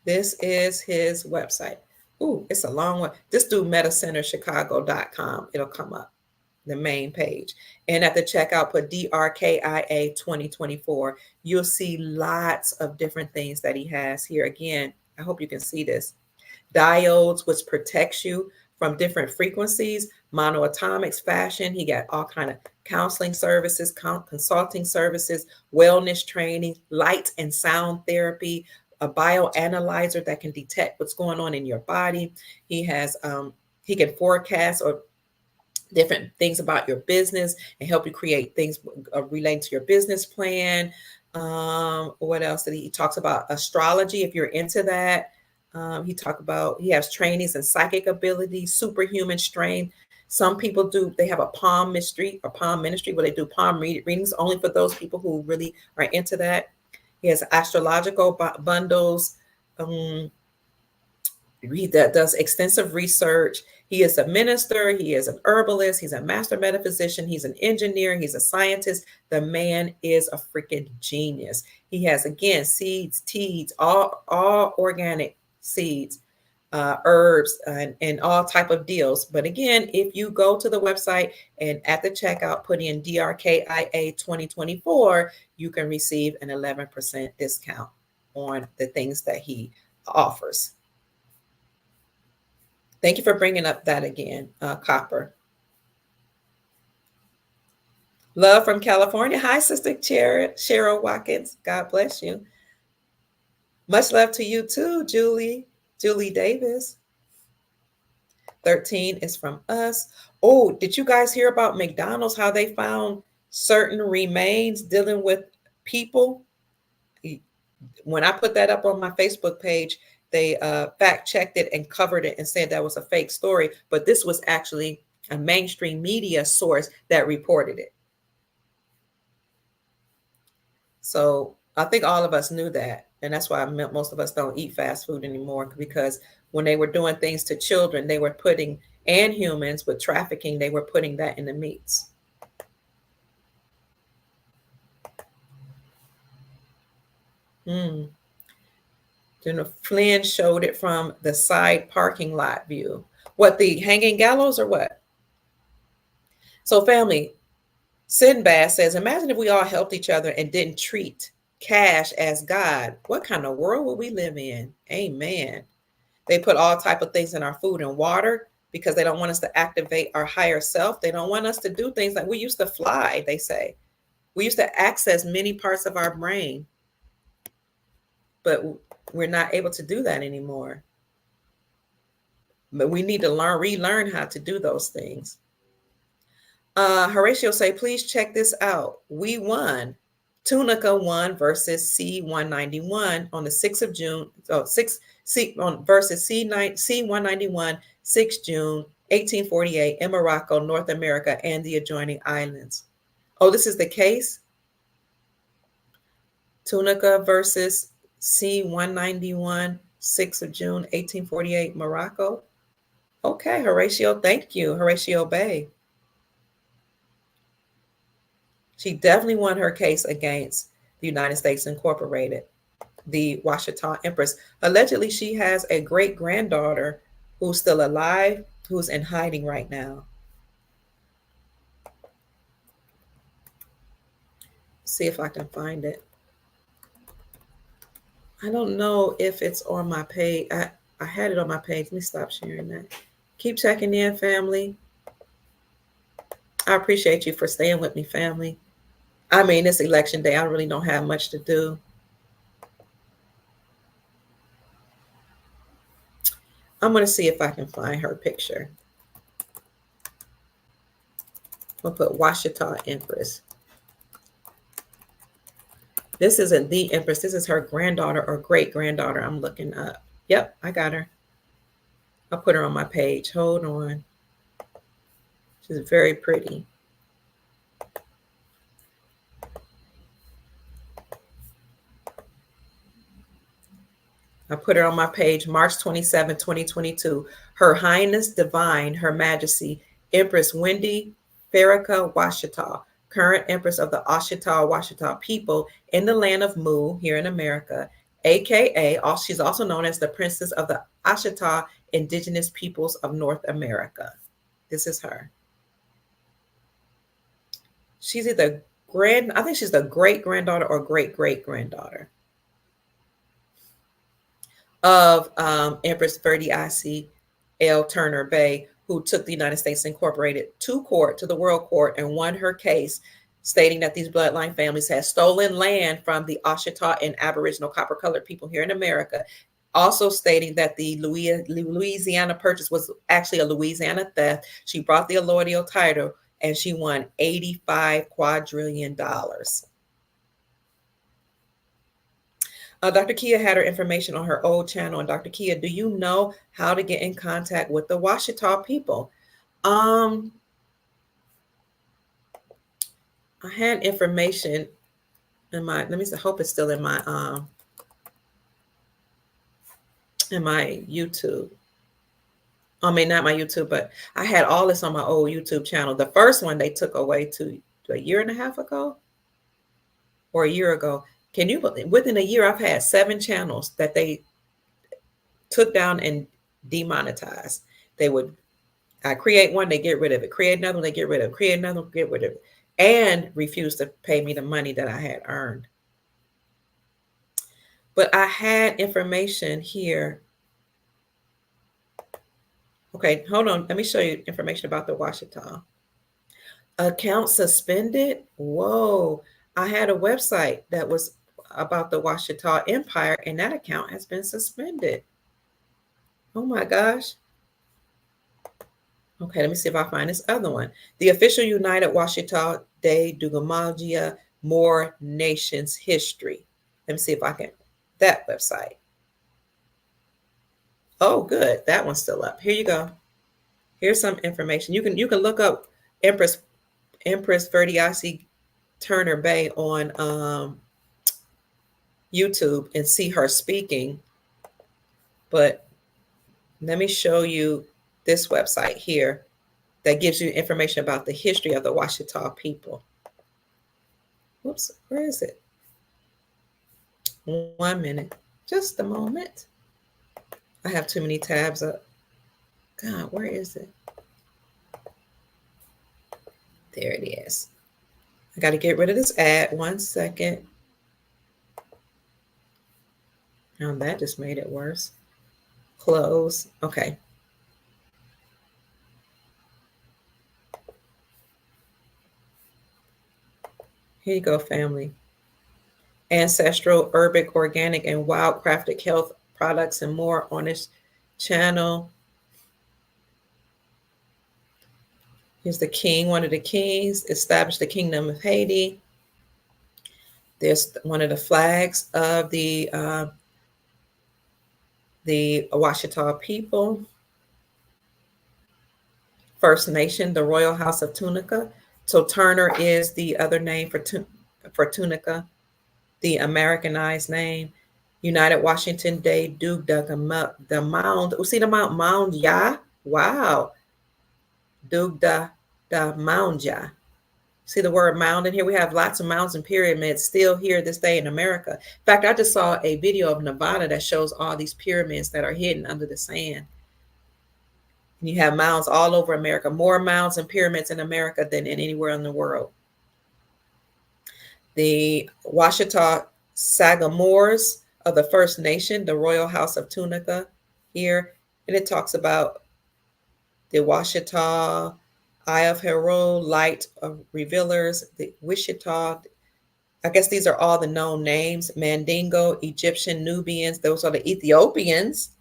This is his website. Ooh, it's a long one. Just do metacenterchicago.com. It'll come up, the main page. And at the checkout, put DRKIA 2024. You'll see lots of different things that he has here. Again, I hope you can see this. Diodes, which protects you from different frequencies, monoatomics, fashion. He got all kind of counseling services, consulting services, wellness training, light and sound therapy, a bioanalyzer that can detect what's going on in your body. He has, he can forecast or different things about your business and help you create things relating to your business plan. What else did he talks about? Astrology, if you're into that. He has trainings in psychic ability, superhuman strength. Some people they have a palm ministry where they do palm readings only for those people who really are into that. He has astrological bundles. He does extensive research. He is a minister. He is an herbalist. He's a master metaphysician. He's an engineer. He's a scientist. The man is a freaking genius. He has, again, seeds, teas, all organic seeds, herbs, and all type of deals. But again, if you go to the website and at the checkout put in DRKIA 2024, you can receive an 11% discount on the things that he offers. Thank you for bringing up that again, Copper. Love from California. Hi, Sister Cheryl Watkins. God bless you. Much love to you too, Julie Davis. 13 is from us. Oh, did you guys hear about McDonald's, how they found certain remains dealing with people. When I put that up on my Facebook page, they fact checked it and covered it and said that was a fake story. But this was actually a mainstream media source that reported it. So I think all of us knew that. And that's why most of us don't eat fast food anymore, because when they were doing things to children, they were putting, and humans with trafficking, they were putting that in the meats. Hmm. Flynn showed it from the side parking lot view. What, the hanging gallows or what? So, family, Sinbad says, imagine if we all helped each other and didn't treat cash as God. What kind of world would we live in? Amen. They put all type of things in our food and water because they don't want us to activate our higher self. They don't want us to do things like we used to fly, they say. We used to access many parts of our brain, but we're not able to do that anymore. But we need to relearn how to do those things. Horatio say, please check this out. We won. Tunica won versus C191 on the 6th of June. Oh, 6 C on versus C191, 6 June 1848 in Morocco, North America, and the adjoining islands. Oh, this is the case. Tunica versus C191, 6th of June 1848, Morocco. Okay, Horatio, thank you, Horatio Bay. She definitely won her case against the United States Incorporated, the Washita Empress. Allegedly, she has a great granddaughter who's still alive, who's in hiding right now. See if I can find it. I don't know if it's on my page. I had it on my page. Let me stop sharing that. Keep checking in, family. I appreciate you for staying with me, family. I mean, it's election day. I really don't have much to do. I'm going to see if I can find her picture. I'll put Washita Empress. This isn't the Empress. This is her granddaughter or great granddaughter. I'm looking up. Yep, I got her. I'll put her on my page. Hold on. She's very pretty. I put her on my page March 27, 2022. Her Highness Divine, Her Majesty, Empress Wendy Farrakha Washita, current Empress of the Washita people in the land of Mu here in America, aka she's also known as the Princess of the Ashita Indigenous Peoples of North America. This is her. She's either I think she's the great granddaughter or great great granddaughter of Empress Verdi I.C. L. Turner Bay, who took the United States Incorporated to court, to the World Court, and won her case, stating that these bloodline families had stolen land from the Ashita and Aboriginal copper colored people here in America. Also stating that the Louisiana Purchase was actually a Louisiana theft. She brought the allodial title and she won $85 quadrillion. Dr. Kia had her information on her old channel. And Dr. Kia, do you know how to get in contact with the Washita people? I had information in my, let me see, I hope it's still in my YouTube. I mean, not my YouTube, but I had all this on my old YouTube channel. The first one they took away a year and a half ago or a year ago. Can you believe, within a year, I've had 7 channels that they took down and demonetized. I create one, they get rid of it. Create another one, they get rid of it. Create another one, get rid of it. And refuse to pay me the money that I had earned. But I had information here. Okay, hold on. Let me show you information about the Washita. Account suspended? Whoa. I had a website that was about the Washita Empire, and that account has been suspended. Oh my gosh. Okay, let me see if I find this other one. The official United Washita de Dugumagia, More Nations History. Let me see if I can, that website. Oh, good. That one's still up. Here you go. Here's some information. You can look up Empress Verdiasi Turner Bay on YouTube and see her speaking. But let me show you this website here that gives you information about the history of the Washita people. Whoops, where is it? 1 minute, just a moment. I have too many tabs up. God, where is it? There it is. I got to get rid of this ad. 1 second. Oh, that just made it worse. Close. Okay. Here you go, family. Ancestral, urban, organic, and wild crafted health products and more on this channel. Here's the king, one of the kings, established the kingdom of Haiti. There's one of the flags of the Washita people. First Nation, the Royal House of Tunica. So Turner is the other name for Tunica, the Americanized name. United Washington Day, Duke the Mound. Oh, see the Mound Ya? Wow. Duke the Mound Ya. See the word mound in here? We have lots of mounds and pyramids still here this day in America. In fact, I just saw a video of Nevada that shows all these pyramids that are hidden under the sand. And you have mounds all over America, more mounds and pyramids in America than in anywhere in the world. The Washita Sagamores of the First Nation, the Royal House of Tunica here. And it talks about the Washita, Eye of Herod, Light of Revealers, the Wichita. I guess these are all the known names. Mandingo, Egyptian, Nubians, those are the Ethiopians.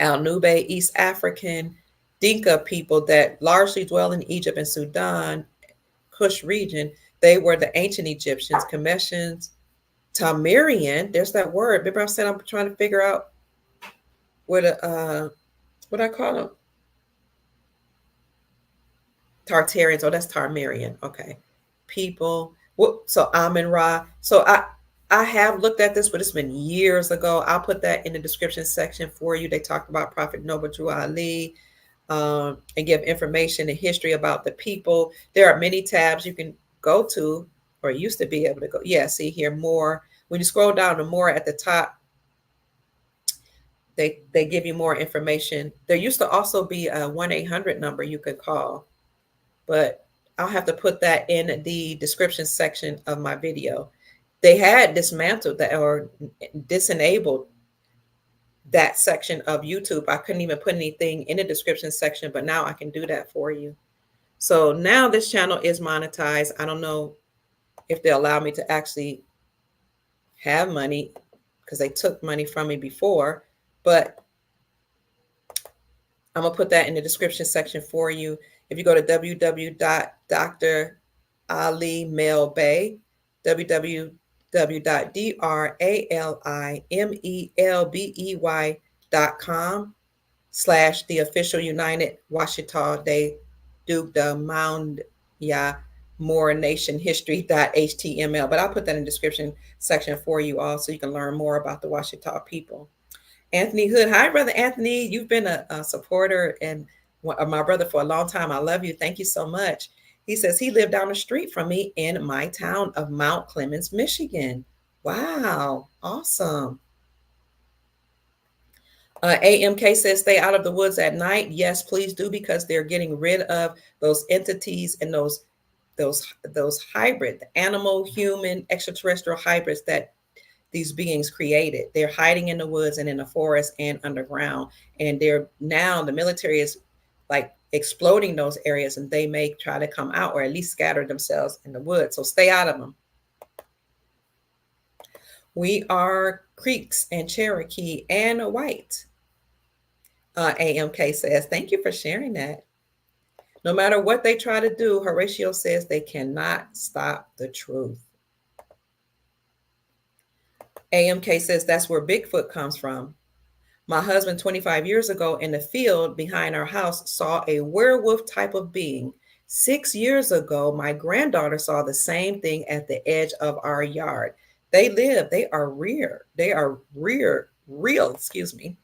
Al-Nube, East African, Dinka people that largely dwell in Egypt and Sudan, Kush region. They were the ancient Egyptians, Cometians, Tamarian. There's that word. Remember I said I'm trying to figure out what I call them? Tartarians. Oh, that's Tarmarian. Okay. People. So Amun Ra. So I have looked at this, but it's been years ago. I'll put that in the description section for you. They talked about Prophet Noble Drew Ali and give information and history about the people. There are many tabs you can go to, or used to be able to go. Yeah, see here more. When you scroll down to more at the top, they give you more information. There used to also be a 1-800 number you could call, but I'll have to put that in the description section of my video. They had dismantled that or disenabled that section of YouTube. I couldn't even put anything in the description section, but now I can do that for you. So now this channel is monetized. I don't know if they allow me to actually have money because they took money from me before, but I'm going to put that in the description section for you. If you go to www.dralimelbey, www.dralimelbey.com/the official United Washita Day Duke the Mound Ya More Nation History.html. But I'll put that in the description section for you all so you can learn more about the Washita people. Anthony Hood. Hi, Brother Anthony. You've been a supporter and my brother for a long time. I love you. Thank you so much. He says he lived down the street from me in my town of Mount Clemens, Michigan. Wow. Awesome. AMK says stay out of the woods at night. Yes, please do, because they're getting rid of those entities and those hybrid, animal, human, extraterrestrial hybrids that these beings created. They're hiding in the woods and in the forest and underground. And they're now the military is like exploding those areas, and they may try to come out or at least scatter themselves in the woods. So stay out of them. We are Creeks and Cherokee and white. AMK says, thank you for sharing that. No matter what they try to do, Horatio says they cannot stop the truth. AMK says that's where Bigfoot comes from. My husband, 25 years ago, in the field behind our house, saw a werewolf type of being. 6 years ago, my granddaughter saw the same thing at the edge of our yard. They are real, excuse me.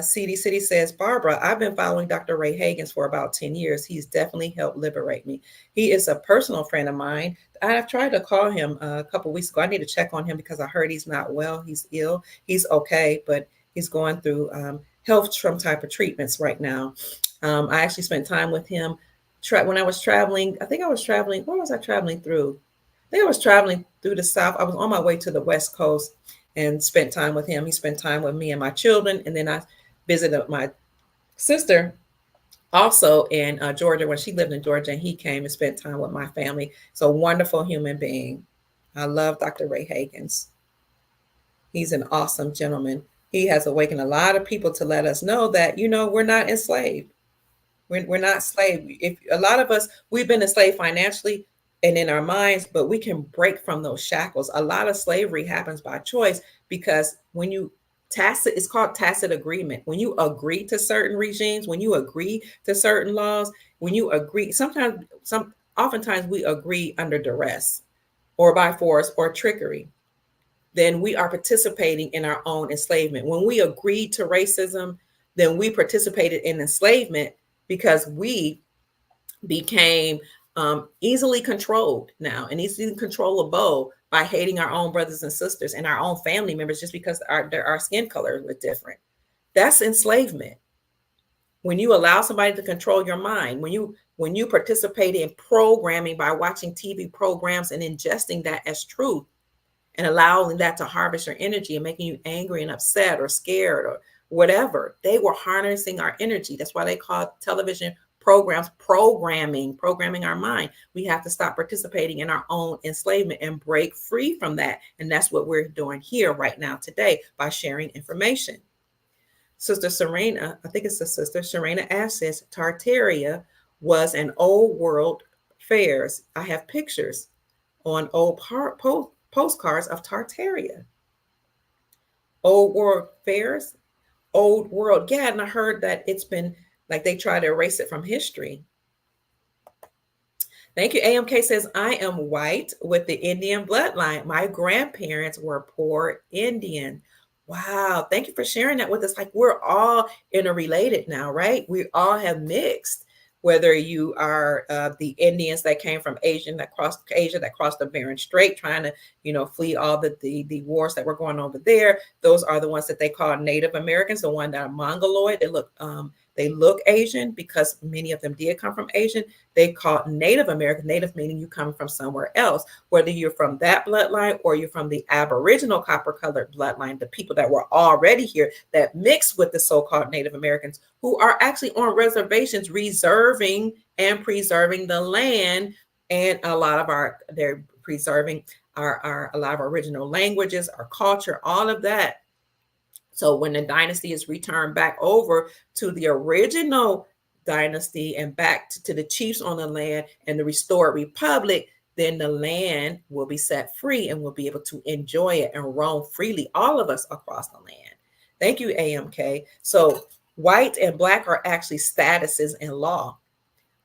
CD City says, Barbara, I've been following Dr. Ray Hagins for about 10 years. He's definitely helped liberate me. He is a personal friend of mine. I've tried to call him a couple weeks ago. I need to check on him because I heard he's not well. He's ill. He's okay, but he's going through health some type of treatments right now. I actually spent time with him when I was traveling. I think I was traveling. Where was I traveling through? I think I was traveling through the South. I was on my way to the West Coast and spent time with him. He spent time with me and my children. And then I visited my sister also in Georgia when she lived in Georgia, and he came and spent time with my family. So wonderful human being. I love Dr. Ray Hagins. He's an awesome gentleman. He has awakened a lot of people to let us know that, we're not enslaved. We're not slave. If a lot of us, we've been enslaved financially and in our minds, but we can break from those shackles. A lot of slavery happens by choice because when you it's called tacit agreement. When you agree to certain regimes, when you agree to certain laws, when you agree, oftentimes we agree under duress or by force or trickery, then we are participating in our own enslavement. When we agreed to racism, then we participated in enslavement because we became easily controlled now and easily controllable by hating our own brothers and sisters and our own family members just because our skin color was different. That's enslavement. When you allow somebody to control your mind, when you participate in programming by watching TV programs and ingesting that as truth and allowing that to harvest your energy and making you angry and upset or scared or whatever, they were harnessing our energy. That's why they call television programs programming our mind. We have to stop participating in our own enslavement and break free from that. And that's what we're doing here right now today by sharing information. Sister Serena, I think it's the Sister Serena Ash says Tartaria was an old world fairs. I have pictures on old postcards of Tartaria. Old world fairs, old world. Yeah, and I heard that it's been like they try to erase it from history. Thank you. AMK says, I am white with the Indian bloodline. My grandparents were poor Indian. Wow. Thank you for sharing that with us. Like we're all interrelated now, right? We all have mixed. Whether you are the Indians that came from Asia that crossed the Bering Strait, trying to, flee all the wars that were going on over there. Those are the ones that they call Native Americans, the ones that are Mongoloid. They look Asian because many of them did come from Asian. They call Native American, Native meaning you come from somewhere else, whether you're from that bloodline or you're from the Aboriginal copper-colored bloodline, the people that were already here that mixed with the so-called Native Americans who are actually on reservations reserving and preserving the land. And they're preserving a lot of our original languages, our culture, all of that. So when the dynasty is returned back over to the original dynasty and back to the chiefs on the land and the restored republic, then the land will be set free and we'll be able to enjoy it and roam freely, all of us across the land. Thank you, AMK. So white and black are actually statuses in law.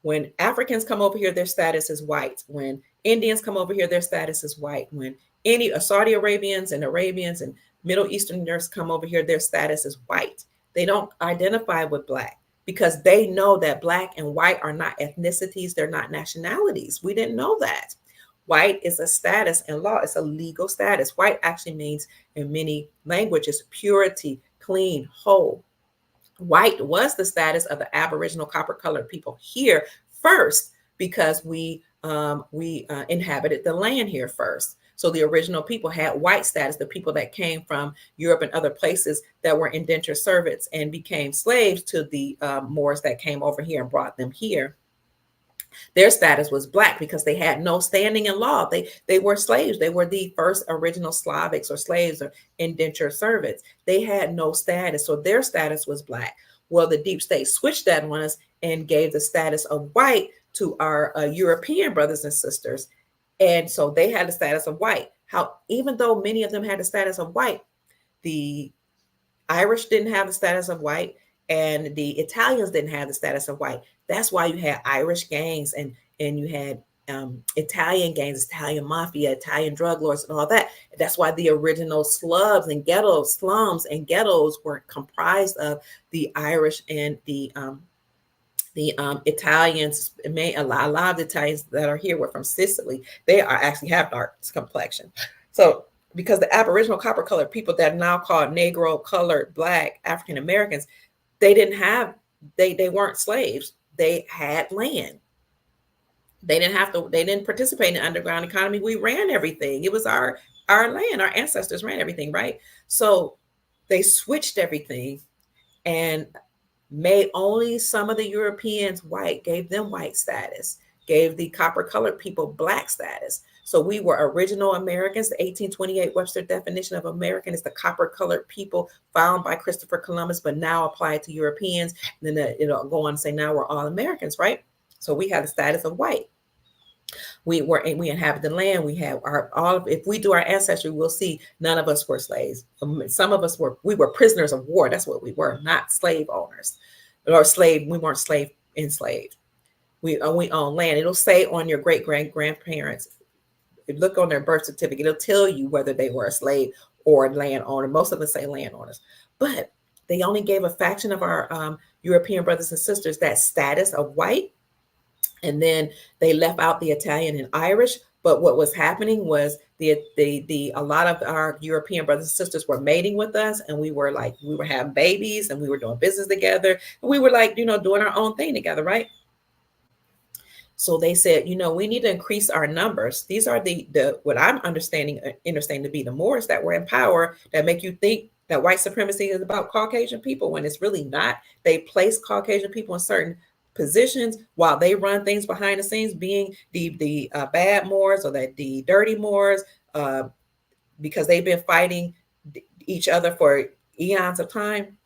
When Africans come over here, their status is white. When Indians come over here, their status is white. When any Saudi Arabians and Middle Easterners come over here, their status is white. They don't identify with black because they know that black and white are not ethnicities. They're not nationalities. We didn't know that. White is a status in law. It's a legal status. White actually means in many languages, purity, clean, whole. White was the status of the Aboriginal copper-colored people here first because we inhabited the land here first. So the original people had white status, the people that came from Europe and other places that were indentured servants and became slaves to the Moors that came over here and brought them here. Their status was black because they had no standing in law. They were slaves. They were the first original Slavics or slaves or indentured servants. They had no status. So their status was black. Well, the deep state switched that on us and gave the status of white to our European brothers and sisters. And so they had the status of white. How, even though many of them had the status of white, the Irish didn't have the status of white, and the Italians didn't have the status of white. That's why you had Irish gangs, and you had Italian gangs, Italian mafia, Italian drug lords, and all that. That's why the original slums and ghettos were comprised of the Irish and the Italians. A lot of the Italians that are here were from Sicily. They are actually have dark complexion. So because the Aboriginal copper colored people that are now called Negro, colored, Black, African Americans, they didn't have, they weren't slaves. They had land. They didn't participate in the underground economy. We ran everything. It was our land. Our ancestors ran everything, right? So they switched everything and made only some of the Europeans white, gave them white status, gave the copper colored people Black status. So we were original Americans. The 1828 Webster definition of American is the copper colored people found by Christopher Columbus, but now applied to Europeans. And then it'll go on to say now we're all Americans, right? So we have the status of white. We inhabit the land. We have if we do our ancestry, we'll see none of us were slaves. Some of us we were prisoners of war. That's what we were, not slave owners or slave. We weren't enslaved. We own land. It'll say on your grandparents, look on their birth certificate, it'll tell you whether they were a slave or a landowner. Most of them say landowners, but they only gave a faction of our European brothers and sisters that status of white. And then they left out the Italian and Irish. But what was happening was a lot of our European brothers and sisters were mating with us, and we were having babies, and we were doing business together, and we were doing our own thing together, right? So they said, we need to increase our numbers. These are the what I'm understanding to be the Moors that were in power that make you think that white supremacy is about Caucasian people when it's really not. They place Caucasian people in certain positions while they run things behind the scenes, being the bad Moors or the dirty Moors, because they've been fighting each other for eons of time.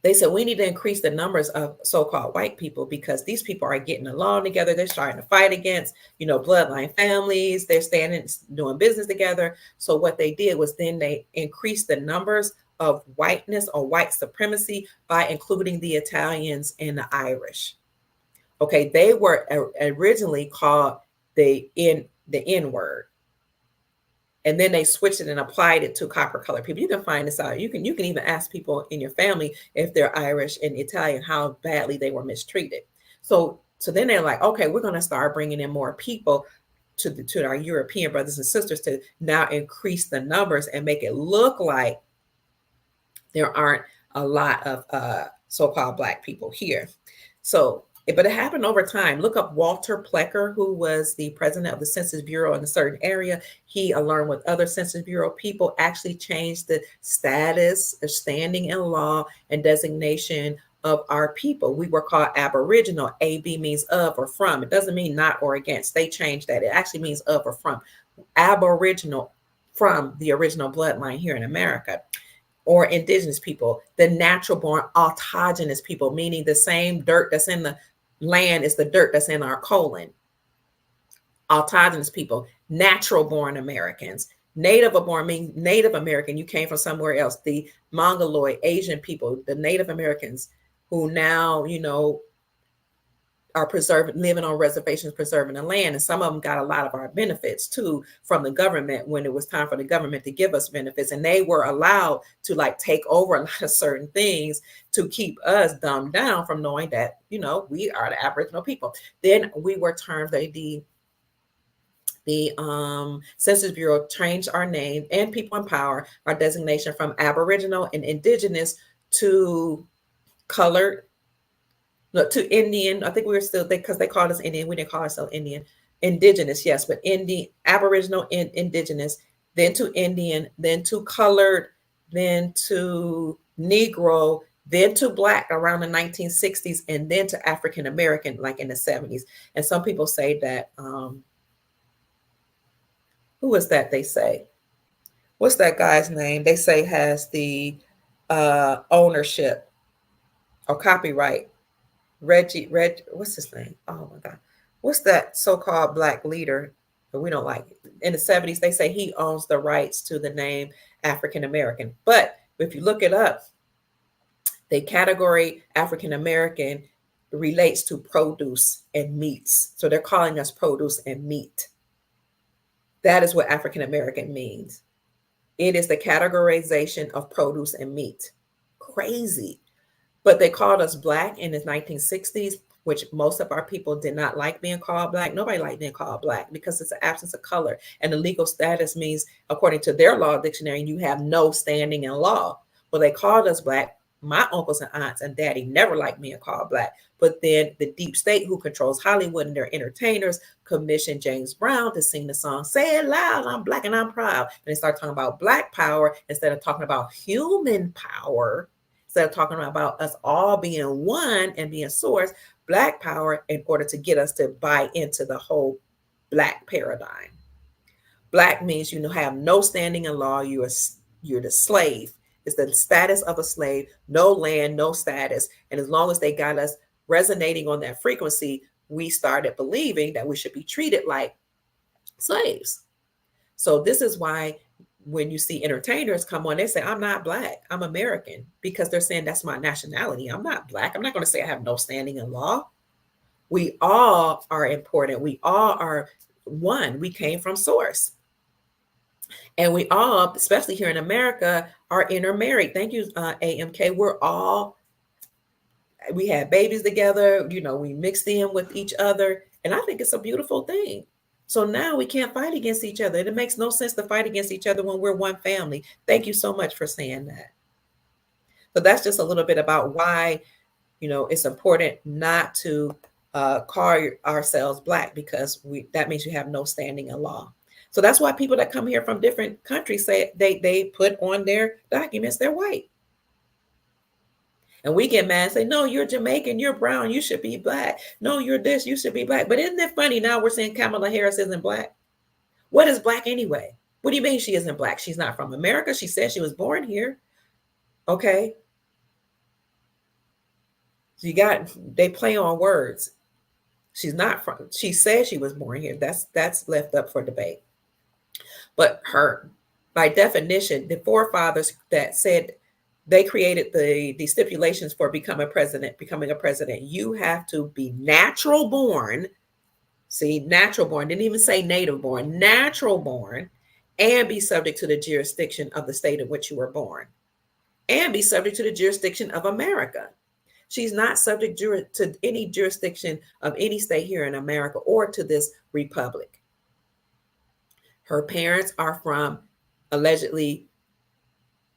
They said we need to increase the numbers of so-called white people because these people are getting along together. They're starting to fight against, bloodline families. They're standing, doing business together. So what they did was then they increased the numbers of whiteness or white supremacy by including the Italians and the Irish. Okay, they were originally called the N word. And then they switched it and applied it to copper colored people. You can find this out. You can even ask people in your family if they're Irish and Italian how badly they were mistreated. So then they're like, okay, we're going to start bringing in more people to our European brothers and sisters to now increase the numbers and make it look like there aren't a lot of so-called Black people here. So, but it happened over time. Look up Walter Plecker, who was the president of the Census Bureau in a certain area. He, along with other Census Bureau people, actually changed the status, standing in law, and designation of our people. We were called Aboriginal. AB means of or from. It doesn't mean not or against. They changed that. It actually means of or from. Aboriginal, from the original bloodline here in America. Or indigenous people, the natural born autogenous people, meaning the same dirt that's in the land is the dirt that's in our colon. Autogenous people, natural born Americans. Native born means Native American, you came from somewhere else. The Mongoloid, Asian people, the Native Americans who now, are living on reservations, preserving the land. And some of them got a lot of our benefits too from the government when it was time for the government to give us benefits. And they were allowed to take over a lot of certain things to keep us dumbed down from knowing that, we are the Aboriginal people. Then we were termed the Census Bureau changed our name and People in Power, our designation from Aboriginal and Indigenous to colored. No, to Indian. I think we were still because they called us Indian. We didn't call ourselves Indian. Indigenous, yes, but Aboriginal and Indigenous, then to Indian, then to colored, then to Negro, then to Black around the 1960s, and then to African American like in the 70s. And some people say that who is that? They say, what's that guy's name? They say has the ownership. or copyright. What's his name? Oh my God. What's that so-called black leader that we don't like? In the 70s, they say he owns the rights to the name African American. But if you look it up, the category African American relates to produce and meats. So they're calling us produce and meat. That is what African American means. It is the categorization of produce and meat. Crazy. But they called us black in the 1960s, which most of our people did not like being called black. Nobody liked being called black because it's an absence of color. And the legal status means, according to their law dictionary, you have no standing in law. Well, they called us black. My uncles and aunts and daddy never liked being called black. But then the deep state, who controls Hollywood and their entertainers, commissioned James Brown to sing the song, "Say It Loud, I'm Black and I'm Proud." And they start talking about black power instead of talking about human power. Instead of talking about us all being one and being source, black power, in order to get us to buy into the whole black paradigm. Black means you have no standing in law. You're the slave. It's the status of a slave, no land, no status. And as long as they got us resonating on that frequency, we started believing that we should be treated like slaves. So this is why when you see entertainers come on, they say, "I'm not black, I'm American," because they're saying that's my nationality. I'm not black. I'm not going to say I have no standing in law. We all are important. We all are one. We came from source. And we all, especially here in America, are intermarried. Thank you, AMK. We had babies together. We mixed in with each other. And I think it's a beautiful thing. So now we can't fight against each other. It makes no sense to fight against each other when we're one family. Thank you so much for saying that. So that's just a little bit about why, it's important not to call ourselves black, because that means you have no standing in law. So that's why people that come here from different countries say they put on their documents they're white. And we get mad and say, "No, you're Jamaican, you're brown, you should be black. No, you're this, you should be black." But isn't it funny now we're saying Kamala Harris isn't black? What is black anyway? What do you mean she isn't black? She's not from America. She said she was born here. Okay. So they play on words. She said she was born here. That's left up for debate. But by definition, the forefathers that said they created the stipulations for becoming a president, you have to be natural born. See, natural born, didn't even say native born, natural born, and be subject to the jurisdiction of the state in which you were born, and be subject to the jurisdiction of America. She's not subject to any jurisdiction of any state here in America or to this republic. Her parents are from allegedly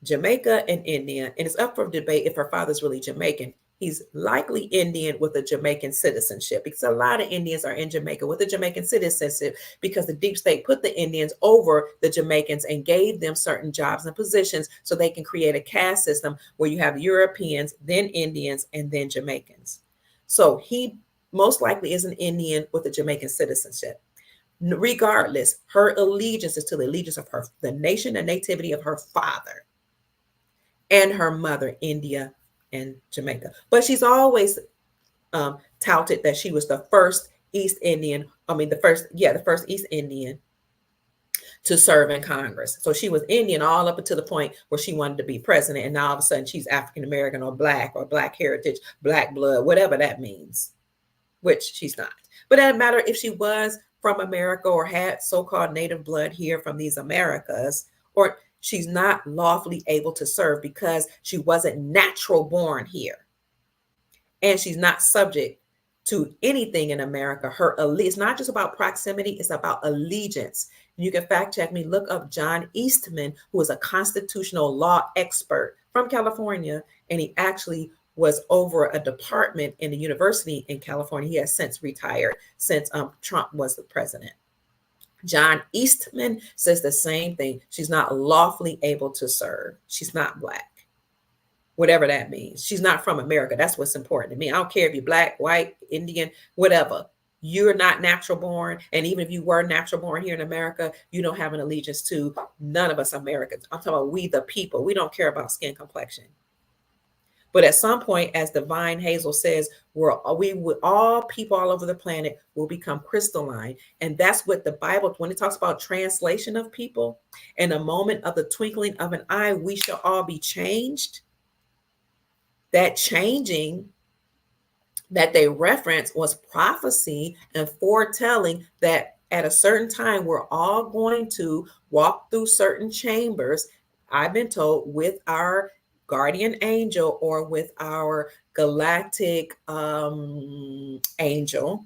Jamaica and India, and it's up for debate if her father's really Jamaican. He's likely Indian with a Jamaican citizenship, because a lot of Indians are in Jamaica with a Jamaican citizenship, because the deep state put the Indians over the Jamaicans and gave them certain jobs and positions so they can create a caste system where you have Europeans, then Indians, and then Jamaicans. So he most likely is an Indian with a Jamaican citizenship. Regardless, her allegiance is to the allegiance of the nation and nativity of her father and her mother, India and Jamaica. But she's always touted that she was the first East Indian, the first East Indian to serve in Congress. So she was Indian all up until the point where she wanted to be president. And now all of a sudden she's African American or black heritage, black blood, whatever that means, which she's not. But it doesn't matter if she was from America or had so-called native blood here from these Americas, or she's not lawfully able to serve because she wasn't natural born here. And she's not subject to anything in America. It's not just about proximity, it's about allegiance. You can fact check me, look up John Eastman, who is a constitutional law expert from California, and he actually was over a department in the university in California. He has since retired, since Trump was the president. John Eastman says the same thing. She's not lawfully able to serve. She's not black. Whatever that means. She's not from America. That's what's important to me. I don't care if you're black, white, Indian, whatever. You're not natural born. And even if you were natural born here in America, you don't have an allegiance to none of us Americans. I'm talking about we the people. We don't care about skin complexion. But at some point, as Divine Hazel says, all people all over the planet will become crystalline. And that's what the Bible, when it talks about translation of people, in a moment of the twinkling of an eye, we shall all be changed. That changing that they reference was prophecy and foretelling that at a certain time we're all going to walk through certain chambers, I've been told, with our guardian angel or with our galactic angel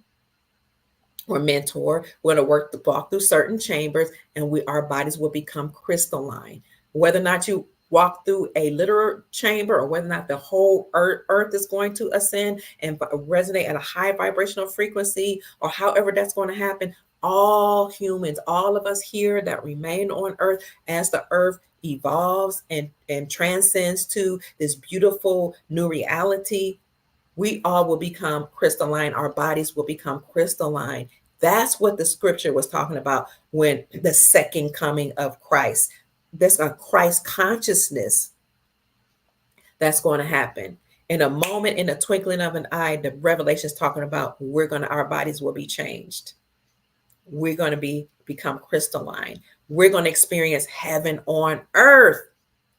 or mentor. We're going to walk through certain chambers, and our bodies will become crystalline. Whether or not you walk through a literal chamber or whether or not the whole earth is going to ascend and resonate at a high vibrational frequency, or however that's going to happen, all humans, all of us here that remain on earth, as the earth evolves and transcends to this beautiful new reality, we all will become crystalline. Our bodies will become crystalline. That's what the scripture was talking about when the second coming of Christ. There's a Christ consciousness that's going to happen. In a moment, in a twinkling of an eye, the revelation is talking about our bodies will be changed. We're going to become crystalline. We're going to experience heaven on earth.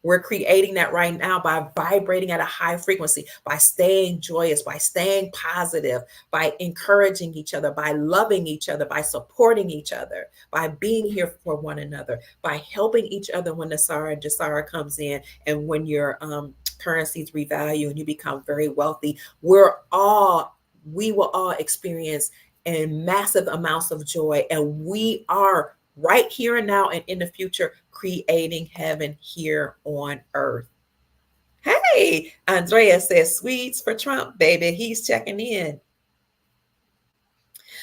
We're creating that right now by vibrating at a high frequency, by staying joyous, by staying positive, by encouraging each other, by loving each other, by supporting each other, by being here for one another, by helping each other when the Sarah and Jasara comes in, and when your currencies revalue and you become very wealthy. We will all experience in massive amounts of joy, and we are right here and now and in the future creating heaven here on earth. Hey, Andrea says sweets for Trump, baby. He's checking in.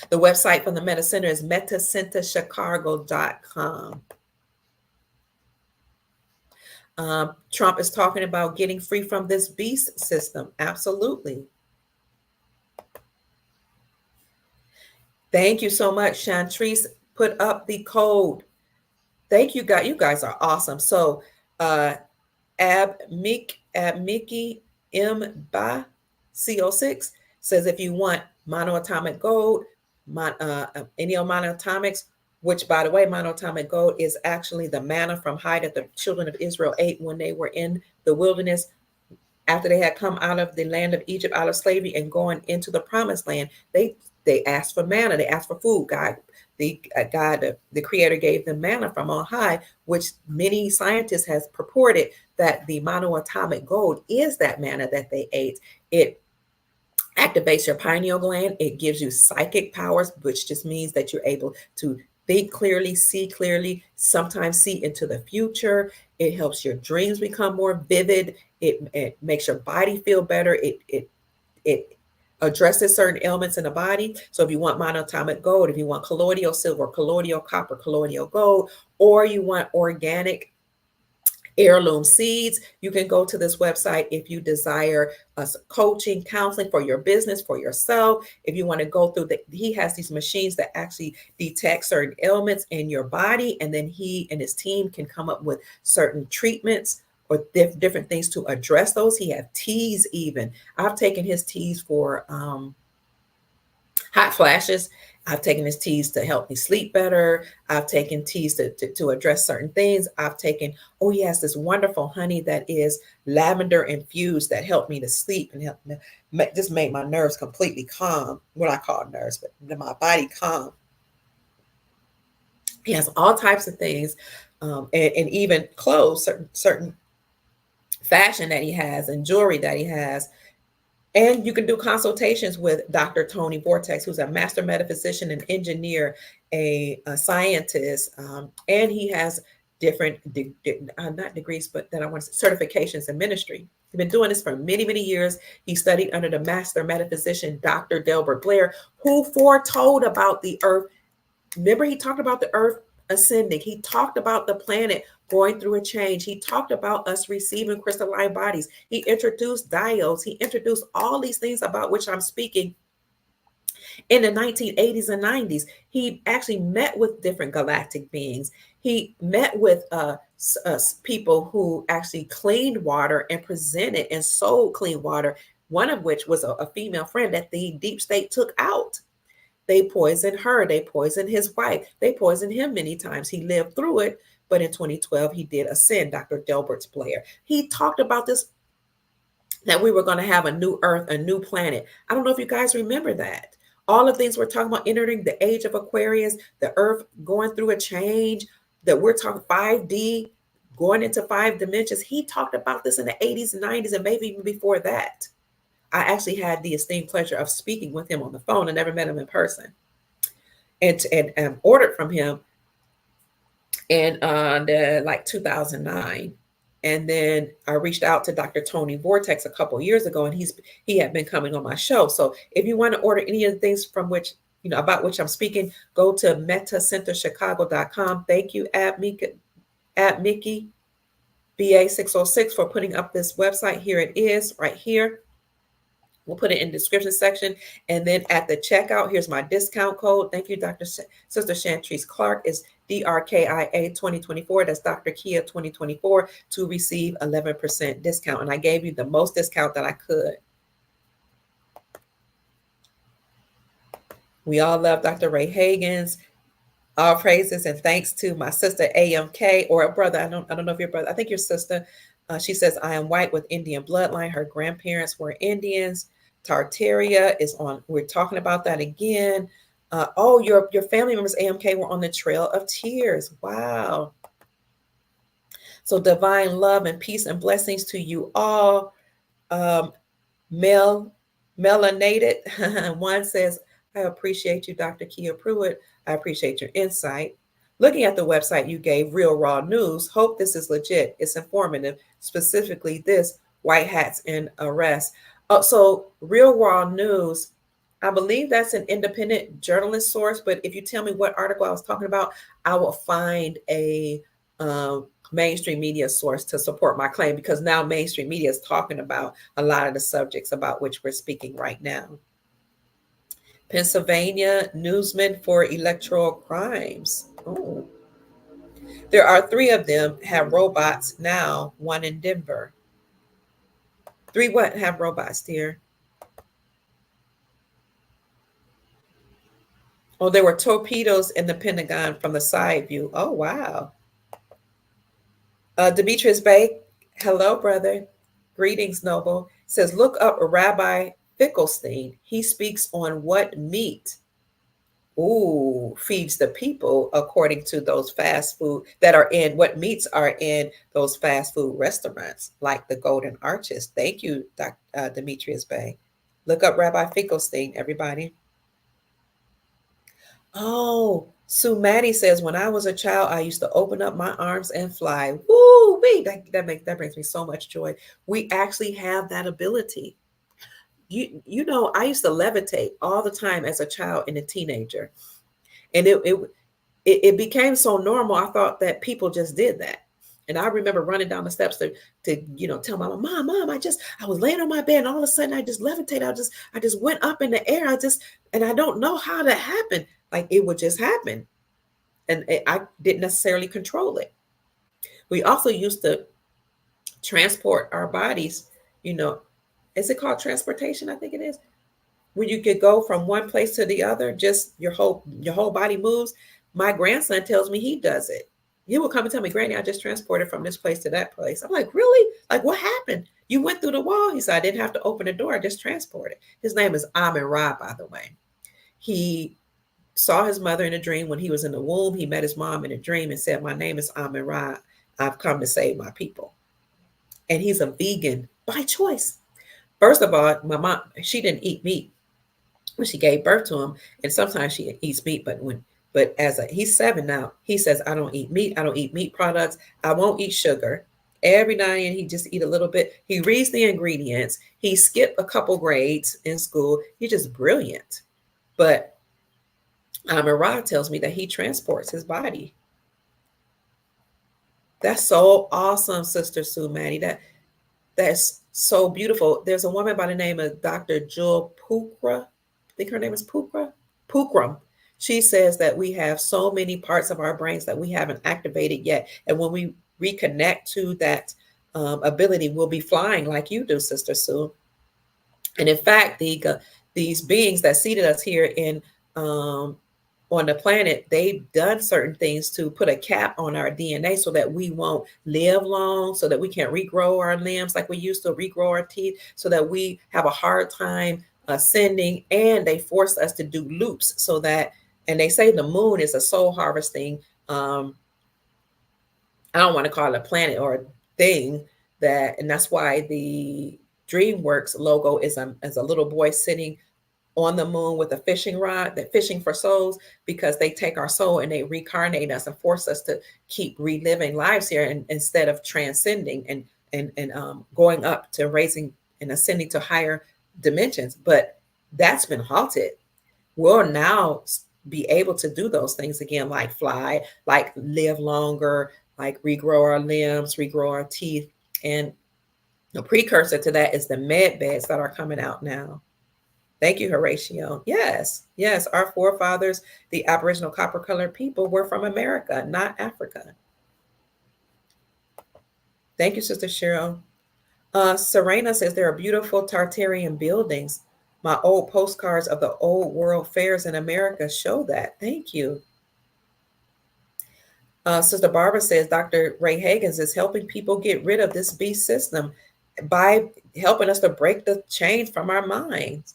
The website from the Meta Center is metacenterchicago.com. Trump is talking about getting free from this beast system. Absolutely. Thank you so much, Chantrice. Put up the code. Thank you, guys. You guys are awesome. So, Mickey M. Ba CO6 says if you want monoatomic gold, any monoatomics, which by the way, monoatomic gold is actually the manna from high that the children of Israel ate when they were in the wilderness after they had come out of the land of Egypt, out of slavery, and going into the promised land. They asked for manna, they asked for food. God, the creator gave them manna from on high, which many scientists has purported that the monoatomic gold is that manna that they ate. It activates your pineal gland. It gives you psychic powers, which just means that you're able to think clearly, see clearly, sometimes see into the future. It helps your dreams become more vivid. It makes your body feel better. It addresses certain ailments in the body. So if you want monoatomic gold, if you want colloidal silver, colloidal copper, colloidal gold, or you want organic heirloom seeds, you can go to this website if you desire coaching, counseling for your business, for yourself. If you want to go through he has these machines that actually detect certain ailments in your body, and then he and his team can come up with certain treatments or different things to address those. He has teas even. I've taken his teas for hot flashes. I've taken his teas to help me sleep better. I've taken teas to address certain things. He has this wonderful honey that is lavender infused that helped me to sleep and just made my nerves completely calm. What I call nerves, but my body calm. He has all types of things, and even clothes, certain fashion that he has and jewelry that he has. And you can do consultations with Dr. Tony Vortex, who's a master metaphysician, an engineer, a scientist, and he has different, not degrees, but that I want certifications in ministry. He's been doing this for many, many years. He studied under the master metaphysician, Dr. Delbert Blair, who foretold about the earth. Remember, he talked about the earth ascending. He talked about the planet going through a change. He talked about us receiving crystalline bodies. He introduced diodes. He introduced all these things about which I'm speaking In the 1980s and 90s, he actually met with different galactic beings. He met with people who actually cleaned water and presented and sold clean water, one of which was a female friend that the deep state took out. They poisoned her. They poisoned his wife. They poisoned him many times. He lived through it. But in 2012, he did ascend, Dr. Delbert Blair. He talked about this, that we were going to have a new earth, a new planet. I don't know if you guys remember that. All the things we're talking about, entering the age of Aquarius, the earth going through a change, that we're talking 5D, going into 5 dimensions. He talked about this in the 80s and 90s, and maybe even before that. I actually had the esteemed pleasure of speaking with him on the phone. I never met him in person, and ordered from him in like 2009. And then I reached out to Dr. Tony Vortex a couple years ago, and he had been coming on my show. So if you want to order any of the things from which, about which I'm speaking, go to metacenterchicago.com. Thank you, at Mickey BA606, for putting up this website. Here it is, right here. We'll put it in the description section. And then at the checkout, here's my discount code. Thank you, Sister Chantrice Clark. Is DRKIA 2024. That's Dr. Kia 2024 to receive 11% discount. And I gave you the most discount that I could. We all love Dr. Ray Hagan's. All praises and thanks to my sister AMK, or a brother. I don't know if your brother. I think your sister. She says, I am white with Indian bloodline. Her grandparents were Indians. Tartaria is on. We're talking about that again. Oh, your family members, AMK, were on the Trail of Tears. Wow. So divine love and peace and blessings to you all. Melanated one says, I appreciate you, Dr. Kia Pruitt. I appreciate your insight. Looking at the website you gave, Real Raw News, hope this is legit. It's informative, specifically this, white hats in arrest. So Real Raw News, I believe that's an independent journalist source, but if you tell me what article I was talking about, I will find a mainstream media source to support my claim, because now mainstream media is talking about a lot of the subjects about which we're speaking right now. Pennsylvania newsman for electoral crimes. Oh. There are 3 of them have robots now, one in Denver. 3 what have robots, dear? Oh, there were torpedoes in the Pentagon from the side view. Oh, wow. Demetrius Bay, hello, brother. Greetings, Noble. Says, look up Rabbi Finkelstein. He speaks on what meat feeds the people according to those fast food that are in, what meats are in those fast food restaurants like the Golden Arches. Thank you, Demetrius Bay. Look up Rabbi Finkelstein, everybody. Oh, Sue Maddie says, when I was a child, I used to open up my arms and fly. Woo wee! That brings me so much joy. We actually have that ability. I used to levitate all the time as a child and a teenager, and it became so normal. I thought that people just did that. And I remember running down the steps to tell my mom, I was laying on my bed, and all of a sudden I just levitated. I just went up in the air. And I don't know how that happened. Like, it would just happen. And I didn't necessarily control it. We also used to transport our bodies, is it called transportation? I think it is. Where you could go from one place to the other, just your whole body moves. My grandson tells me he does it. He will come and tell me, Granny, I just transported from this place to that place. I'm like, really? Like, what happened? You went through the wall? He said, I didn't have to open the door. I just transported. His name is Amin Ra, by the way. He saw his mother in a dream when he was in the womb. He met his mom in a dream and said, my name is Amin Ra. I've come to save my people. And he's a vegan by choice. First of all, my mom, she didn't eat meat when she gave birth to him. And sometimes she eats meat, but he's 7 now, he says, I don't eat meat. I don't eat meat products. I won't eat sugar. Every now and then he just eat a little bit. He reads the ingredients. He skipped a couple grades in school. He's just brilliant. But Amirah tells me that he transports his body. That's so awesome, Sister Sue Maddie. That's so beautiful. There's a woman by the name of Dr. Jewel Pukra. think her name is Pukram. She says that we have so many parts of our brains that we haven't activated yet. And when we reconnect to that ability, we'll be flying like you do, Sister Sue. And in fact, these beings that seated us here in on the planet, they've done certain things to put a cap on our DNA so that we won't live long, so that we can't regrow our limbs like we used to regrow our teeth, so that we have a hard time ascending. And they forced us to do loops so that, and they say the moon is a soul harvesting. I don't want to call it a planet or a thing that, and that's why the DreamWorks logo is a little boy sitting on the moon with a fishing rod, that fishing for souls, because they take our soul and they reincarnate us and force us to keep reliving lives here, and instead of transcending and going up to raising and ascending to higher dimensions. But that's been halted. We'll now be able to do those things again, like fly, like live longer, like regrow our limbs, regrow our teeth. And the precursor to that is the med beds that are coming out now. Thank you, Horatio. Yes, yes, our forefathers, the Aboriginal copper colored people, were from America, not Africa. Thank you, Sister Cheryl. Serena says there are beautiful Tartarian buildings. My old postcards of the old world fairs in America show that. Thank you. Sister Barbara says Dr. Ray Hagins is helping people get rid of this beast system by helping us to break the chains from our minds.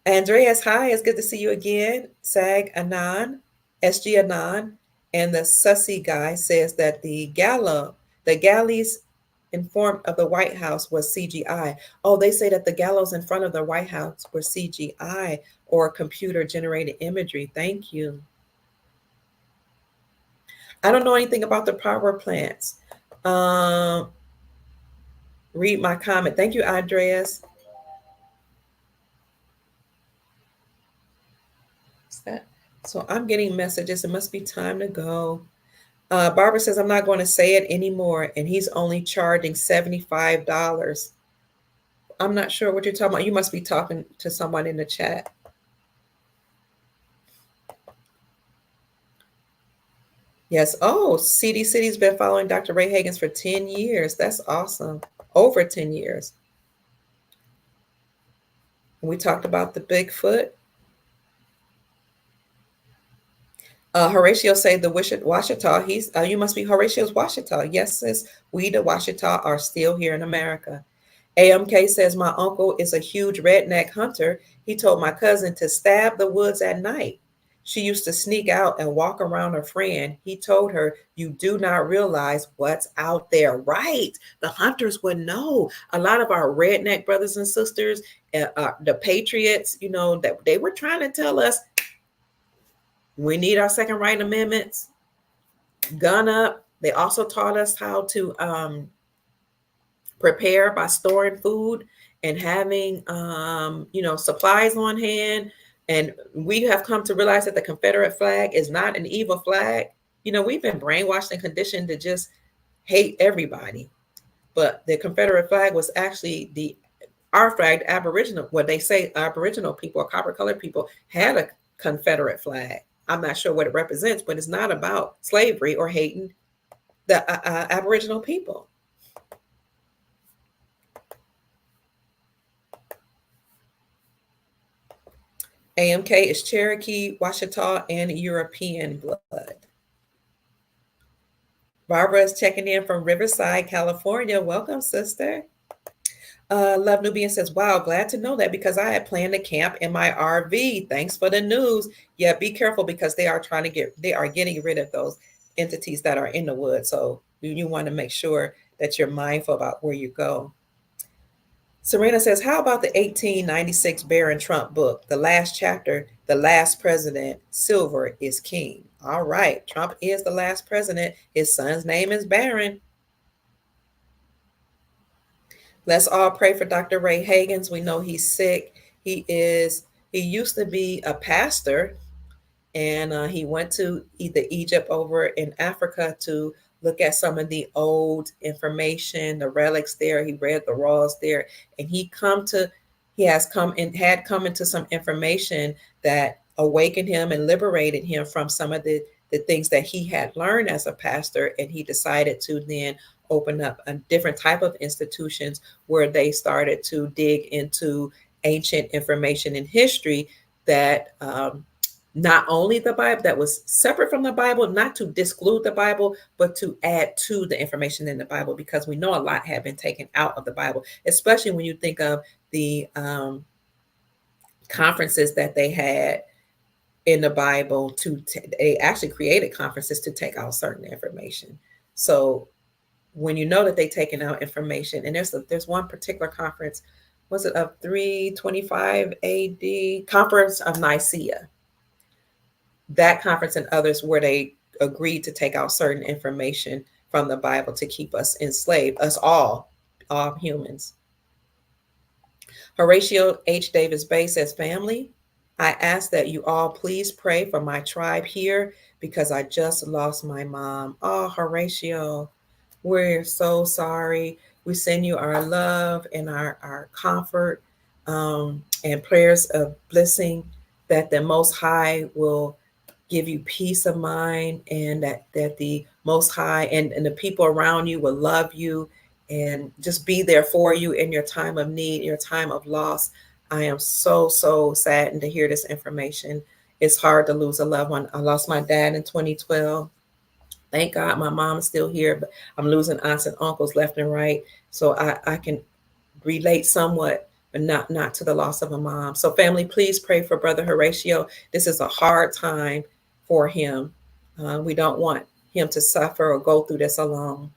Andreas, hi, it's good to see you again. Sag Anan, SG Anan, and the Sussy guy says that the galleys in front of the White House was CGI. Oh, they say that the gallows in front of the White House were CGI or computer generated imagery. Thank you. I don't know anything about the power plants. Read my comment. Thank you, Andreas. That? So I'm getting messages. It must be time to go. Barbara says, I'm not going to say it anymore. And he's only charging $75. I'm not sure what you're talking about. You must be talking to someone in the chat. Yes. Oh, CD City's been following Dr. Ray Hagins for 10 years. That's awesome. Over 10 years. We talked about the Bigfoot. Horatio say the Washita. He's you must be Horatio's Washita. Yes, sis. We the Washita are still here in America. AMK says my uncle is a huge redneck hunter. He told my cousin to stab the woods at night. She used to sneak out and walk around her friend. He told her, you do not realize what's out there. Right. The hunters would know. A lot of our redneck brothers and sisters, the patriots, that they were trying to tell us, we need our second right amendments, gun up. They also taught us how to prepare by storing food and having, supplies on hand. And we have come to realize that the Confederate flag is not an evil flag. We've been brainwashed and conditioned to just hate everybody. But the Confederate flag was actually our flag, Aboriginal, what they say Aboriginal people or copper colored people had a Confederate flag. I'm not sure what it represents, but it's not about slavery or hating the Aboriginal people. AMK is Cherokee, Washita, and European blood. Barbara is checking in from Riverside, California. Welcome, sister. Love Nubian says, wow, glad to know that because I had planned to camp in my RV. Thanks for the news. Yeah, be careful because they are getting rid of those entities that are in the woods. So you want to make sure that you're mindful about where you go. Serena says, how about the 1896 Barron Trump book, the last chapter, The Last President, Silver is King. All right, Trump is the last president. His son's name is Barron. Let's all pray for Dr. Ray Hagins. We know he's sick. He used to be a pastor, and he went to Egypt over in Africa to look at some of the old information, the relics there. He read the rolls there, and he He has come and had come into some information that awakened him and liberated him from some of the things that he had learned as a pastor. And he decided to then open up a different type of institutions where they started to dig into ancient information and history that not only the Bible, that was separate from the Bible, not to disclude the Bible, but to add to the information in the Bible, because we know a lot had been taken out of the Bible, especially when you think of the conferences that they had in the Bible. They actually created conferences to take out certain information. So when you know that they've taken out information, and there's one particular conference, was it of 325 AD, Conference of Nicaea, that conference and others where they agreed to take out certain information from the Bible to keep us enslaved, us all humans. Horatio H. Davis Bay says, family, I ask that you all please pray for my tribe here because I just lost my mom. Oh, Horatio, we're so sorry. We send you our love and our comfort, and prayers of blessing, that the Most High will give you peace of mind, and that the Most High and the people around you will love you and just be there for you in your time of need, your time of loss. I am so saddened to hear this information. It's hard to lose a loved one. I lost my dad in 2012. Thank God my mom is still here, but I'm losing aunts and uncles left and right. So I can relate somewhat, but not to the loss of a mom. So family, please pray for Brother Horatio. This is a hard time for him. We don't want him to suffer or go through this alone.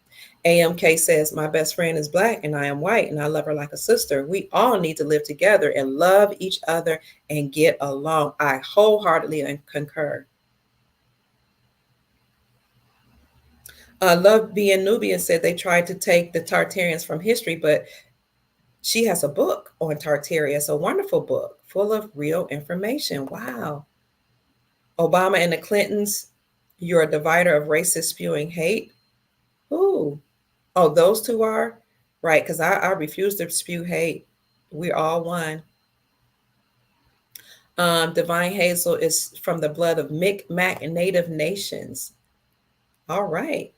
AMK says, my best friend is Black and I am white and I love her like a sister. We all need to live together and love each other and get along. I wholeheartedly concur. Love Being Nubian said they tried to take the Tartarians from history, but she has a book on Tartaria. It's a wonderful book full of real information. Wow. Obama and the Clintons, you're a divider of racist spewing hate. Ooh. Oh, those two are? Right, because I refuse to spew hate. We're all one. Divine Hazel is from the blood of Micmac and Native nations. All right.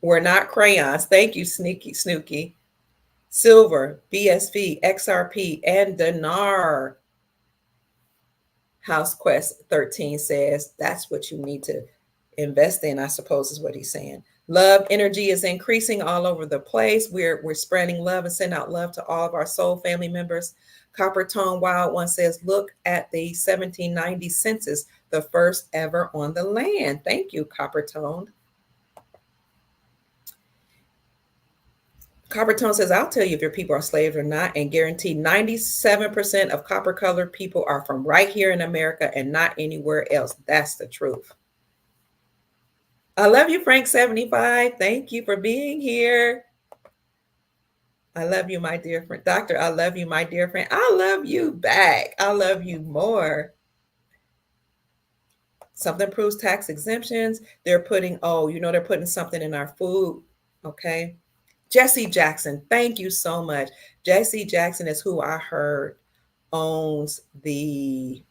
We're not crayons. Thank you, Snooky. Silver, BSV, XRP, and Dinar. House Quest 13 says that's what you need to invest in, I suppose is what he's saying. Love energy is increasing all over the place. We're spreading love and sending out love to all of our soul family members. Copper Tone Wild One says, look at the 1790 census, the first ever on the land. Thank you, Copper Tone. Copper Tone says, I'll tell you if your people are slaves or not, and guarantee 97% of copper colored people are from right here in America and not anywhere else. That's the truth. I love you, Frank75. Thank you for being here. I love you, my dear friend. Doctor, I love you, my dear friend. I love you back. I love you more. Something proves tax exemptions. They're putting, they're putting something in our food. Okay. Jesse Jackson, thank you so much. Jesse Jackson is who I heard owns the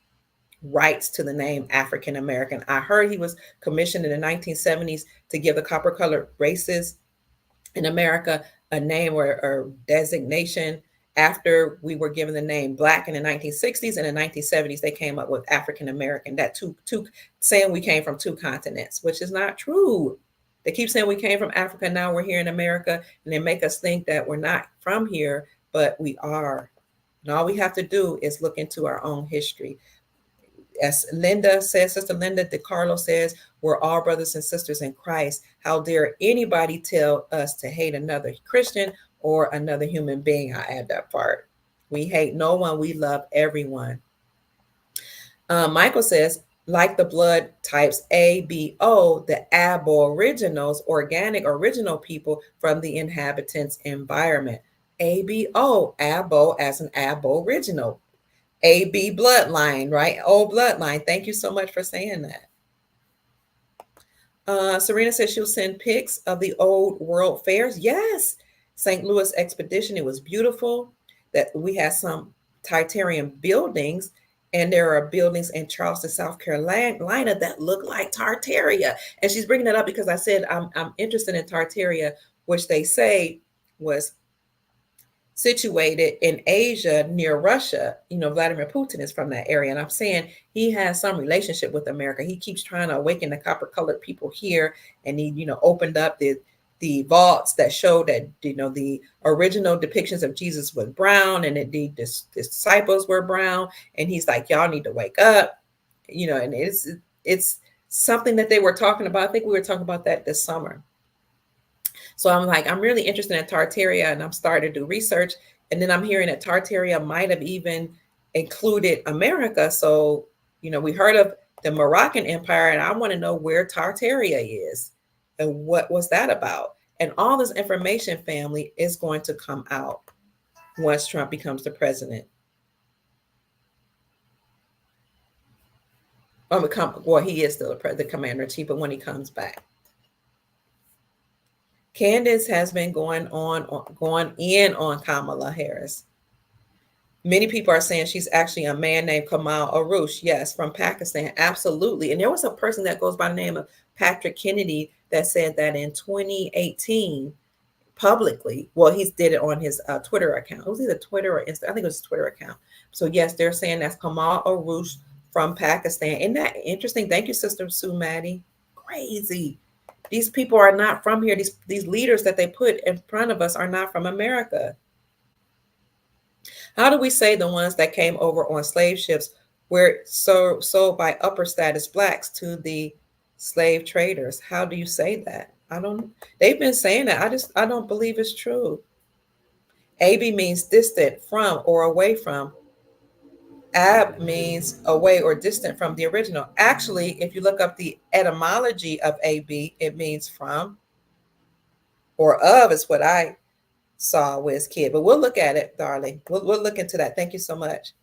rights to the name African American. I heard he was commissioned in the 1970s to give the copper colored races in America a name or designation after we were given the name Black in the 1960s. And in the 1970s, they came up with African American. That two saying we came from two continents, which is not true. They keep saying we came from Africa. Now we're here in America, and they make us think that we're not from here, but we are. And all we have to do is look into our own history. As Linda says, Sister Linda DeCarlo says, we're all brothers and sisters in Christ. How dare anybody tell us to hate another Christian or another human being? I add that part. We hate no one. We love everyone. Michael says, like the blood types A, B, O, the aboriginals, organic original people from the inhabitants' environment. ABO, abo as an aboriginal. AB bloodline, right? Old bloodline. Thank you so much for saying that. Serena says she'll send pics of the old world fairs. Yes. St. Louis expedition. It was beautiful. that we have some Tartarian buildings, and there are buildings in Charleston, South Carolina that look like Tartaria. And she's bringing that up because I said I'm interested in Tartaria, which they say was situated in Asia near Russia. Vladimir Putin is from that area. And I'm saying he has some relationship with America. He keeps trying to awaken the copper colored people here. And he, opened up the vaults that show that, the original depictions of Jesus was brown and indeed the disciples were brown. And he's like, y'all need to wake up, and it's something that they were talking about. I think we were talking about that this summer. So I'm like, I'm really interested in Tartaria, and I'm starting to do research. And then I'm hearing that Tartaria might have even included America. So, we heard of the Moroccan Empire, and I want to know where Tartaria is and what was that about. And all this information, family, is going to come out once Trump becomes the president. Well, he is still the commander-in-chief, but when he comes back. Candace has been going in on Kamala Harris. Many people are saying she's actually a man named Kamal Arush. Yes, from Pakistan. Absolutely. And there was a person that goes by the name of Patrick Kennedy that said that in 2018 publicly. Well, he did it on his Twitter account. It was either Twitter or Insta. I think it was his Twitter account. So yes, they're saying that's Kamal Arush from Pakistan. Isn't that interesting? Thank you, Sister Sue Maddie. Crazy. These people are not from here. These leaders that they put in front of us are not from America. How do we say the ones that came over on slave ships were sold by upper status blacks to the slave traders? How do you say that? They've been saying that. I don't believe it's true. AB means distant from or away from. Ab means away or distant from the original. Actually, if you look up the etymology of AB, it means from or of is what I saw as kid. But we'll look at it, darling. We'll look into that. Thank you so much.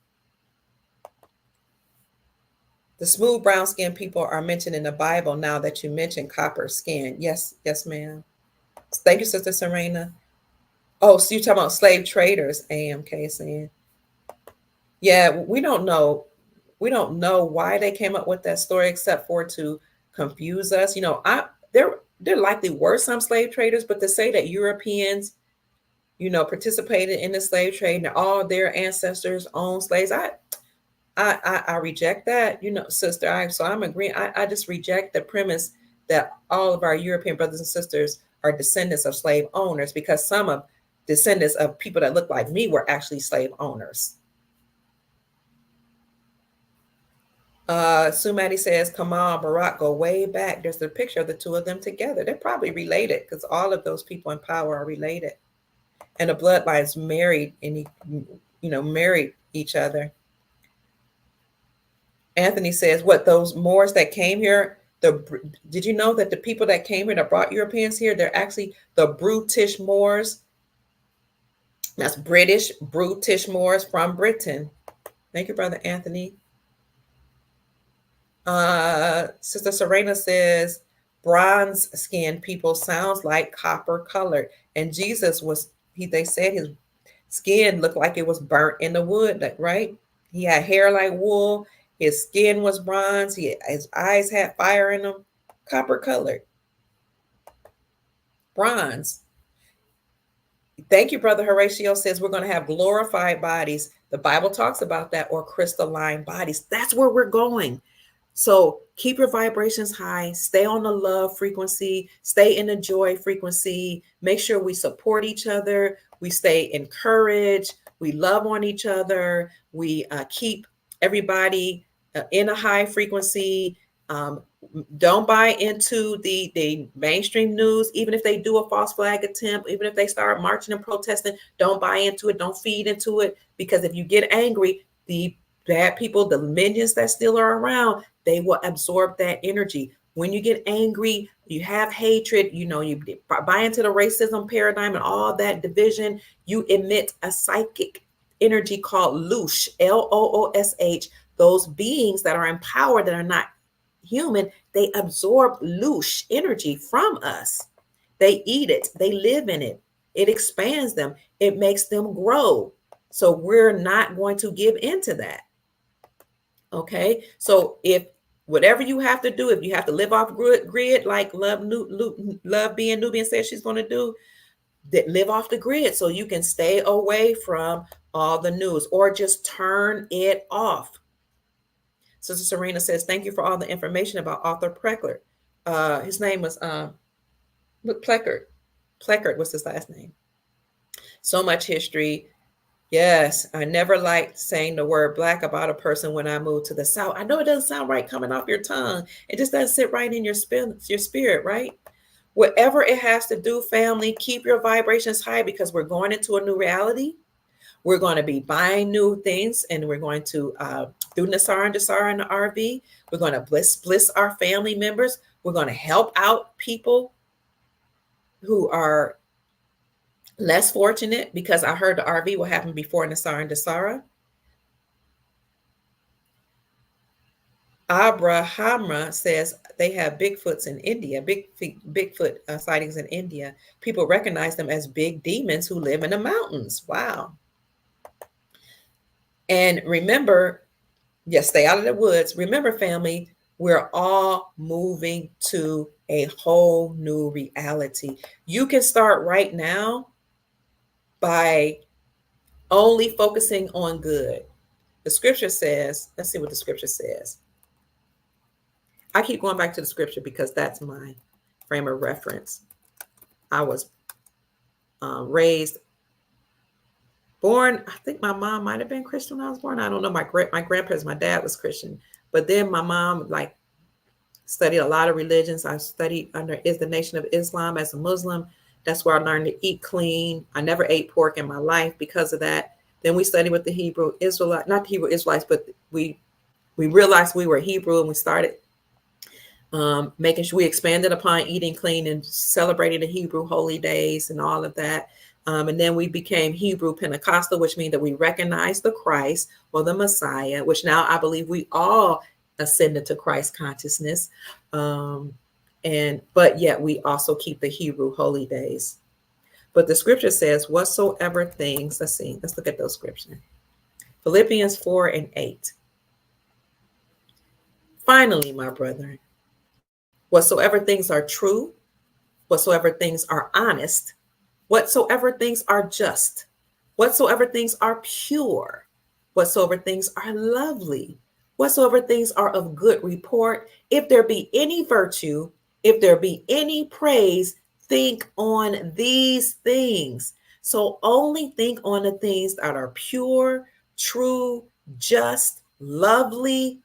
The smooth brown skin people are mentioned in the Bible now that you mentioned copper skin. Yes, ma'am. Thank you, Sister Serena. Oh, so you're talking about slave traders, AMK saying. Yeah, we don't know. We don't know why they came up with that story except for to confuse us. There likely were some slave traders, but to say that Europeans, participated in the slave trade and all their ancestors owned slaves, I reject that, sister. I'm agreeing. I just reject the premise that all of our European brothers and sisters are descendants of slave owners, because some of descendants of people that look like me were actually slave owners. Sumati says Kamal and Barack go way back. There's a picture of the two of them together. They're probably related because all of those people in power are related. And the bloodlines married married each other. Anthony says, what, those Moors that came here, did you know that the people that came here that brought Europeans here, they're actually the Brutish Moors? That's British, Brutish Moors from Britain. Thank you, Brother Anthony. Sister Serena says, bronze skinned people sounds like copper colored. And Jesus they said his skin looked like it was burnt in the wood, right? He had hair like wool. His skin was bronze. His eyes had fire in them. Copper colored. Bronze. Thank you, Brother Horatio says we're going to have glorified bodies. The Bible talks about that, or crystalline bodies. That's where we're going. So keep your vibrations high, stay on the love frequency, stay in the joy frequency, make sure we support each other, we stay encouraged, we love on each other, we keep everybody in a high frequency. Don't buy into the mainstream news, even if they do a false flag attempt, even if they start marching and protesting, don't buy into it, don't feed into it, because if you get angry, the bad people, the minions that still are around, they will absorb that energy. When you get angry, you have hatred, you buy into the racism paradigm and all that division, you emit a psychic energy called loosh, Loosh. Those beings that are in power that are not human, they absorb loosh energy from us. They eat it, they live in it, it expands them, it makes them grow. So we're not going to give into that. Okay. So if whatever you have to do, if you have to live off grid like Love Being Nubian says she's going to do, that live off the grid so you can stay away from all the news or just turn it off. Sister Serena says, thank you for all the information about Arthur Pleckert. His name was Pleckert. Pleckert was his last name. So much history. Yes, I never liked saying the word black about a person when I moved to the South. I know it doesn't sound right coming off your tongue. It just doesn't sit right in your spirit, right? Whatever it has to do, family, keep your vibrations high because we're going into a new reality. We're going to be buying new things, and we're going to do Nasara and Dasara in the RV. We're going to bliss our family members. We're going to help out people who are less fortunate, because I heard the RV will happen before Nasara and Dasara. Abrahamra says they have Bigfoots in India, Bigfoot sightings in India. People recognize them as big demons who live in the mountains. Wow. And remember, yes, stay out of the woods. Remember, family, we're all moving to a whole new reality. You can start right now by only focusing on good. The scripture says, let's see what the scripture says. I keep going back to the scripture because that's my frame of reference. I was born, I think my mom might have been Christian when I was born. I don't know. My grandparents, my dad was Christian. But then my mom studied a lot of religions. I studied under the Nation of Islam as a Muslim. That's where I learned to eat clean. I never ate pork in my life because of that. Then we studied with the Hebrew Israelites, not Hebrew Israelites, but we realized we were Hebrew, and we started making sure we expanded upon eating clean and celebrating the Hebrew holy days and all of that. And then we became Hebrew Pentecostal, which means that we recognize the Christ or the Messiah, which now I believe we all ascended to Christ consciousness. But yet we also keep the Hebrew holy days. But the scripture says, whatsoever things, let's look at those scriptures. Philippians 4:8. Finally, my brethren, whatsoever things are true, whatsoever things are honest, whatsoever things are just, whatsoever things are pure, whatsoever things are lovely, whatsoever things are of good report, if there be any virtue, if there be any praise, think on these things. So only think on the things that are pure, true, just, lovely,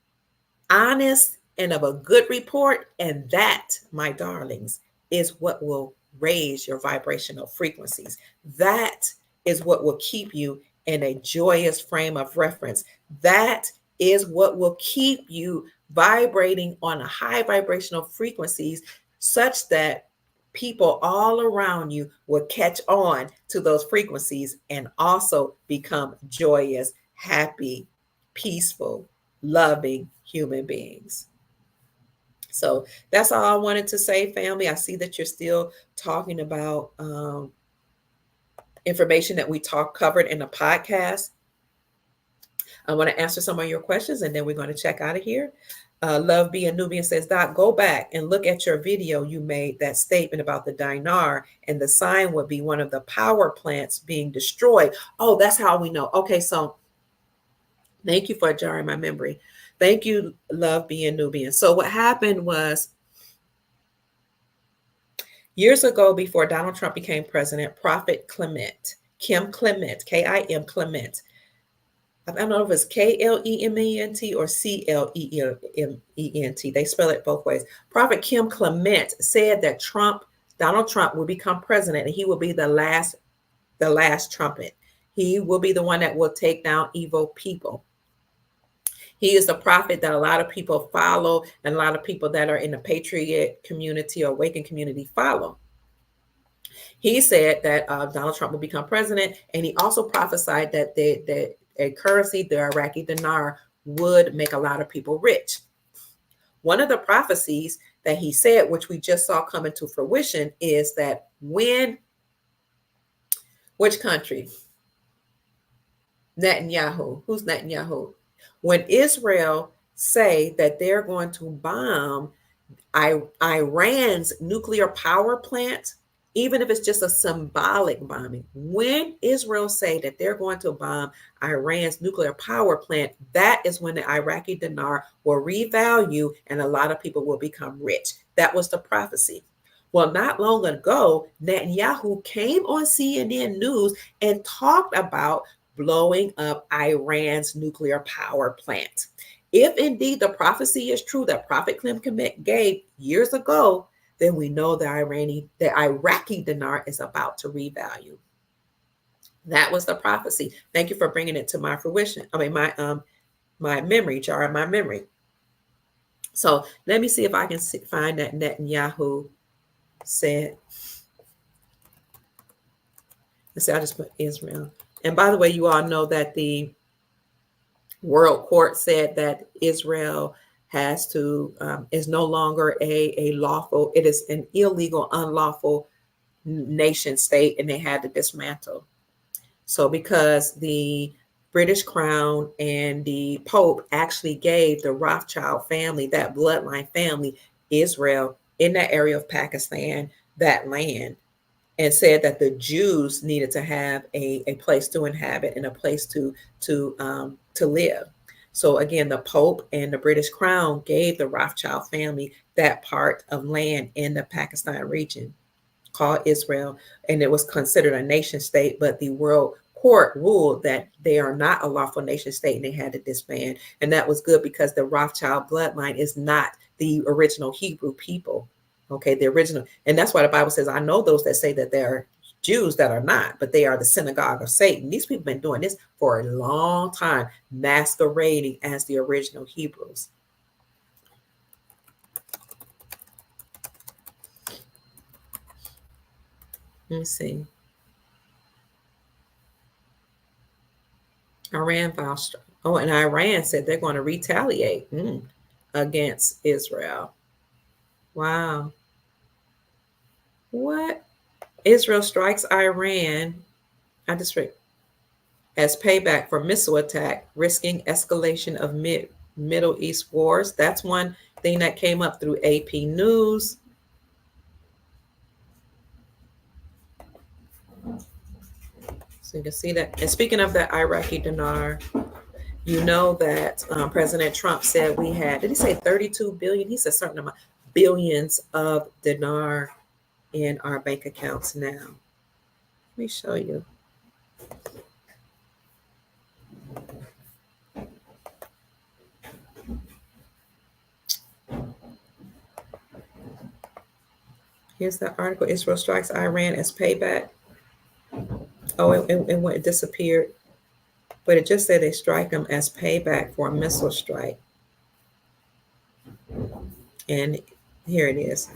honest, and of a good report. And that, my darlings, is what will raise your vibrational frequencies. That is what will keep you in a joyous frame of reference. That is what will keep you vibrating on a high vibrational frequencies, such that people all around you will catch on to those frequencies and also become joyous, happy, peaceful, loving human beings. So that's all I wanted to say, family. I see that you're still talking about information that we covered in the podcast. I want to answer some of your questions, and then we're going to check out of here. Love Being Nubian says, Doc, go back and look at your video. You made that statement about the dinar, and the sign would be one of the power plants being destroyed. Oh, that's how we know. Okay, so thank you for jarring my memory. Thank you, Love Being Nubian. So what happened was, years ago, before Donald Trump became president, Prophet Kim Clement, K-I-M Clement, I don't know if it's K-L-E-M-E-N-T or C-L-E-M-E-N-T. They spell it both ways. Prophet Kim Clement said that Donald Trump will become president, and he will be the last trumpet. He will be the one that will take down evil people. He is the prophet that a lot of people follow, and a lot of people that are in the Patriot community or Awakened community follow. He said that Donald Trump will become president, and he also prophesied that a currency, the Iraqi dinar, would make a lot of people rich. One of the prophecies that he said, which we just saw come into fruition, is that which country? Netanyahu. Who's Netanyahu? When Israel say that they're going to bomb Iran's nuclear power plant, even if it's just a symbolic bombing, when Israel say that they're going to bomb Iran's nuclear power plant, that is when the Iraqi dinar will revalue and a lot of people will become rich. That was the prophecy. Well, not long ago, Netanyahu came on CNN News and talked about blowing up Iran's nuclear power plant. If indeed the prophecy is true that Prophet Clement gave years ago, then we know the Iraqi dinar is about to revalue. That was the prophecy. Thank you for bringing it to my fruition. I mean, my memory, jar in my memory. So let me see if I can find that Netanyahu said. Let's see, I just put Israel. And by the way, you all know that the World Court said that Israel has to is no longer a lawful. It is an illegal, unlawful nation state, and they had to dismantle. So because the British Crown and the Pope actually gave the Rothschild family, that bloodline family, Israel in that area of Pakistan, that land, and said that the Jews needed to have a place to inhabit and a place to live. So again, the Pope and the British Crown gave the Rothschild family that part of land in the Pakistan region called Israel, and it was considered a nation state, but the World Court ruled that they are not a lawful nation state and they had to disband. And that was good because the Rothschild bloodline is not the original Hebrew people. Okay, the original, and that's why the Bible says, I know those that say that they're Jews that are not, but they are the synagogue of Satan. These people have been doing this for a long time, masquerading as the original Hebrews. Let me see. Iran vows. Oh, and Iran said they're going to retaliate against Israel. Wow. What? Israel strikes Iran. I just read as payback for missile attack, risking escalation of Middle East wars. That's one thing that came up through AP News. So you can see that. And speaking of the Iraqi dinar, you know that President Trump said we had, did he say 32 billion? He said certain amount, billions of dinar in our bank accounts now. Let me show you. Here's the article. Israel strikes Iran as payback. Oh, it disappeared. But it just said they strike them as payback for a missile strike. And here it is.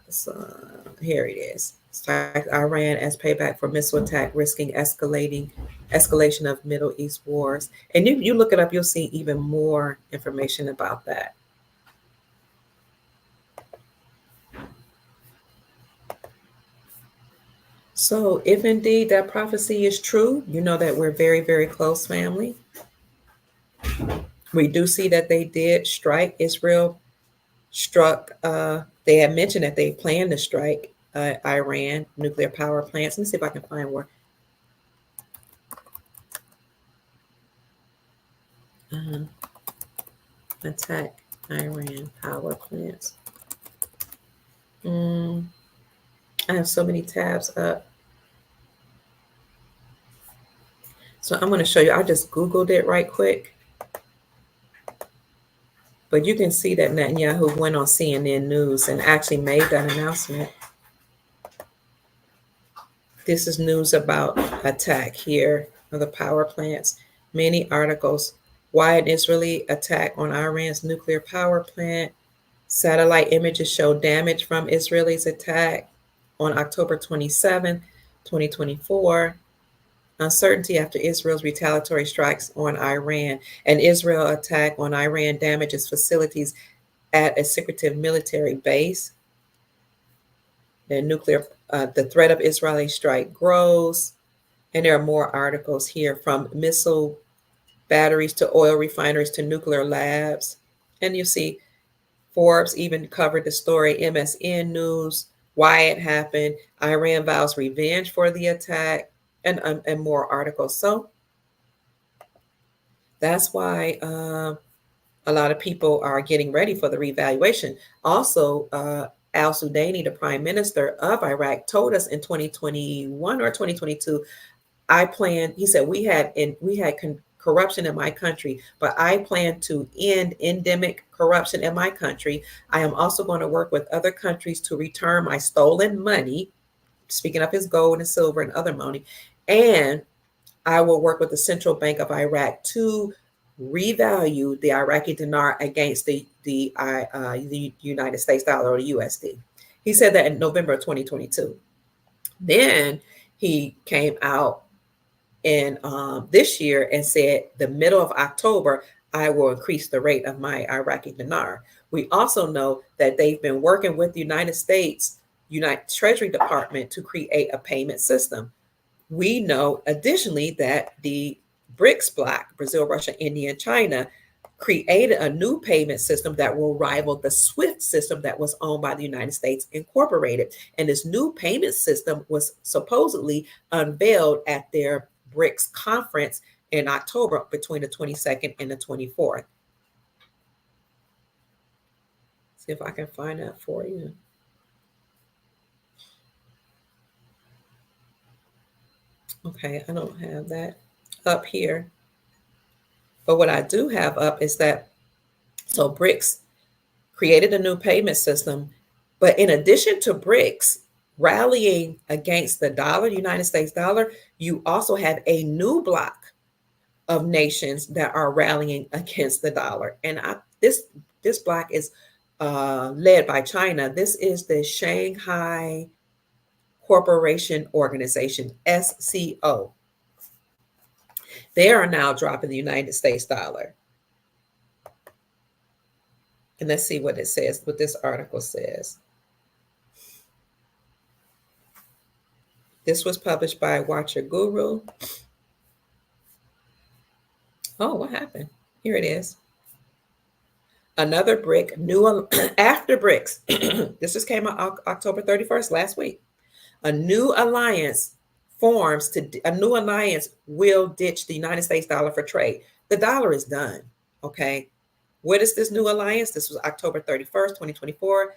So here it is. Strike Iran as payback for missile attack, risking escalation of Middle East wars. And you look it up, you'll see even more information about that. So if indeed that prophecy is true, you know that we're very, very close family. We do see that they did strike. Israel struck, they had mentioned that they planned to strike Iran nuclear power plants. Let me see if I can find where. Attack Iran power plants. I have so many tabs up. So I'm going to show you. I just Googled it right quick. But you can see that Netanyahu went on CNN News and actually made that announcement. This is news about attack here of the power plants. Many articles. Why an Israeli attack on Iran's nuclear power plant. Satellite images show damage from Israel's attack on October 27, 2024. Uncertainty after Israel's retaliatory strikes on Iran. An Israel attack on Iran damages facilities at a secretive military base. The threat of Israeli strike grows. And there are more articles here, from missile batteries to oil refineries to nuclear labs. And you see Forbes even covered the story, MSN News, why it happened, Iran vows revenge for the attack, and more articles. So that's why a lot of people are getting ready for the revaluation. Also, Al Sudani, the prime minister of Iraq, told us in 2021 or 2022, he said, we had corruption in my country, but I plan to end endemic corruption in my country. I am also going to work with other countries to return my stolen money, speaking of his gold and silver and other money, and I will work with the Central Bank of Iraq to revalue the Iraqi dinar against the United States dollar, or the USD. He said that in November of 2022. Then he came out in this year and said the middle of October, I will increase the rate of my Iraqi dinar. We also know that they've been working with the United States United Treasury Department to create a payment system. We know additionally that the BRICS bloc, Brazil, Russia, India, and China, created a new payment system that will rival the SWIFT system that was owned by the United States Incorporated. And this new payment system was supposedly unveiled at their BRICS conference in October, between the 22nd and the 24th. See if I can find that for you. Okay, I don't have that up here. But what I do have up is that, so BRICS created a new payment system, but in addition to BRICS rallying against the dollar, United States dollar, you also have a new block of nations that are rallying against the dollar. And this block is led by China. This is the Shanghai Corporation Organization, SCO. They are now dropping the United States dollar. And let's see what it says, what this article says. This was published by Watcher Guru. Oh, what happened? Here it is. Another BRIC, new after BRICS. This just came out October 31st, last week. A new alliance will ditch the United States dollar for trade. The dollar is done. Okay. What is this new alliance? This was October 31st, 2024.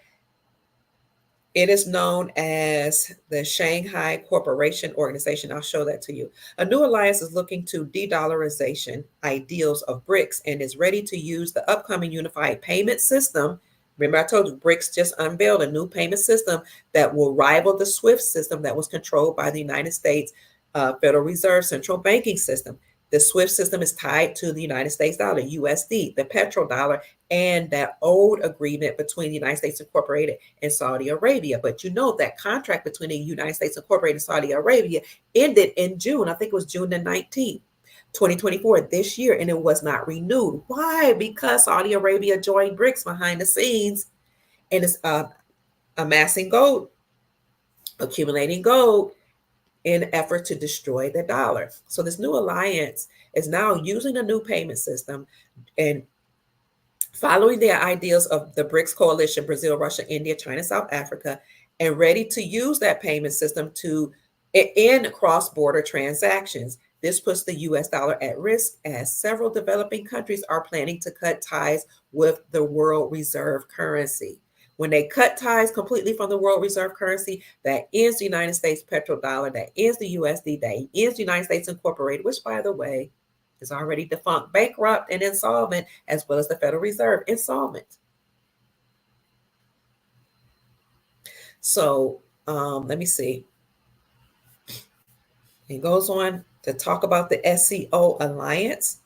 It is known as the Shanghai Corporation Organization. I'll show that to you. A new alliance is looking to de-dollarization ideals of BRICS and is ready to use the upcoming unified payment system. Remember, I told you BRICS just unveiled a new payment system that will rival the SWIFT system that was controlled by the United States Federal Reserve Central Banking System. The SWIFT system is tied to the United States dollar, USD, the petrodollar, and that old agreement between the United States Incorporated and Saudi Arabia. But you know that contract between the United States Incorporated and Saudi Arabia ended in June. I think it was June the 19th, 2024, this year, and it was not renewed. Why? Because Saudi Arabia joined BRICS behind the scenes and is amassing gold, accumulating gold, in an effort to destroy the dollar. So this new alliance is now using a new payment system and following the ideals of the BRICS coalition, Brazil, Russia, India, China, South Africa, and ready to use that payment system to end cross-border transactions. This puts the US dollar at risk as several developing countries are planning to cut ties with the world reserve currency. When they cut ties completely from the world reserve currency, that ends the United States petrodollar, that ends the USD, that ends the United States Incorporated, which, by the way, is already defunct, bankrupt, and insolvent, as well as the Federal Reserve, insolvent. So let me see. It goes on to talk about the SCO alliance.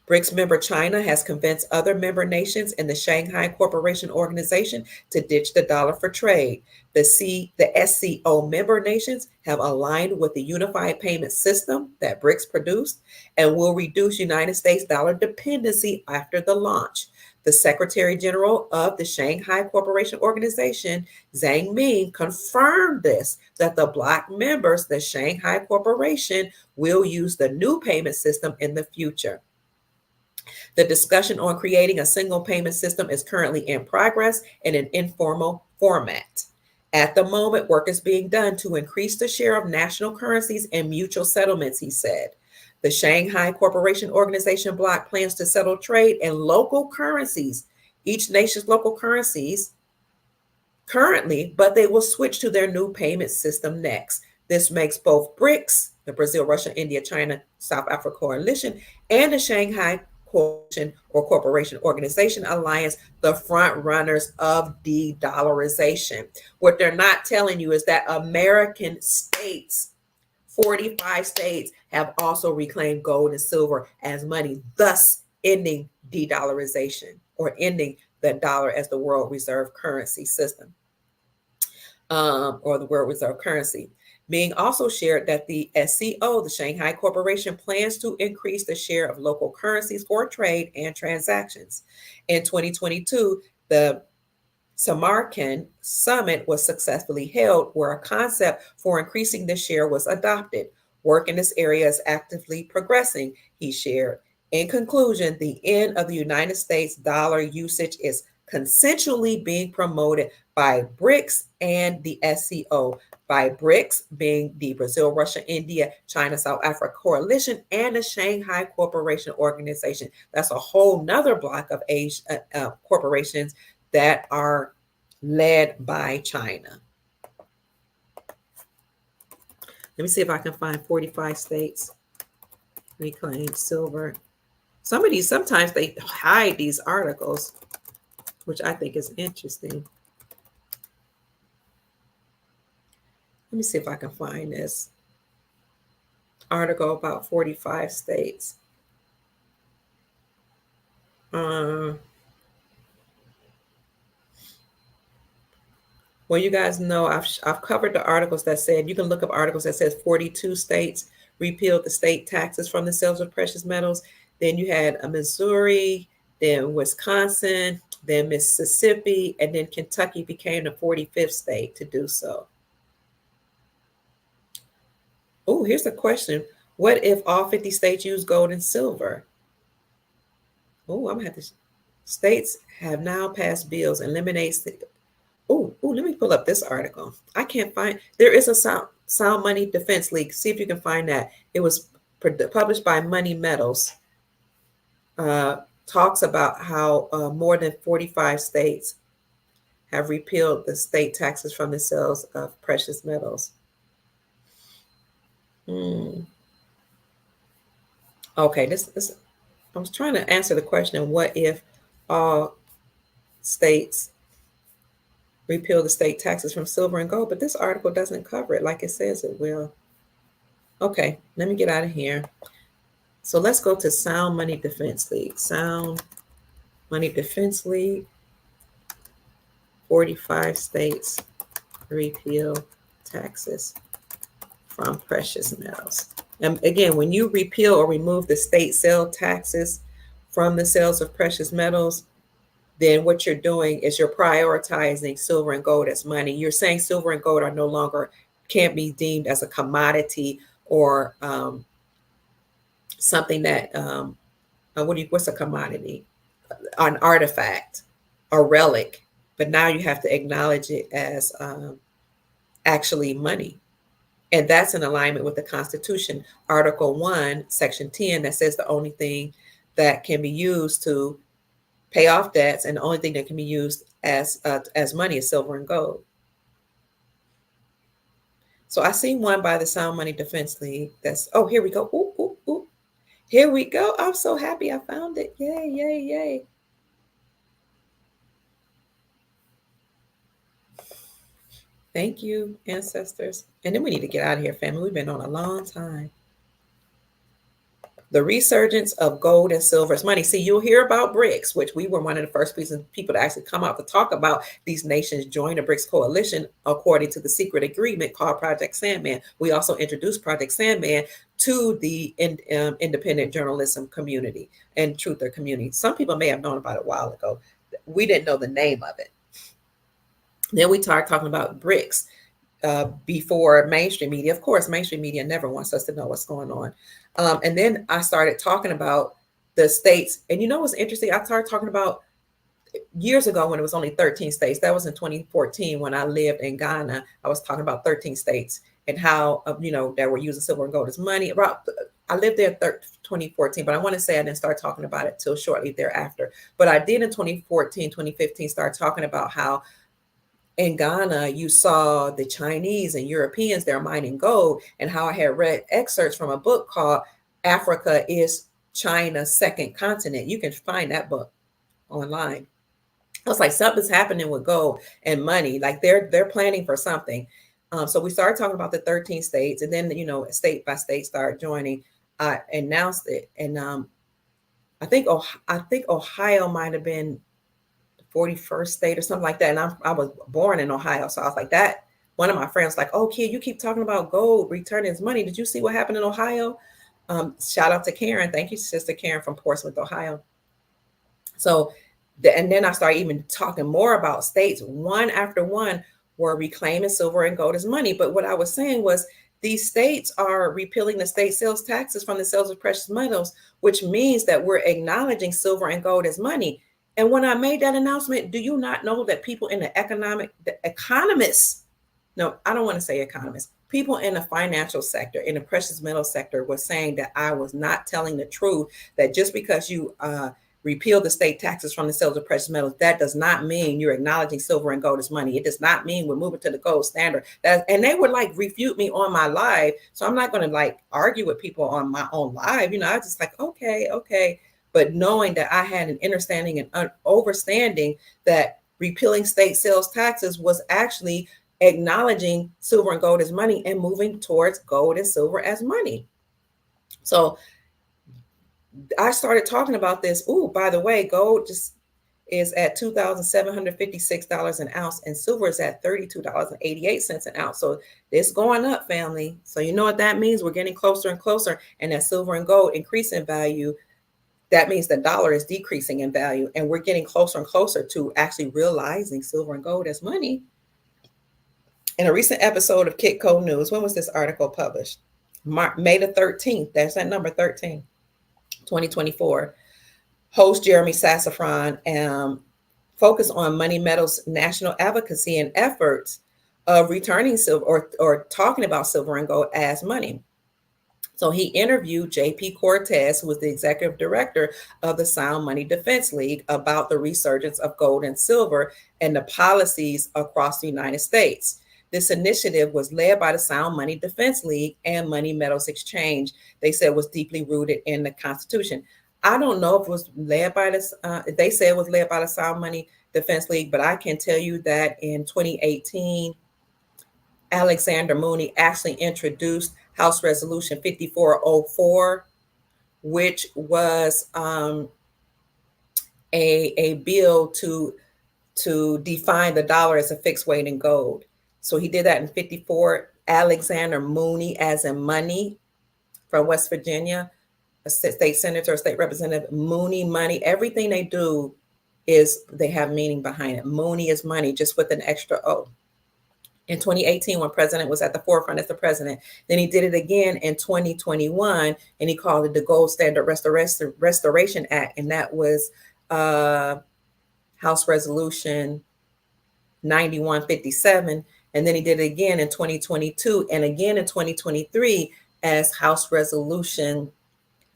BRICS member China has convinced other member nations in the Shanghai Cooperation Organization to ditch the dollar for trade. The SCO member nations have aligned with the unified payment system that BRICS produced and will reduce United States dollar dependency after the launch. The Secretary General of the Shanghai Cooperation Organization, Zhang Ming, confirmed this, that the bloc members, the Shanghai Cooperation, will use the new payment system in the future. The discussion on creating a single payment system is currently in progress in an informal format. At the moment, work is being done to increase the share of national currencies and mutual settlements, he said. The Shanghai Cooperation Organization bloc plans to settle trade in local currencies, each nation's local currencies currently, but they will switch to their new payment system next. This makes both BRICS, the Brazil, Russia, India, China, South Africa Coalition, and the Shanghai Coalition or Corporation Organization Alliance the front runners of de-dollarization. What they're not telling you is that American states, 45 states, have also reclaimed gold and silver as money, thus ending de-dollarization or ending the dollar as the world reserve currency system, or the world reserve currency. Ming also shared that the SCO, the Shanghai Corporation, plans to increase the share of local currencies for trade and transactions. In 2022, the Samarkand summit was successfully held, where a concept for increasing the share was adopted. Work in this area is actively progressing, he shared. In conclusion, the end of the United States dollar usage is consensually being promoted by BRICS and the SCO. By BRICS being the Brazil, Russia, India, China, South Africa Coalition, and the Shanghai Cooperation Organization. That's a whole nother block of corporations that are led by China. Let me see if I can find 45 states reclaim silver. Sometimes they hide these articles, which I think is interesting. Let me see if I can find this article about 45 states. Well, you guys know I've covered the articles that said, you can look up articles that says 42 states repealed the state taxes from the sales of precious metals. Then you had a Missouri, then Wisconsin, then Mississippi, and then Kentucky became the 45th state to do so. Oh, here's a question. What if all 50 states use gold and silver? Oh, I'm gonna have to. States have now passed bills eliminates. Let me pull up this article. I can't find. There is a Sound Money Defense League. See if you can find that. It was published by Money Metals. Talks about how more than 45 states have repealed the state taxes from the sales of precious metals. Okay, this I was trying to answer the question, what if all states repeal the state taxes from silver and gold? But this article doesn't cover it like it says it will. Okay, let me get out of here. So let's go to Sound Money Defense League. Sound Money Defense League. 45 states repeal taxes from precious metals. And again, when you repeal or remove the state sale taxes from the sales of precious metals, then what you're doing is you're prioritizing silver and gold as money. You're saying silver and gold are no longer, can't be deemed as a commodity or something that, what's a commodity? An artifact, a relic. But now you have to acknowledge it as actually money. And that's in alignment with the Constitution, Article 1, Section 10, that says the only thing that can be used to pay off debts and the only thing that can be used as money is silver and gold. So I see one by the Sound Money Defense League. Here we go. Ooh. Here we go. I'm so happy I found it. Yay, yay, yay. Thank you, ancestors. And then we need to get out of here, family. We've been on a long time. The resurgence of gold and silver as money. See, you'll hear about BRICS, which we were one of the first people to actually come out to talk about these nations join the BRICS coalition according to the secret agreement called Project Sandman. We also introduced Project Sandman to the independent journalism community and truther community. Some people may have known about it a while ago. We didn't know the name of it. Then we started talking about BRICS before mainstream media. Of course, mainstream media never wants us to know what's going on. And then I started talking about the states. And you know what's interesting? I started talking about years ago when it was only 13 states. That was in 2014 when I lived in Ghana. I was talking about 13 states and how, that were using silver and gold as money. I lived there 2014, but I want to say I didn't start talking about it till shortly thereafter. But I did in 2014, 2015, start talking about how in Ghana, you saw the Chinese and Europeans there mining gold, and how I had read excerpts from a book called Africa is China's Second Continent. You can find that book online. I was like, something's happening with gold and money. Like they're planning for something. So we started talking about the 13 states, and then state by state started joining. I announced it, and I think Ohio might have been 41st state or something like that. And I was born in Ohio. So I was like that. One of my friends was like, oh, kid, you keep talking about gold returning its money. Did you see what happened in Ohio? Shout out to Karen. Thank you, Sister Karen from Portsmouth, Ohio. So, and then I started even talking more about states. One after one were reclaiming silver and gold as money. But what I was saying was these states are repealing the state sales taxes from the sales of precious metals, which means that we're acknowledging silver and gold as money. And when I made that announcement, do you not know that people in the economists, no, I don't want to say economists, people in the financial sector, in the precious metal sector were saying that I was not telling the truth, that just because you repeal the state taxes from the sales of precious metals, that does not mean you're acknowledging silver and gold as money. It does not mean we're moving to the gold standard. And they would like refute me on my live. So I'm not going to like argue with people on my own live. I was just like, okay. But knowing that I had an understanding and an overstanding that repealing state sales taxes was actually acknowledging silver and gold as money and moving towards gold and silver as money. So I started talking about this. Oh, by the way, gold just is at $2,756 an ounce, and silver is at $32.88 an ounce. So it's going up, family. So you know what that means? We're getting closer and closer, and as silver and gold increase in value, that means the dollar is decreasing in value, and we're getting closer and closer to actually realizing silver and gold as money. In a recent episode of Kitco News, when was this article published? May the 13th. That's that number 13, 2024. Host Jeremy Sassafran focused on Money Metal's national advocacy and efforts of returning silver or talking about silver and gold as money. So he interviewed JP Cortez, who was the executive director of the Sound Money Defense League, about the resurgence of gold and silver and the policies across the United States. This initiative was led by the Sound Money Defense League and Money Metals Exchange. They said was deeply rooted in the Constitution. I don't know if it was led by this. They say it was led by the Sound Money Defense League, but I can tell you that in 2018, Alexander Mooney actually introduced House Resolution 5404, which was a bill to define the dollar as a fixed weight in gold. So he did that in 54. Alexander Mooney, as in money, from West Virginia, a state senator, a state representative. Mooney, money, everything they do is they have meaning behind it. Mooney is money, just with an extra O. In 2018, when president was at the forefront as the president. Then he did it again in 2021, and he called it the Gold Standard Restoration Act, and that was House Resolution 9157. And then he did it again in 2022 and again in 2023 as House Resolution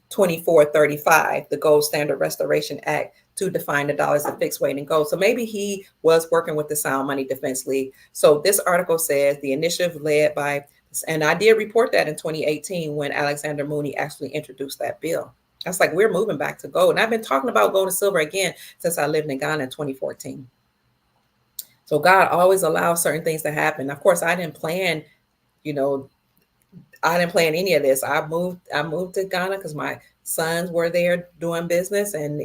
2435, the Gold Standard Restoration Act, to define the dollar as a fixed weight in gold. So maybe he was working with the Sound Money Defense League. So this article says the initiative led by, and I did report that in 2018 when Alexander Mooney actually introduced that bill. I was like, we're moving back to gold. And I've been talking about gold and silver again since I lived in Ghana in 2014. So God always allows certain things to happen. Of course, I didn't plan any of this. I moved to Ghana because my sons were there doing business, and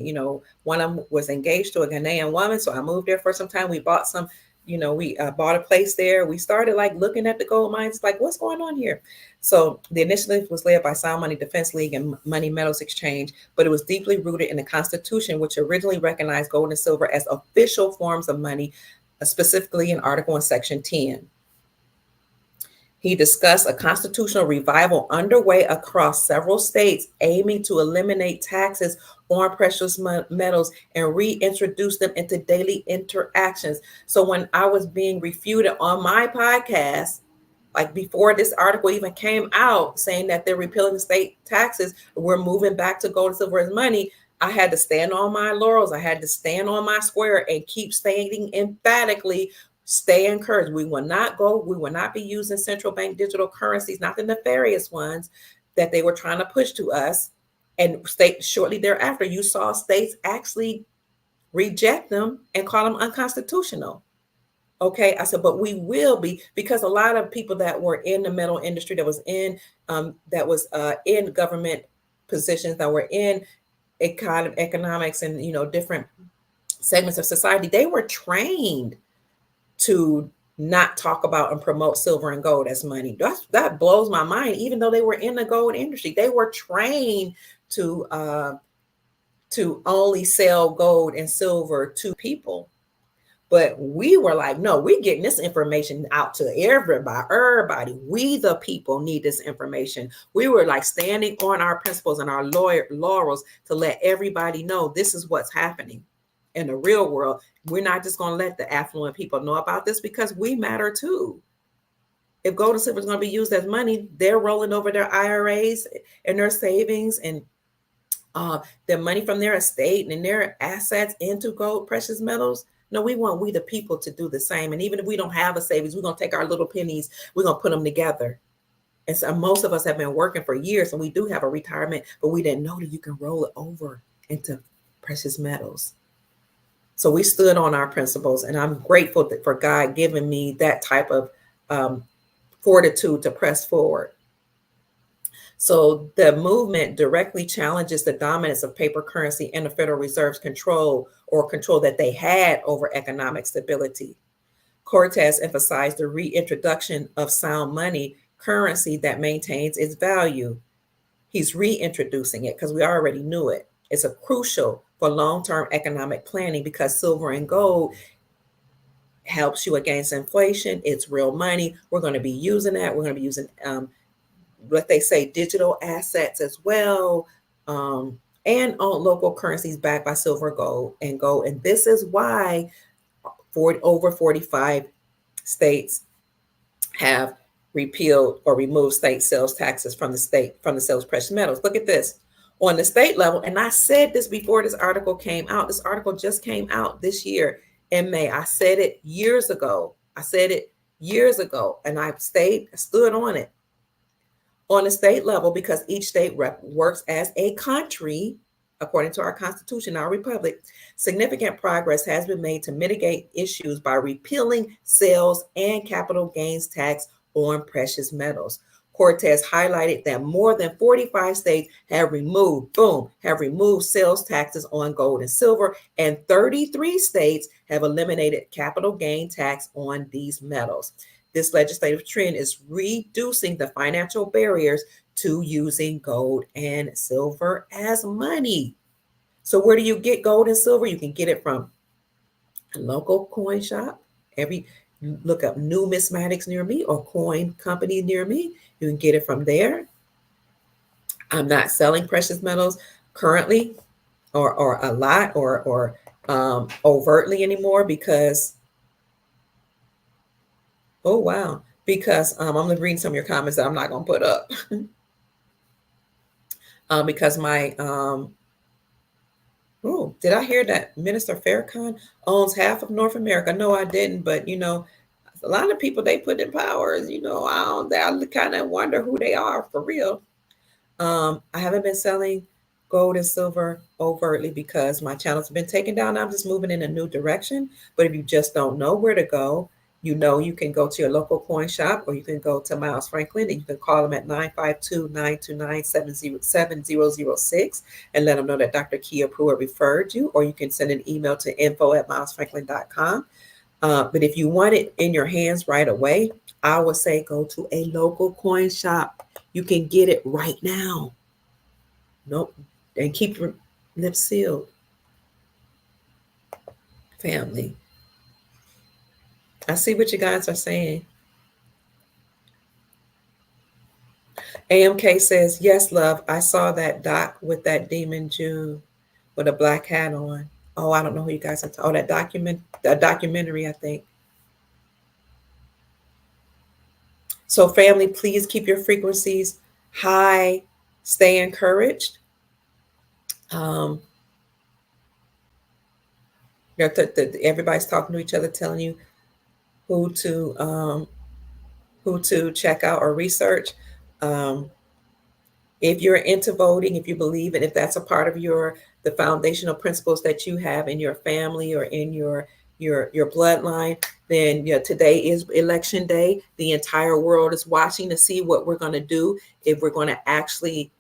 one of them was engaged to a Ghanaian woman. So I moved there for some time. We bought some we bought a place there. We started like looking at the gold mines, like what's going on here. So the initiative was led by Sound Money Defense League and Money Metals Exchange, but it was deeply rooted in the Constitution, which originally recognized gold and silver as official forms of money, specifically in Article in Section 10. He discussed a constitutional revival underway across several states aiming to eliminate taxes on precious metals and reintroduce them into daily interactions. So when I was being refuted on my podcast, like before this article even came out saying that they're repealing the state taxes, we're moving back to gold and silver as money, I had to stand on my laurels. I had to stand on my square and keep stating emphatically, stay encouraged. We will not be using central bank digital currencies, not the nefarious ones that they were trying to push to us. And state shortly thereafter, you saw states actually reject them and call them unconstitutional. Okay, I said, but we will be, because a lot of people that were in the metal industry, that was in government positions, that were in economics and different segments of society, they were trained to not talk about and promote silver and gold as money. That blows my mind. Even though they were in the gold industry, they were trained to only sell gold and silver to people. But we were like, no, we're getting this information out to everybody. We, the people, need this information. We were like standing on our principles and our laurels to let everybody know this is what's happening in the real world. We're not just going to let the affluent people know about this, because we matter too. If gold and silver is going to be used as money, they're rolling over their IRAs and their savings and their money from their estate and their assets into gold, precious metals. No, we the people to do the same. And even if we don't have a savings, we're going to take our little pennies, we're going to put them together. And so most of us have been working for years, and we do have a retirement, but we didn't know that you can roll it over into precious metals. So we stood on our principles, and I'm grateful for God giving me that type of fortitude to press forward. So the movement directly challenges the dominance of paper currency and the Federal Reserve's control that they had over economic stability. Cortez emphasized the reintroduction of sound money, currency that maintains its value. He's reintroducing it because we already knew it. It's crucial for long-term economic planning because silver and gold helps you against inflation. It's real money. We're going to be using that. We're going to be using what they say, digital assets as well, and on local currencies backed by silver, gold. And this is why over 45 states have repealed or removed state sales taxes from the sales of precious metals. Look at this. On the state level, and I said this before this article came out. This article just came out this year in May. I said it years ago. And I stood on it. On the state level, because each state works as a country, according to our Constitution, our republic, significant progress has been made to mitigate issues by repealing sales and capital gains tax on precious metals. Cortez highlighted that more than 45 states have removed sales taxes on gold and silver, and 33 states have eliminated capital gain tax on these metals. This legislative trend is reducing the financial barriers to using gold and silver as money. So where do you get gold and silver? You can get it from a local coin shop. Look up numismatics near me or coin company near me. You can get it from there. I'm not selling precious metals currently or a lot or overtly anymore because oh, wow. Because I'm going to read some of your comments that I'm not going to put up. Because did I hear that Minister Farrakhan owns half of North America? No, I didn't. But, a lot of people they put in powers, I kind of wonder who they are for real. I haven't been selling gold and silver overtly because my channel's been taken down. I'm just moving in a new direction. But if you just don't know where to go, you can go to your local coin shop, or you can go to Miles Franklin and you can call them at 952-929-7006 and let them know that Dr. Kia Pruitt referred you, or you can send an email to info@milesfranklin.com. But if you want it in your hands right away, I would say go to a local coin shop. You can get it right now. Nope. And keep your lips sealed, family. I see what you guys are saying. AMK says, yes, love. I saw that doc with that demon Jew with a black hat on. Oh, I don't know who you guys are talking. Oh, that documentary, I think. So, family, please keep your frequencies high. Stay encouraged. Um, everybody's talking to each other, telling you who to um, who to check out or research. Um, if you're into voting, if you believe it, if that's a part of the foundational principles that you have in your family or in your bloodline, then today is election day. The entire world is watching to see what we're going to do, if we're going to actually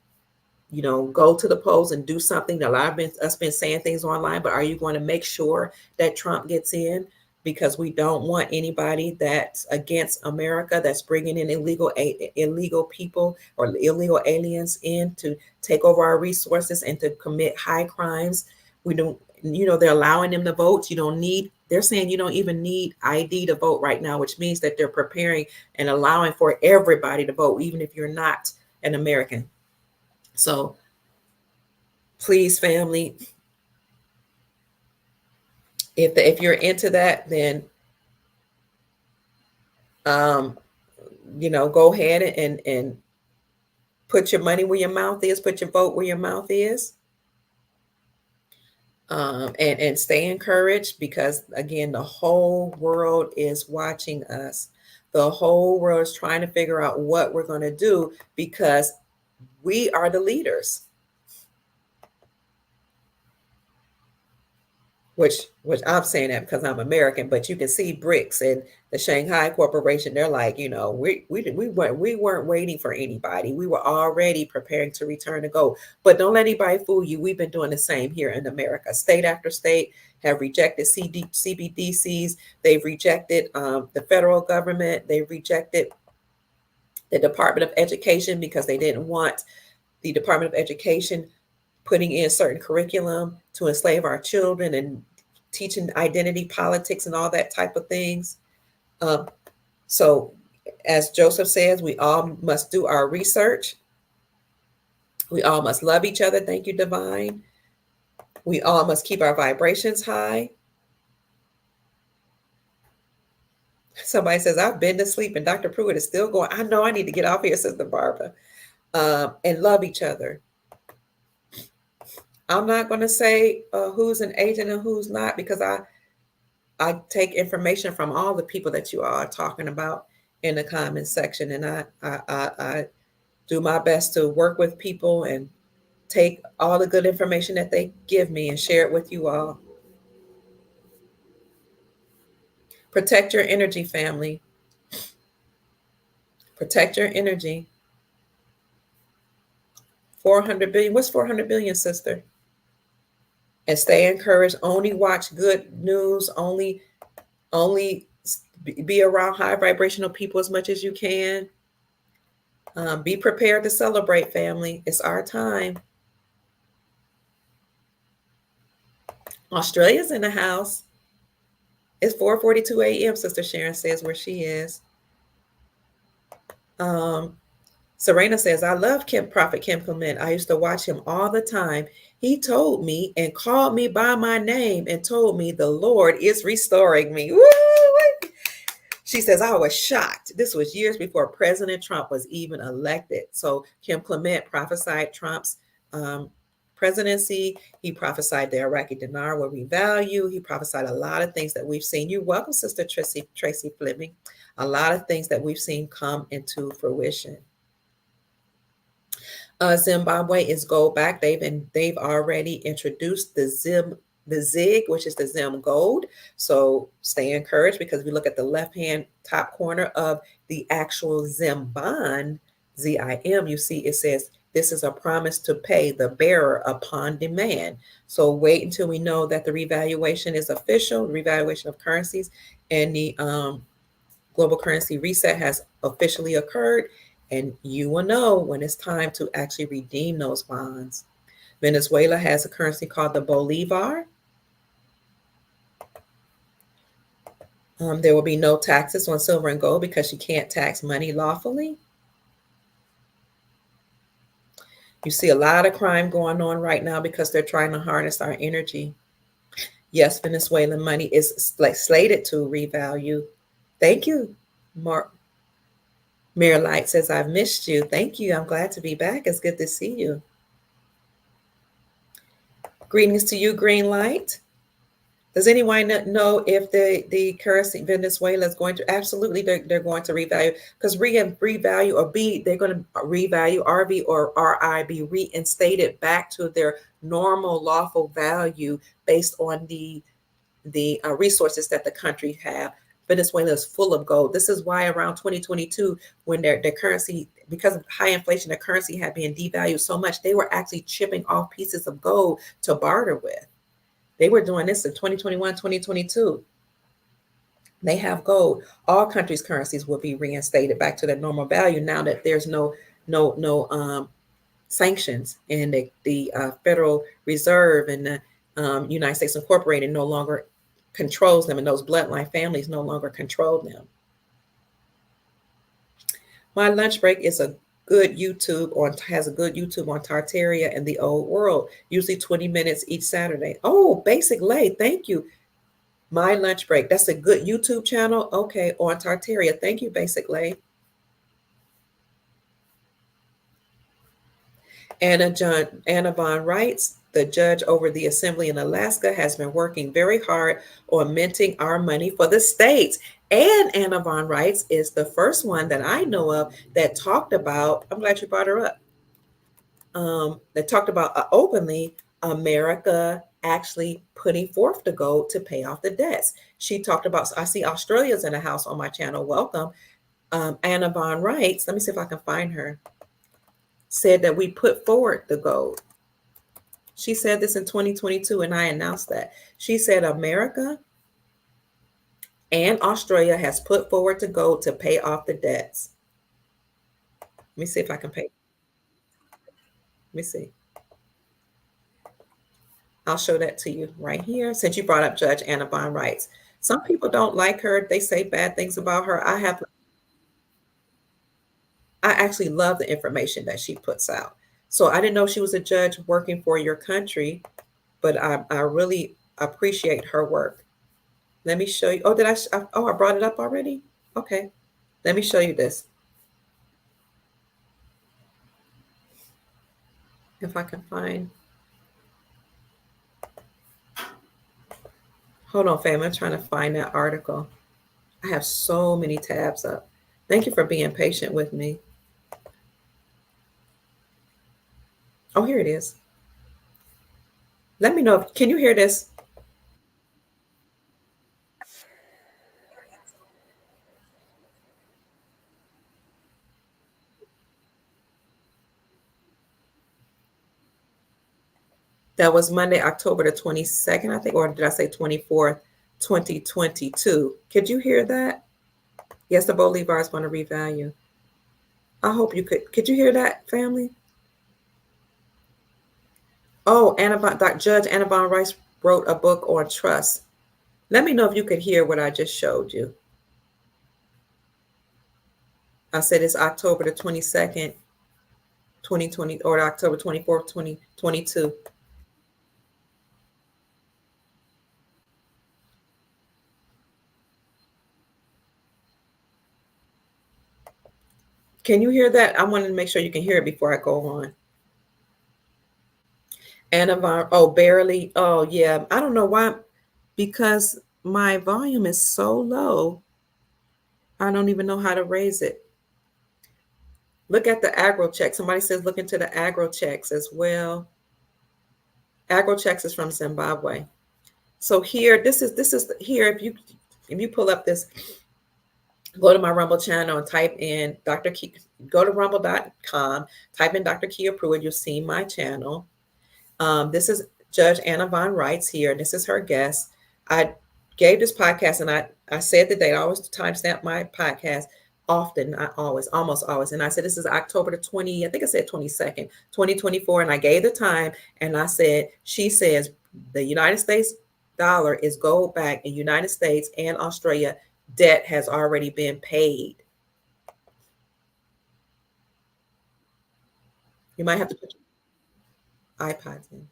go to the polls and do something. A lot of us been saying things online, but are you going to make sure that Trump gets in? Because we don't want anybody that's against America, that's bringing in illegal people or illegal aliens in to take over our resources and to commit high crimes. We don't, they're allowing them to vote. They're saying you don't even need ID to vote right now, which means that they're preparing and allowing for everybody to vote, even if you're not an American. So please, family, if you're into that, then um, go ahead and put your money where your mouth is, put your vote where your mouth is, and stay encouraged, because again, the whole world is watching us. The whole world is trying to figure out what we're going to do, because we are the leaders. Which I'm saying that because I'm American, but you can see BRICS and the Shanghai Corporation. They're like, we weren't waiting for anybody. We were already preparing to return to gold. But don't let anybody fool you. We've been doing the same here in America. State after state have rejected CBDCs. They've rejected the federal government. They've rejected the Department of Education because they didn't want the Department of Education putting in certain curriculum to enslave our children and teaching identity politics and all that type of things. Um, so, as Joseph says, we all must do our research. We all must love each other. Thank you, Divine. We all must keep our vibrations high. Somebody says, I've been to sleep and Dr. Pruitt is still going. I know I need to get off here, Sister Barbara. And love each other. I'm not going to say who's an agent and who's not, because I take information from all the people that you all are talking about in the comments section, and I do my best to work with people and take all the good information that they give me and share it with you all. Protect your energy, family. Protect your energy. 400 billion. What's 400 billion, sister? And stay encouraged. Only watch good news. Only be around high vibrational people as much as you can. Be prepared to celebrate, family. It's our time. Australia's in the house. It's 4:42 a.m. Sister Sharon says where she is. Serena says, I love Prophet Kim Clement. I used to watch him all the time. He told me and called me by my name and told me the Lord is restoring me. Woo! She says, I was shocked. This was years before President Trump was even elected. So Kim Clement prophesied Trump's presidency. He prophesied the Iraqi dinar will revalue. He prophesied a lot of things that we've seen. You're welcome, Sister Tracy Fleming. A lot of things that we've seen come into fruition. Zimbabwe is gold back. They've already introduced the ZIG, which is the Zim Gold. So stay encouraged, because if you look at the left-hand top corner of the actual Zim bond, ZIM, you see it says This is a promise to pay the bearer upon demand. So wait until we know that the revaluation is official, revaluation of currencies, and the global currency reset has officially occurred, and you will know when it's time to actually redeem those bonds. Venezuela has a currency called the Bolivar. There will be no taxes on silver and gold because you can't tax money lawfully. You see a lot of crime going on right now because they're trying to harness our energy. Yes, Venezuelan money is like slated to revalue. Thank you, Mark. Mayor Light says, I've missed you. Thank you. I'm glad to be back. It's good to see you. Greetings to you, Green Light. Does anyone know if the currency Venezuela is going to? Absolutely, they're going to revalue because revalue or B, they're going to revalue RV or RI be reinstated back to their normal lawful value based on the resources that the country have. Venezuela is full of gold. This is why around 2022, when their currency, because of high inflation, their currency had been devalued so much, they were actually chipping off pieces of gold to barter with. They were doing this in 2021, 2022. They have gold. All countries' currencies will be reinstated back to their normal value now that there's no sanctions, and the Federal Reserve and the United States Incorporated no longer controls them, and those bloodline families no longer control them. My lunch break is a good YouTube on has a good YouTube on Tartaria and the Old World, usually 20 minutes each Saturday. Oh, Basic Lay, thank you. My lunch break. That's a good YouTube channel. Okay, on Tartaria. Thank you, Basic Lay. Anna Von writes, the judge over the assembly in Alaska has been working very hard on minting our money for the states. And Anna Von writes is the first one that I know of that talked about, I'm glad you brought her up, that talked about openly America actually putting forth the gold to pay off the debts. She talked about, I see Australia's in the house on my channel. Welcome. Anna Von writes, let me see if I can find her, said that we put forward the gold. She said this in 2022, and I announced that. She said America and Australia has put forward the gold to pay off the debts. Let me see if I can pay. Let me see. I'll show that to you right here. Since you brought up Judge Anna Von Wright. Some people don't like her. They say bad things about her. I actually love the information that she puts out. So I didn't know she was a judge working for your country, but I really appreciate her work. Let me show you. Oh, I brought it up already? Okay. Let me show you this. If I can find. Hold on, fam. I'm trying to find that article. I have so many tabs up. Thank you for being patient with me. Oh, here it is. Let me know. Can you hear this? That was Monday, October the 22nd, I think, or did I say 24th, 2022? Could you hear that? Yes, the Bolivar is going to revalue. I hope you could. Could you hear that, family? Oh, Judge Annabelle Rice wrote a book on trust. Let me know if you could hear what I just showed you. I said it's October the 22nd, 2020, or October 24th, 2022. Can you hear that? I wanted to make sure you can hear it before I go on. Oh, barely. Oh, yeah. I don't know why, because my volume is so low. I don't even know how to raise it. Look at the agro check. Somebody says look into the agro checks as well. Agro checks is from Zimbabwe. So here, this is here. If you pull up this Go to my Rumble channel and type in Dr. Key, go to rumble.com, type in Dr. Kia Pruitt, you'll see my channel. This is Judge Anna Von Wrights here, and this is her guest. I gave this podcast, and I said the date. I always timestamp my podcast often. I always, almost always. And I said, this is October the 20, I think I said 22nd, 2024. And I gave the time, and I said, she says the United States dollar is gold backed in United States and Australia. Debt has already been paid. You might have to put your iPods in.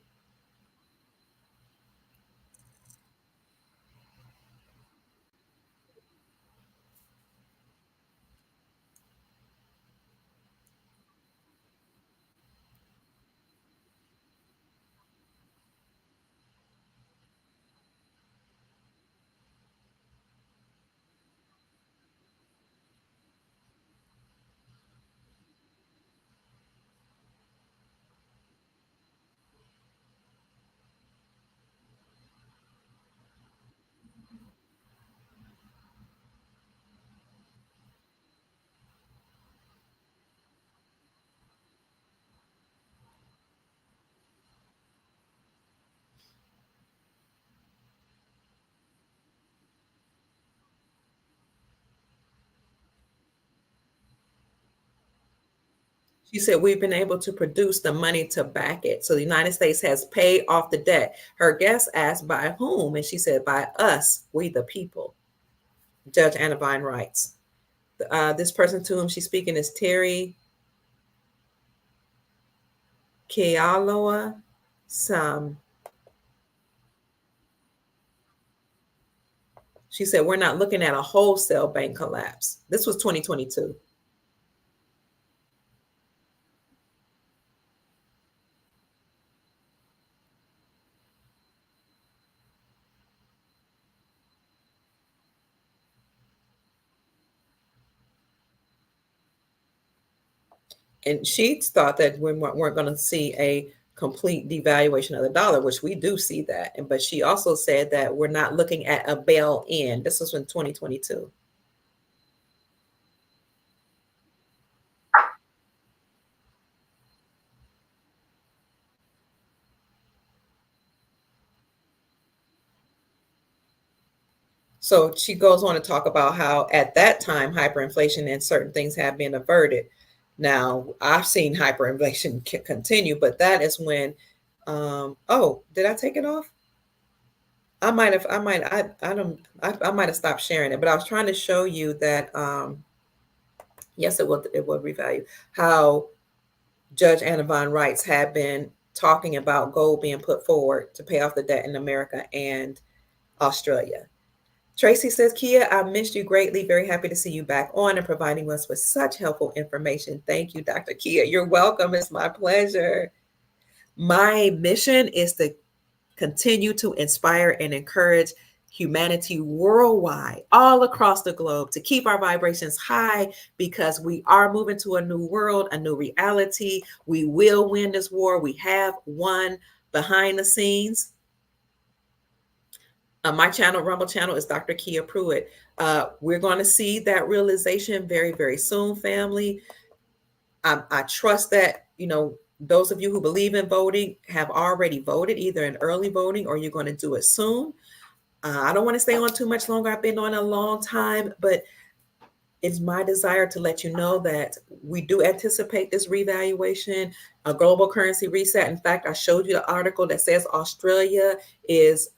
She said, we've been able to produce the money to back it. So the United States has paid off the debt. Her guest asked, by whom? And she said, by us, we the people. Judge Anna Vine writes. This person to whom she's speaking is Terry Kealoha Sam. She said, we're not looking at a wholesale bank collapse. This was 2022. And she thought that we weren't going to see a complete devaluation of the dollar, which we do see that. But she also said that we're not looking at a bail in. This was in 2022. So she goes on to talk about how at that time hyperinflation and certain things have been averted. Now I've seen hyperinflation continue, but that is when. Oh, did I take it off? I might have. I don't. I might have stopped sharing it, but I was trying to show you that. Yes, it will. It will revalue how Judge Anna Von Wrights had been talking about gold being put forward to pay off the debt in America and Australia. Tracy says, Kia, I missed you greatly. Very happy to see you back on and providing us with such helpful information. Thank you, Dr. Kia. You're welcome. It's my pleasure. My mission is to continue to inspire and encourage humanity worldwide, all across the globe, to keep our vibrations high because we are moving to a new world, a new reality. We will win this war. We have won behind the scenes. My channel, Rumble channel, is Dr. Kia Pruitt. We're going to see that realization very, very soon, family. I trust that, those of you who believe in voting have already voted, either in early voting or you're going to do it soon. I don't want to stay on too much longer. I've been on a long time, but it's my desire to let you know that we do anticipate this revaluation, a global currency reset. In fact, I showed you the article that says Australia is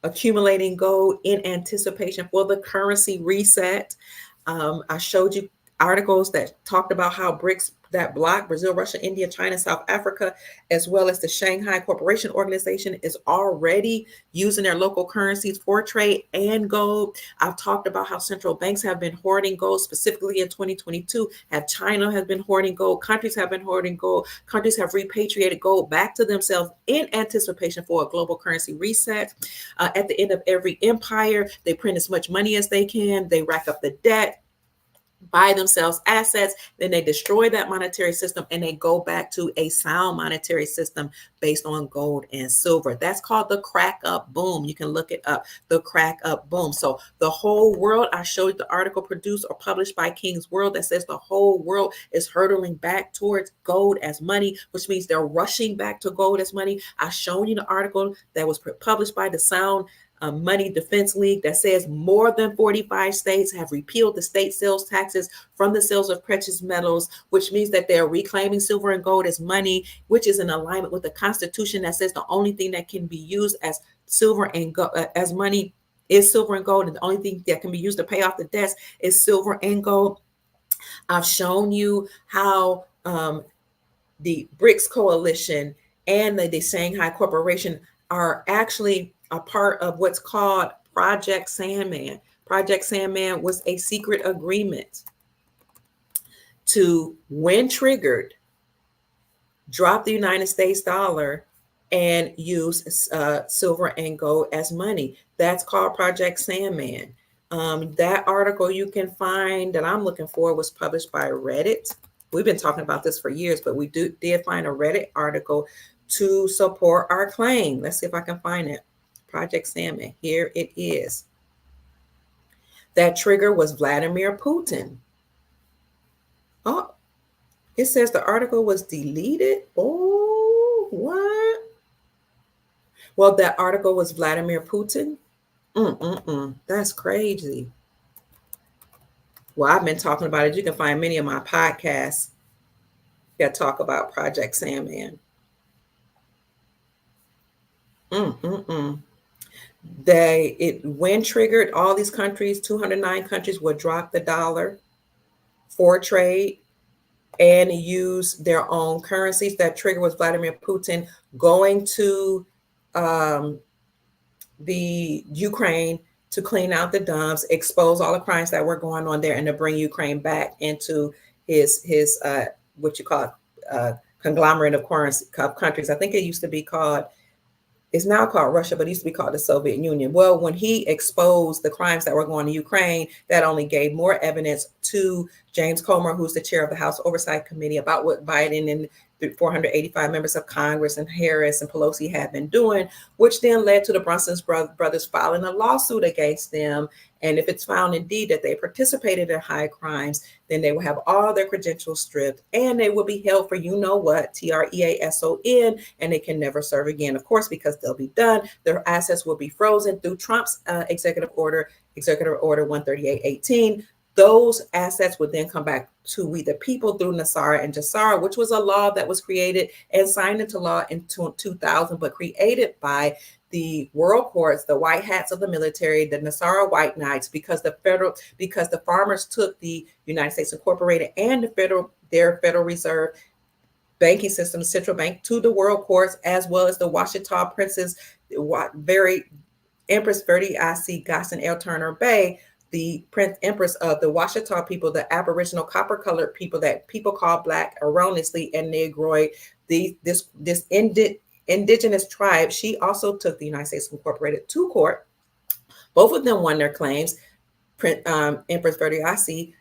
accumulating gold in anticipation for the currency reset. I showed you articles that talked about how BRICS, that block, Brazil, Russia, India, China, South Africa, as well as the Shanghai Cooperation Organization, is already using their local currencies for trade and gold. I've talked about how central banks have been hoarding gold, specifically in 2022. China has been hoarding gold. Countries have been hoarding gold. Countries have repatriated gold back to themselves in anticipation for a global currency reset. At the end of every empire, they print as much money as they can. They rack up the debt. buy themselves assets, then they destroy that monetary system and they go back to a sound monetary system based on gold and silver. That's called the crack up boom. You can look it up, the crack up boom. So the whole world, I showed the article produced or published by King's World that says the whole world is hurtling back towards gold as money, which means they're rushing back to gold as money. I showed you the article that was published by the Sound Money Defense League that says more than 45 states have repealed the state sales taxes from the sales of precious metals, which means that they're reclaiming silver and gold as money, which is in alignment with the Constitution that says the only thing that can be used as silver and as money is silver and gold, and the only thing that can be used to pay off the debts is silver and gold. I've shown you how the BRICS coalition and the Shanghai Corporation are actually a part of what's called Project Sandman. Project Sandman was a secret agreement to, when triggered, drop the United States dollar and use silver and gold as money. That's called Project Sandman. That article you can find that I'm looking for was published by Reddit. We've been talking about this for years, but we did find a Reddit article to support our claim. Let's see if I can find it. Project Sandman. Here it is. That trigger was Vladimir Putin. Oh, it says the article was deleted. Oh, what? Well, that article was Vladimir Putin. That's crazy. Well, I've been talking about it. You can find many of my podcasts that talk about Project Sandman. When triggered, all these countries, 209 countries, would drop the dollar for trade and use their own currencies. That trigger was Vladimir Putin going to the Ukraine to clean out the dumps, expose all the crimes that were going on there, and to bring Ukraine back into his what you call conglomerate of countries. I think it used to be called, it's now called Russia, but it used to be called the Soviet Union. Well, when he exposed the crimes that were going to Ukraine, that only gave more evidence to James Comer, who's the chair of the House Oversight Committee, about what Biden and the 485 members of Congress and Harris and Pelosi have been doing, which then led to the Brunson brothers filing a lawsuit against them. And if it's found indeed that they participated in high crimes, then they will have all their credentials stripped and they will be held for you know what, TREASON, and they can never serve again, of course, because they'll be done. Their assets will be frozen through Trump's executive order 13818. Those assets would then come back to we the people through NESARA and GESARA, which was a law that was created and signed into law in 2000, but created by the world courts, the white hats of the military, the NESARA white knights, because the farmers took the United States Incorporated and their Federal Reserve banking system, central bank, to the world courts, as well as the Washita princes, Empress Verdi I.C. Gosson L. Turner Bay, the Empress of the Washita people, the Aboriginal copper-colored people that people call Black erroneously and Negroid, this indigenous tribe. She also took the United States Incorporated to court. Both of them won their claims. Empress Verdi I.C.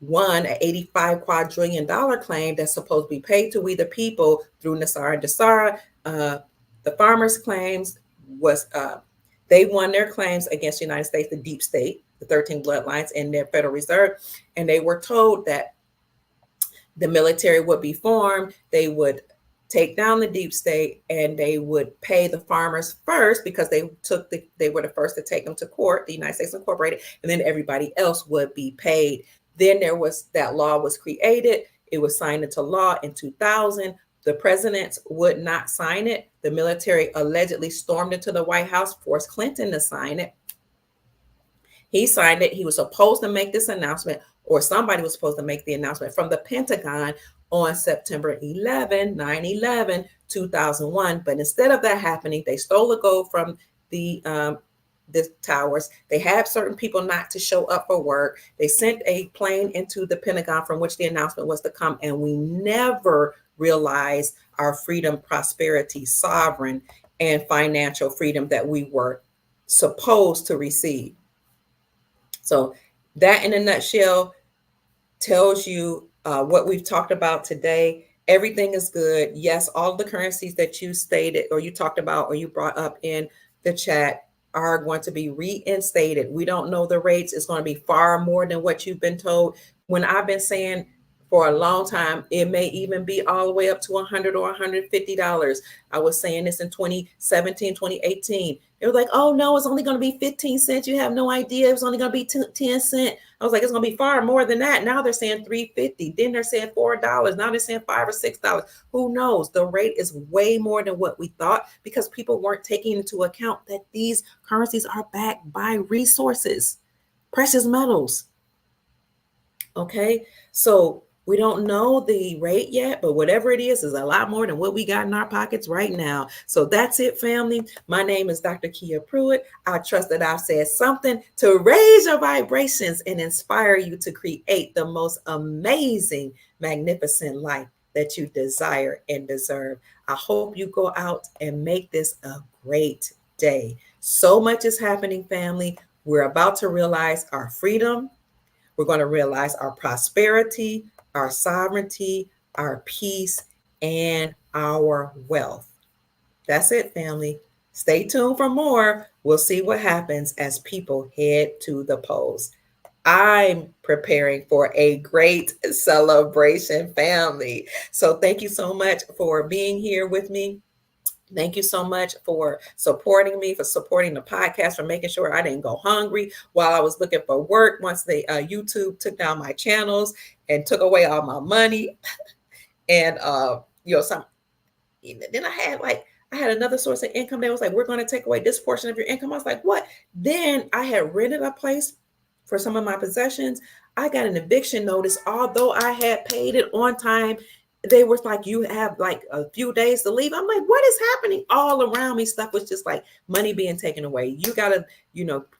won an $85 quadrillion claim that's supposed to be paid to we the people through NESARA and GESARA. The farmers' claims was they won their claims against the United States, the deep state, the 13 bloodlines, and their Federal Reserve. And they were told that the military would be formed, they would take down the deep state, and they would pay the farmers first because they were the first to take them to court, the United States Incorporated, and then everybody else would be paid. Then that law was created. It was signed into law in 2000. The presidents would not sign it. The military allegedly stormed into the White House, forced Clinton to sign it. He signed it. He was supposed to make this announcement, or somebody was supposed to make the announcement from the Pentagon on September 11, 9/11, 2001. But instead of that happening, they stole the gold from the towers. They had certain people not to show up for work. They sent a plane into the Pentagon from which the announcement was to come, and we never realized our freedom, prosperity, sovereign, and financial freedom that we were supposed to receive. So that in a nutshell tells you what we've talked about today. Everything is good. Yes, all the currencies that you stated or you talked about or you brought up in the chat are going to be reinstated. We don't know the rates. It's going to be far more than what you've been told. When I've been saying for a long time, it may even be all the way up to $100 or $150. I was saying this in 2017, 2018. It was like, oh no, it's only going to be 15 cents. You have no idea. It was only going to be 10 cents. I was like, it's going to be far more than that. Now they're saying $3.50. Then they're saying $4. Now they're saying $5 or $6. Who knows? The rate is way more than what we thought because people weren't taking into account that these currencies are backed by resources, precious metals. Okay, so we don't know the rate yet, but whatever it is a lot more than what we got in our pockets right now. So that's it, family. My name is Dr. Kia Pruitt. I trust that I've said something to raise your vibrations and inspire you to create the most amazing, magnificent life that you desire and deserve. I hope you go out and make this a great day. So much is happening, family. We're about to realize our freedom. We're going to realize our prosperity, our sovereignty, our peace, and our wealth. That's it, family. Stay tuned for more. We'll see what happens as people head to the polls. I'm preparing for a great celebration, family. So thank you so much for being here with me. Thank you so much for supporting me, for supporting the podcast, for making sure I didn't go hungry while I was looking for work. Once the YouTube took down my channels and took away all my money, and some. Then I had another source of income. They was like, we're going to take away this portion of your income. I was like, what? Then I had rented a place for some of my possessions. I got an eviction notice, although I had paid it on time. They were like, you have like a few days to leave. I'm like, what is happening? All around me, stuff was just like money being taken away. You got to,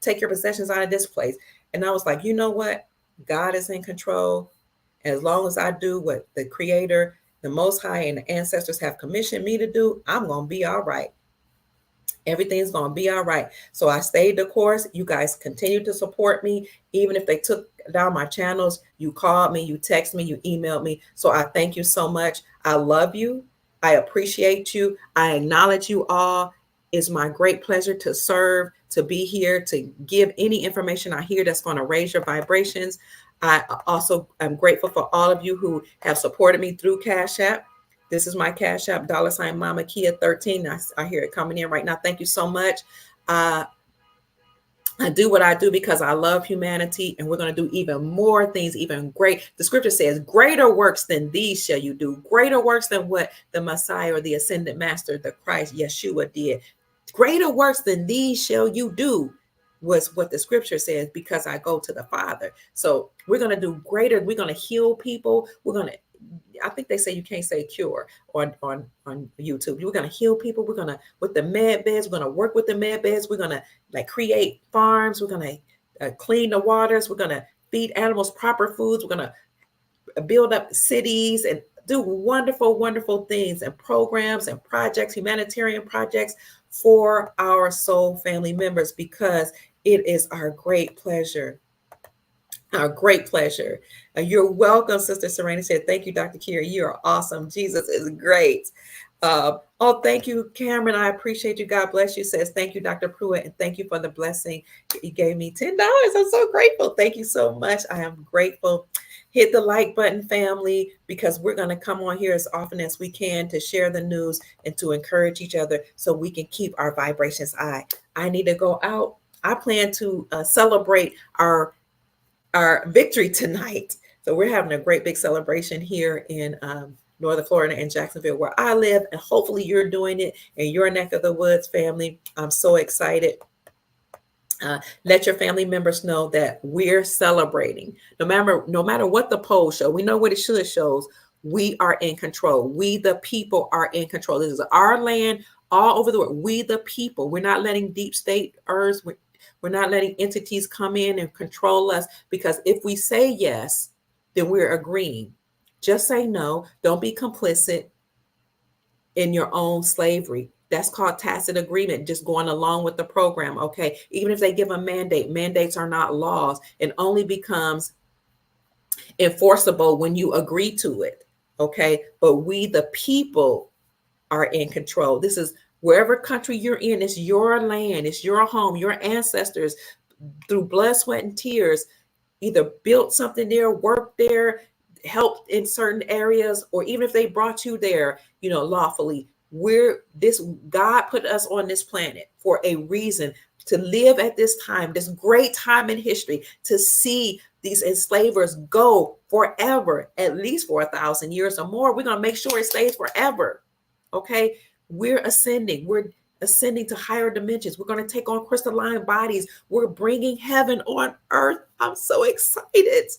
take your possessions out of this place. And I was like, you know what? God is in control. As long as I do what the Creator, the Most High, and the ancestors have commissioned me to do, I'm going to be all right. Everything's going to be all right. So I stayed the course. You guys continue to support me. Even if they took down my channels, you called me, you text me, you emailed me. So I thank you so much. I love you. I appreciate you. I acknowledge you all. It's my great pleasure to serve, to be here, to give any information I hear that's going to raise your vibrations. I also am grateful for all of you who have supported me through Cash App. This is my Cash App, $ Mama Kia 13. I hear it coming in right now. Thank you so much. I do what I do because I love humanity, and we're going to do even more things, even great. The scripture says, greater works than these shall you do. Greater works than what the Messiah or the ascended master, the Christ, Yeshua did. Greater works than these shall you do was what the scripture says, because I go to the Father. So we're going to do greater. We're going to heal people. I think they say you can't say cure on YouTube. We're going to heal people. We're going to, with the med beds, we're going to work with the med beds. We're going to create farms. We're going to clean the waters. We're going to feed animals proper foods. We're going to build up cities and do wonderful, wonderful things and programs and projects, humanitarian projects for our soul family members, because it is our great pleasure. Our great pleasure. You're welcome, Sister Serena said. Thank you, Dr. Kira. You are awesome. Jesus is great. Thank you, Cameron. I appreciate you. God bless you. Says, thank you, Dr. Pruitt, and thank you for the blessing. You gave me $10. I'm so grateful. Thank you so much. I am grateful. Hit the like button, family, because we're going to come on here as often as we can to share the news and to encourage each other so we can keep our vibrations high. I need to go out. I plan to celebrate our victory tonight. So we're having a great big celebration here in Northern Florida and Jacksonville, where I live, and hopefully you're doing it in your neck of the woods, family. I'm so excited. Let your family members know that we're celebrating. No matter what the polls show, we know what it shows. We are in control. We, the people, are in control. This is our land all over the world. We, the people, we're not letting deep state we're not letting entities come in and control us, because if we say yes, then we're agreeing. Just say no. Don't be complicit in your own slavery. That's called tacit agreement, just going along with the program, okay? Even if they give a mandate, mandates are not laws. It only becomes enforceable when you agree to it. Okay. But we, the people, are in control. This is wherever country you're in, it's your land, it's your home, your ancestors through blood, sweat, and tears either built something there, worked there, helped in certain areas, or even if they brought you there, lawfully. We're this God put us on this planet for a reason, to live at this time, this great time in history, to see these enslavers go forever, at least for 1,000 years or more. We're going to make sure it stays forever. Okay. We're ascending. We're ascending to higher dimensions. We're going to take on crystalline bodies. We're bringing heaven on earth. I'm so excited.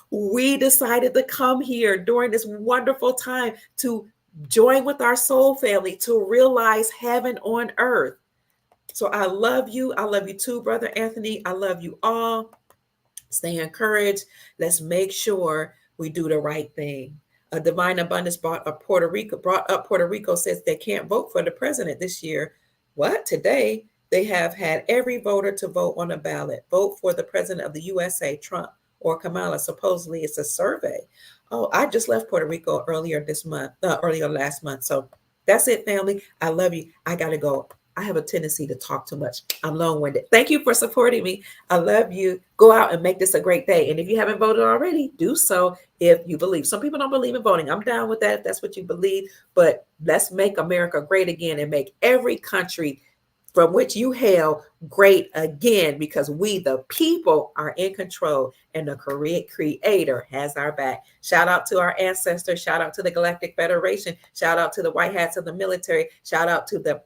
We decided to come here during this wonderful time to join with our soul family to realize heaven on earth. So I love you. I love you too, Brother Anthony. I love you all. Stay encouraged. Let's make sure we do the right thing. A Divine Abundance brought up Puerto Rico says they can't vote for the president this year. What? Today, they have had every voter to vote on a ballot. Vote for the president of the USA, Trump or Kamala. Supposedly, it's a survey. Oh, I just left Puerto Rico earlier last month. So that's it, family. I love you. I got to go. I have a tendency to talk too much. I'm long-winded. Thank you for supporting me. I love you. Go out and make this a great day. And if you haven't voted already, do so if you believe. Some people don't believe in voting. I'm down with that if that's what you believe. But let's make America great again and make every country from which you hail great again, because we, the people, are in control and the creator has our back. Shout out to our ancestors. Shout out to the Galactic Federation. Shout out to the white hats of the military. Shout out to the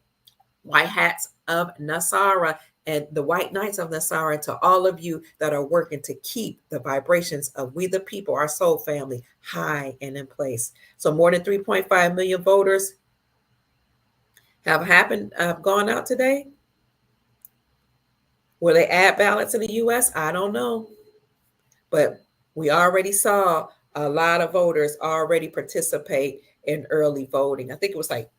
white hats of Nasara and the white knights of Nasara, to all of you that are working to keep the vibrations of we the people, our soul family, high and in place. So more than 3.5 million voters have gone out today. Will they add ballots in the US? I don't know. But we already saw a lot of voters already participate in early voting. I think it was like,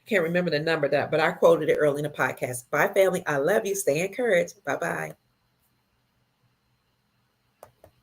can't remember the number, but I quoted it early in the podcast. Bye, family. I love you. Stay encouraged. Bye-bye.